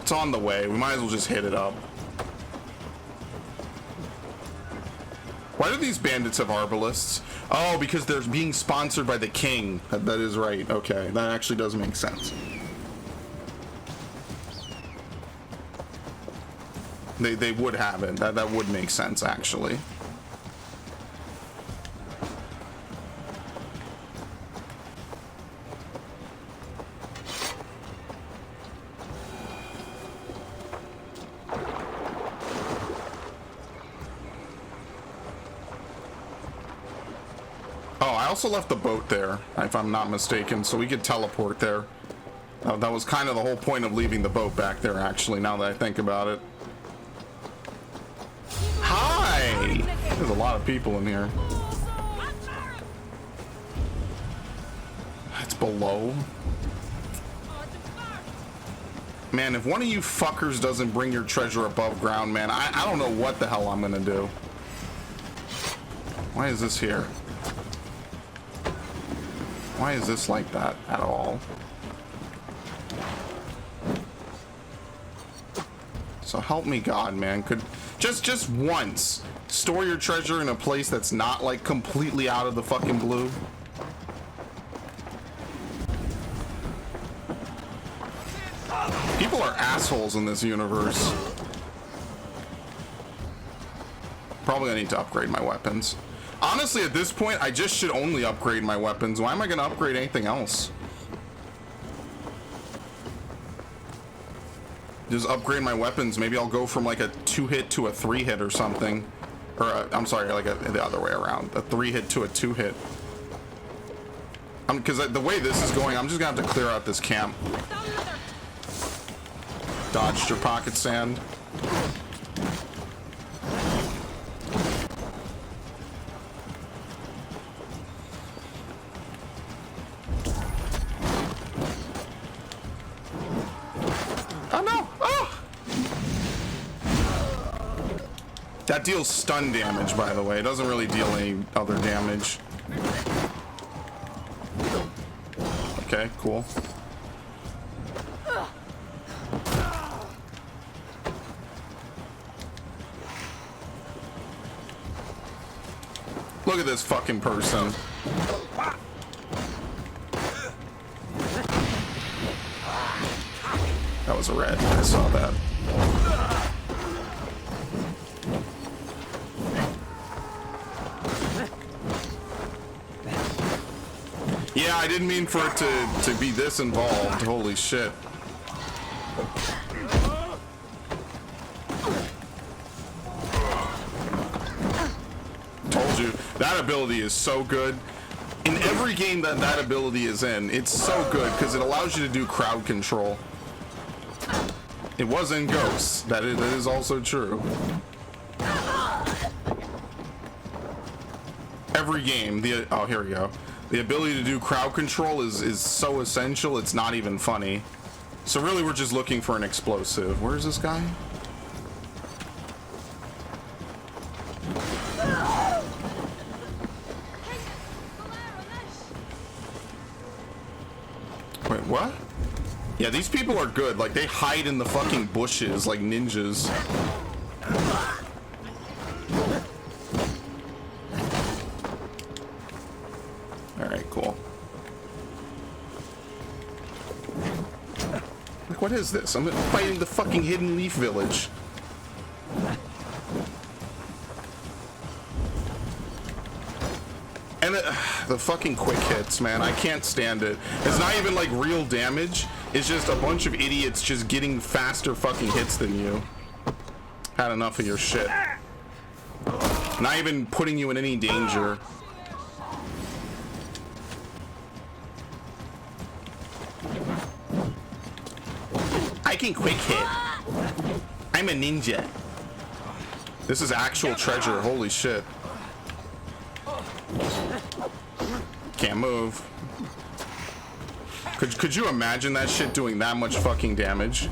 Speaker 1: It's on the way. We might as well just hit it up. Why do these bandits have arbalists? Oh, because they're being sponsored by the king. That is right. Okay, that actually does make sense. They would have it. That would make sense, actually. Oh, I also left the boat there, if I'm not mistaken, so we could teleport there. That was kind of the whole point of leaving the boat back there, actually, now that I think about it. Hi! There's a lot of people in here. It's below. Man, if one of you fuckers doesn't bring your treasure above ground, man, I don't know what the hell I'm gonna do. Why is this here? Why is this like that at all? So help me God, man. Could just once store your treasure in a place that's not like completely out of the fucking blue. People are assholes in this universe. Probably gonna need to upgrade my weapons. Honestly, at this point, I just should only upgrade my weapons. Why am I gonna upgrade anything else? Just upgrade my weapons. Maybe I'll go from like a 2-hit to a 3-hit or something. Or I'm sorry, like the other way around. A 3-hit to a 2-hit. Because the way this is going, I'm just gonna have to clear out this camp. Dodged your pocket sand. That deals stun damage, by the way. It doesn't really deal any other damage. Okay, cool. Look at this fucking person. That was a red. I saw that. Yeah, I didn't mean for it to be this involved. Holy shit. Told you. That ability is so good. In every game that ability is in, it's so good because it allows you to do crowd control. It was in Ghosts. That is also true. Every game, oh, here we go. The ability to do crowd control is so essential, it's not even funny. So really, we're just looking for an explosive. Where's this guy? Wait, what? Yeah, these people are good. Like, they hide in the fucking bushes like ninjas. Alright, cool. Like, what is this? I'm fighting the fucking Hidden Leaf Village. And the fucking quick hits, man. I can't stand it. It's not even like real damage. It's just a bunch of idiots just getting faster fucking hits than you. Had enough of your shit. Not even putting you in any danger. I can quick hit. I'm a ninja. This is actual treasure. Holy shit. Can't move. Could you imagine that shit doing that much fucking damage?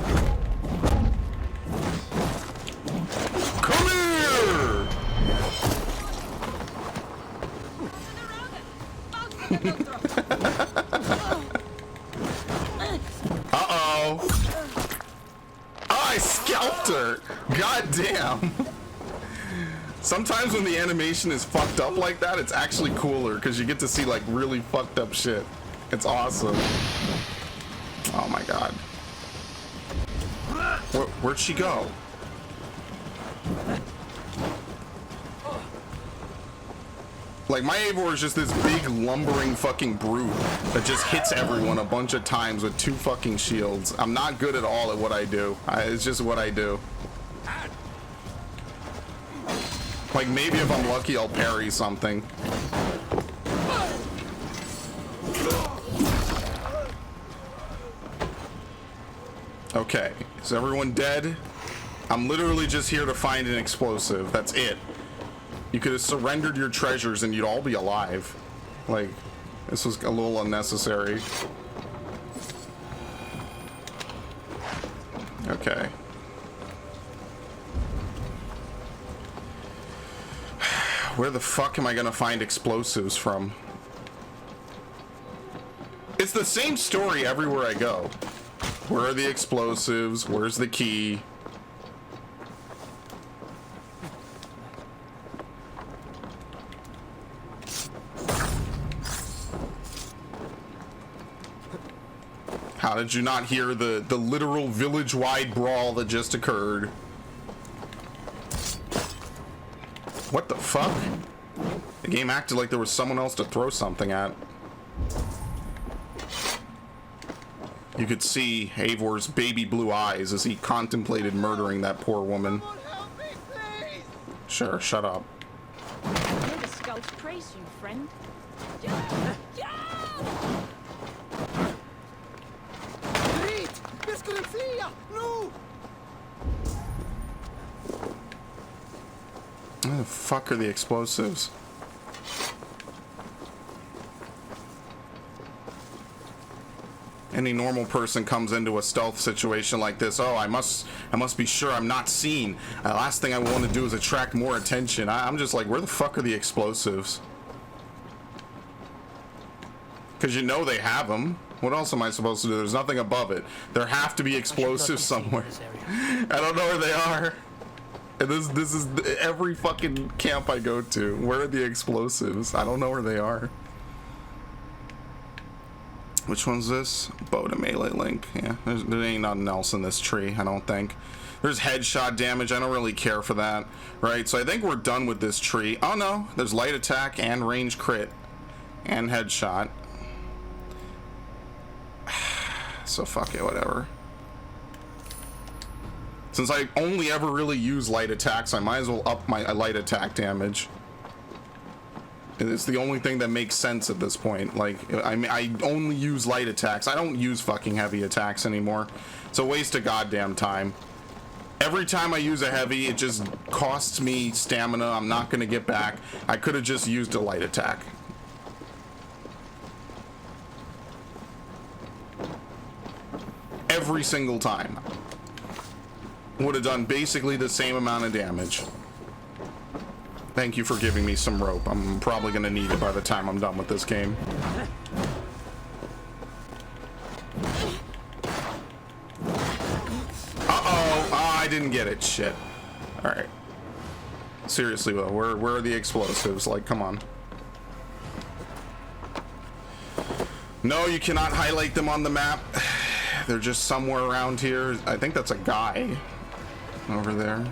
Speaker 1: Come here! Uh-oh. Oh, I scalped her. God damn. Sometimes when the animation is fucked up like that, it's actually cooler because you get to see like really fucked up shit. It's awesome. Oh my god. Where'd she go? Like, my Eivor is just this big lumbering fucking brute that just hits everyone a bunch of times with 2 fucking shields. I'm not good at all at what I do. It's just what I do. Like, maybe if I'm lucky, I'll parry something. Okay, is everyone dead? I'm literally just here to find an explosive. That's it. You could have surrendered your treasures and you'd all be alive. Like, this was a little unnecessary. Okay. Where the fuck am I gonna find explosives from? It's the same story everywhere I go. Where are the explosives? Where's the key? How did you not hear the literal village-wide brawl that just occurred? What the fuck? The game acted like there was someone else to throw something at. You could see Eivor's baby blue eyes as he contemplated murdering that poor woman. Sure, shut up.
Speaker 4: Hear the scouts praise you, friend.
Speaker 1: Where the fuck are the explosives? Any normal person comes into a stealth situation like this. Oh, I must be sure I'm not seen. Last thing I want to do is attract more attention. I'm just like, where the fuck are the explosives? Because you know they have them. What else am I supposed to do? There's nothing above it. There have to be explosives somewhere. I don't know where they are. And this is every fucking camp I go to. Where are the explosives? I don't know where they are. Which one's this? Bow to melee link. Yeah, there ain't nothing else in this tree, I don't think. There's headshot damage. I don't really care for that. Right, so I think we're done with this tree. Oh no, there's light attack and range crit. And headshot. So fuck it, whatever. Since I only ever really use light attacks, I might as well up my light attack damage. It's the only thing that makes sense at this point. Like, I only use light attacks. I don't use fucking heavy attacks anymore. It's a waste of goddamn time. Every time I use a heavy, it just costs me stamina. I'm not gonna get back. I could have just used a light attack. Every single time. Would have done basically the same amount of damage. Thank you for giving me some rope. I'm probably gonna need it by the time I'm done with this game. Uh-oh! Oh, I didn't get it. Shit. Alright. Seriously though, where are the explosives? Like, come on. No, you cannot highlight them on the map. They're just somewhere around here. I think that's a guy over there.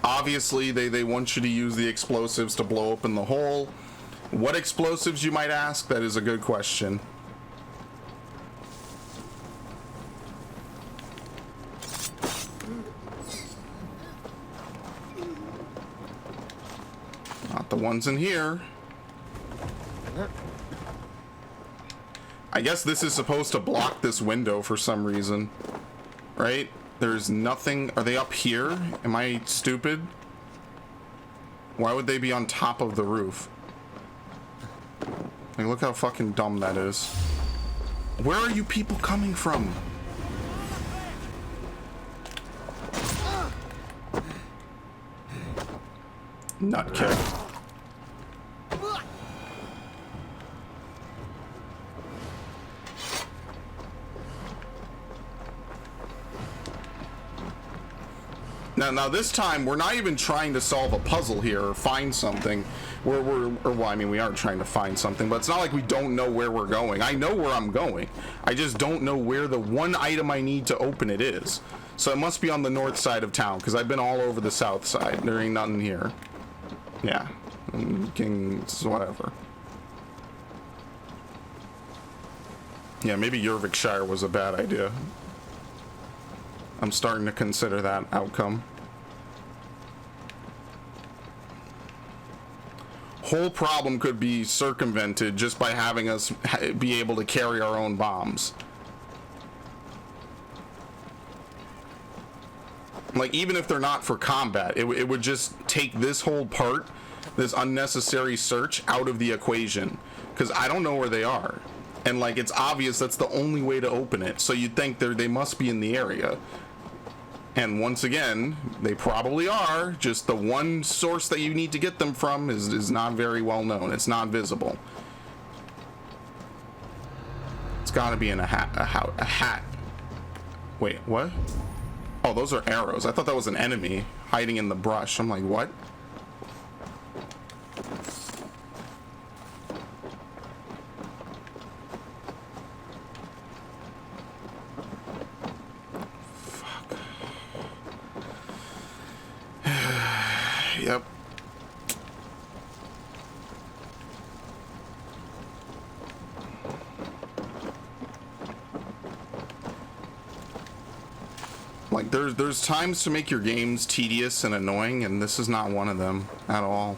Speaker 1: Obviously, they want you to use the explosives to blow open the hole. What explosives, you might ask? That is a good question. Not the ones in here. I guess this is supposed to block this window for some reason, right? There's nothing. Are they up here? Am I stupid? Why would they be on top of the roof? Like, look how fucking dumb that is. Where are you people coming from? Nut kick. Now this time we're not even trying to solve a puzzle here or find something. Well, I mean, we are trying to find something, but it's not like we don't know where we're going. I know where I'm going. I just don't know where the one item I need to open it is. So it must be on the north side of town, because I've been all over the south side. There ain't nothing here. Yeah, whatever. Yeah, maybe Snotinghamscire was a bad idea. I'm starting to consider that outcome. Whole problem could be circumvented just by having us be able to carry our own bombs. Like, even if they're not for combat, it would just take this whole part, this unnecessary search, out of the equation. Because I don't know where they are. And, like, it's obvious that's the only way to open it. So you'd think they must be in the area. And once again, they probably are, just the one source that you need to get them from is not very well known. It's not visible. It's gotta be in a hat. Wait, what? Oh, those are arrows. I thought that was an enemy hiding in the brush. I'm like, what? Yep. Like there's times to make your games tedious and annoying, and this is not one of them at all.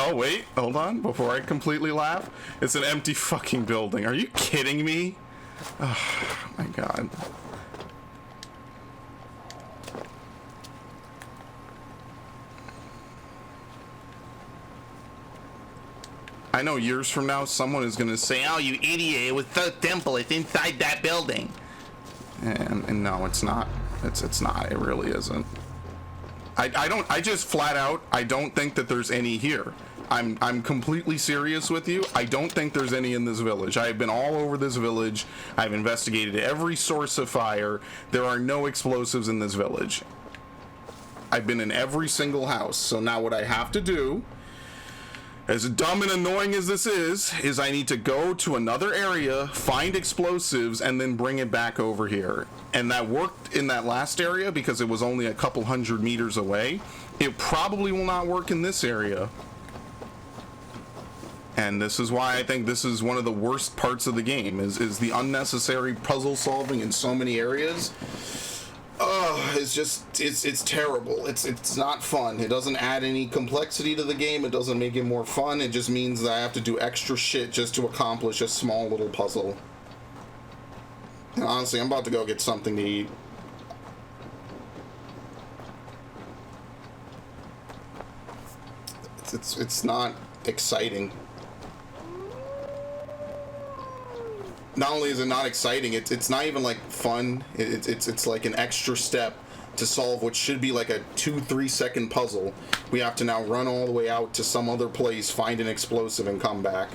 Speaker 1: Oh, wait, hold on, before I completely laugh. It's an empty fucking building. Are you kidding me? Oh, my God. I know years from now, someone is going to say, oh, you idiot, it was so simple, it's inside that building. And no, it's not. It's not, it really isn't. I just flat out, I don't think that there's any here. I'm completely serious with you. I don't think there's any in this village. I have been all over this village. I've investigated every source of fire. There are no explosives in this village. I've been in every single house. So now what I have to do, as dumb and annoying as this is I need to go to another area, find explosives, and then bring it back over here. And that worked in that last area because it was only a couple 100 meters away. It probably will not work in this area. And this is why I think this is one of the worst parts of the game, is the unnecessary puzzle solving in so many areas. It's just, it's terrible. It's not fun. It doesn't add any complexity to the game. It doesn't make it more fun. It just means that I have to do extra shit just to accomplish a small little puzzle. And honestly, I'm about to go get something to eat. It's not exciting. Not only is it not exciting, it's not even like fun. It's like an extra step to solve what should be like a 2-3 second puzzle. We have to now run all the way out to some other place, find an explosive, and come back.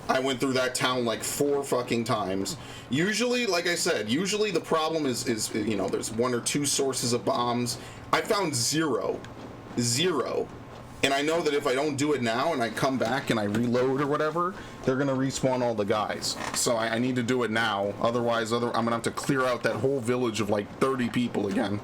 Speaker 1: I went through that town like 4 fucking times. Usually, like I said, usually the problem is you know, there's 1 or 2 sources of bombs. I found 0. And I know that if I don't do it now and I come back and I reload or whatever, they're gonna respawn all the guys. So I need to do it now. Otherwise, I'm gonna have to clear out that whole village of like 30 people again.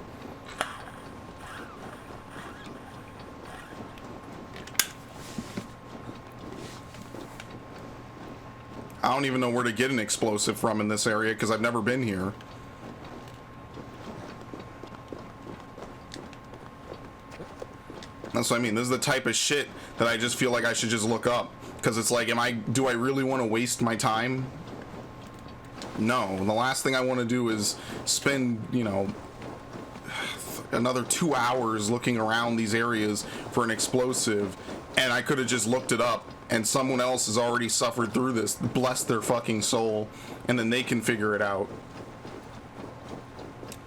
Speaker 1: I don't even know where to get an explosive from in this area because I've never been here. That's what I mean. This is the type of shit that I just feel like I should just look up. Because it's like, do I really want to waste my time? No. The last thing I want to do is spend, you know, another 2 hours looking around these areas for an explosive. And I could have just looked it up. And someone else has already suffered through this. Bless their fucking soul. And then they can figure it out.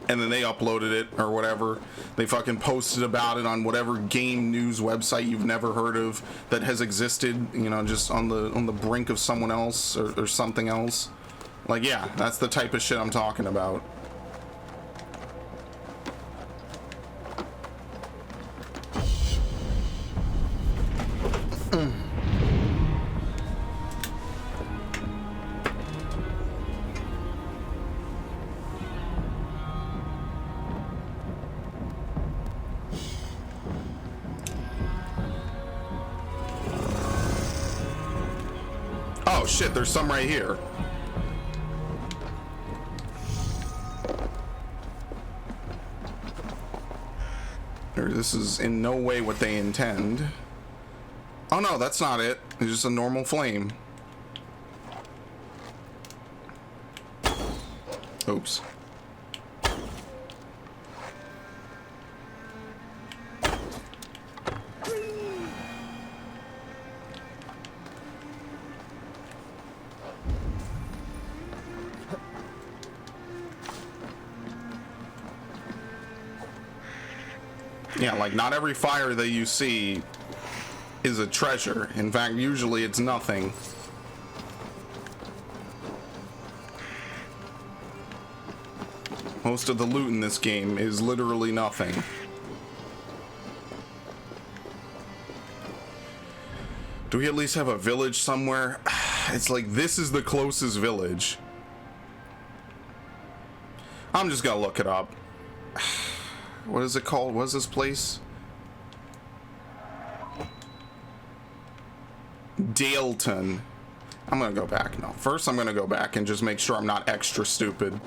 Speaker 1: and then they uploaded it or whatever. They fucking posted about it on whatever game news website you've never heard of that has existed, you know, just on the brink of someone else or something else. Like, yeah, that's the type of shit I'm talking about. Oh shit, there's some right here. This is in no way what they intend. Oh no, that's not it. It's just a normal flame. Oops. Yeah, like not every fire that you see is a treasure. In fact, usually it's nothing. Most of the loot in this game is literally nothing. Do we at least have a village somewhere? It's like this is the closest village. I'm just gonna look it up. What is it called? What is this place? Daleton. I'm gonna go back. No, first I'm gonna go back and just make sure I'm not extra stupid.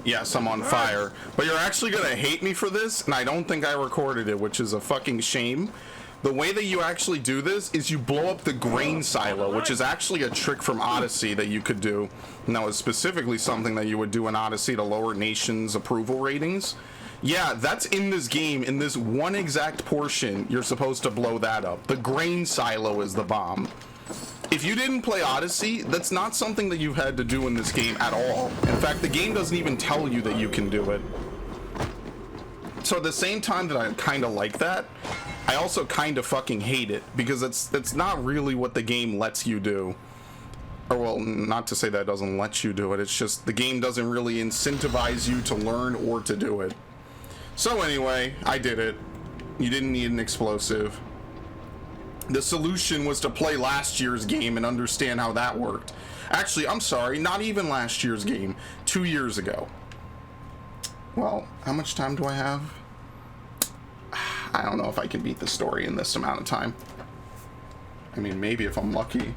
Speaker 1: Yes, I'm on fire. But you're actually gonna hate me for this, and I don't think I recorded it, which is a fucking shame. The way that you actually do this is you blow up the grain silo, which is actually a trick from Odyssey that you could do. And that was specifically something that you would do in Odyssey to lower nations' approval ratings. Yeah, that's in this game. In this one exact portion, you're supposed to blow that up. The grain silo is the bomb. If you didn't play Odyssey, that's not something that you've had to do in this game at all. In fact, the game doesn't even tell you that you can do it. So at the same time that I kind of like that, I also kind of fucking hate it, because it's not really what the game lets you do. Or, well, not to say that it doesn't let you do it, it's just the game doesn't really incentivize you to learn or to do it. So anyway, I did it. You didn't need an explosive. The solution was to play last year's game and understand how that worked. Actually, I'm sorry, not even last year's game. 2 years ago. Well, how much time do I have? I don't know if I can beat the story in this amount of time. I mean, maybe if I'm lucky.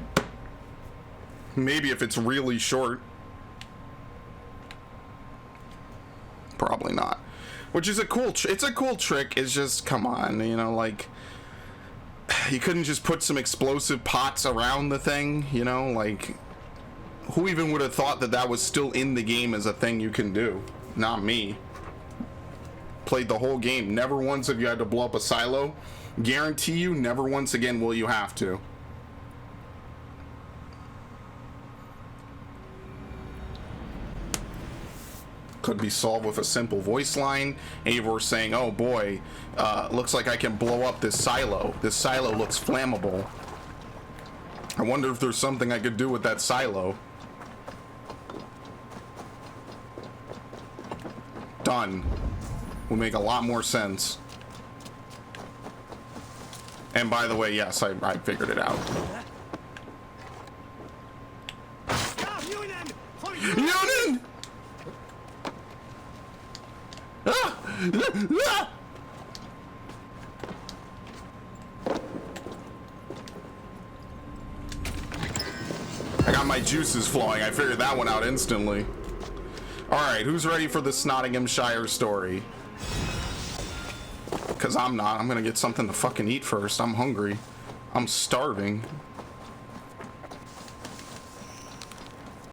Speaker 1: Maybe if it's really short. Probably not. Which is a cool it's a cool trick. It's just, come on, you know, like, you couldn't just put some explosive pots around the thing, you know, like, who even would have thought that that was still in the game as a thing you can do? Not me. Played the whole game. Never once have you had to blow up a silo. Guarantee you, never once again will you have to. Could be solved with a simple voice line. Eivor saying, oh boy, looks like I can blow up this silo. This silo looks flammable. I wonder if there's something I could do with that silo. Done. Will make a lot more sense. And by the way, yes, I figured it out. Yunin! Ah! Ah! I got my juices flowing. I figured that one out instantly. Alright, who's ready for the Snotinghamscire story? Because I'm not. I'm gonna get something to fucking eat first. I'm hungry. I'm starving.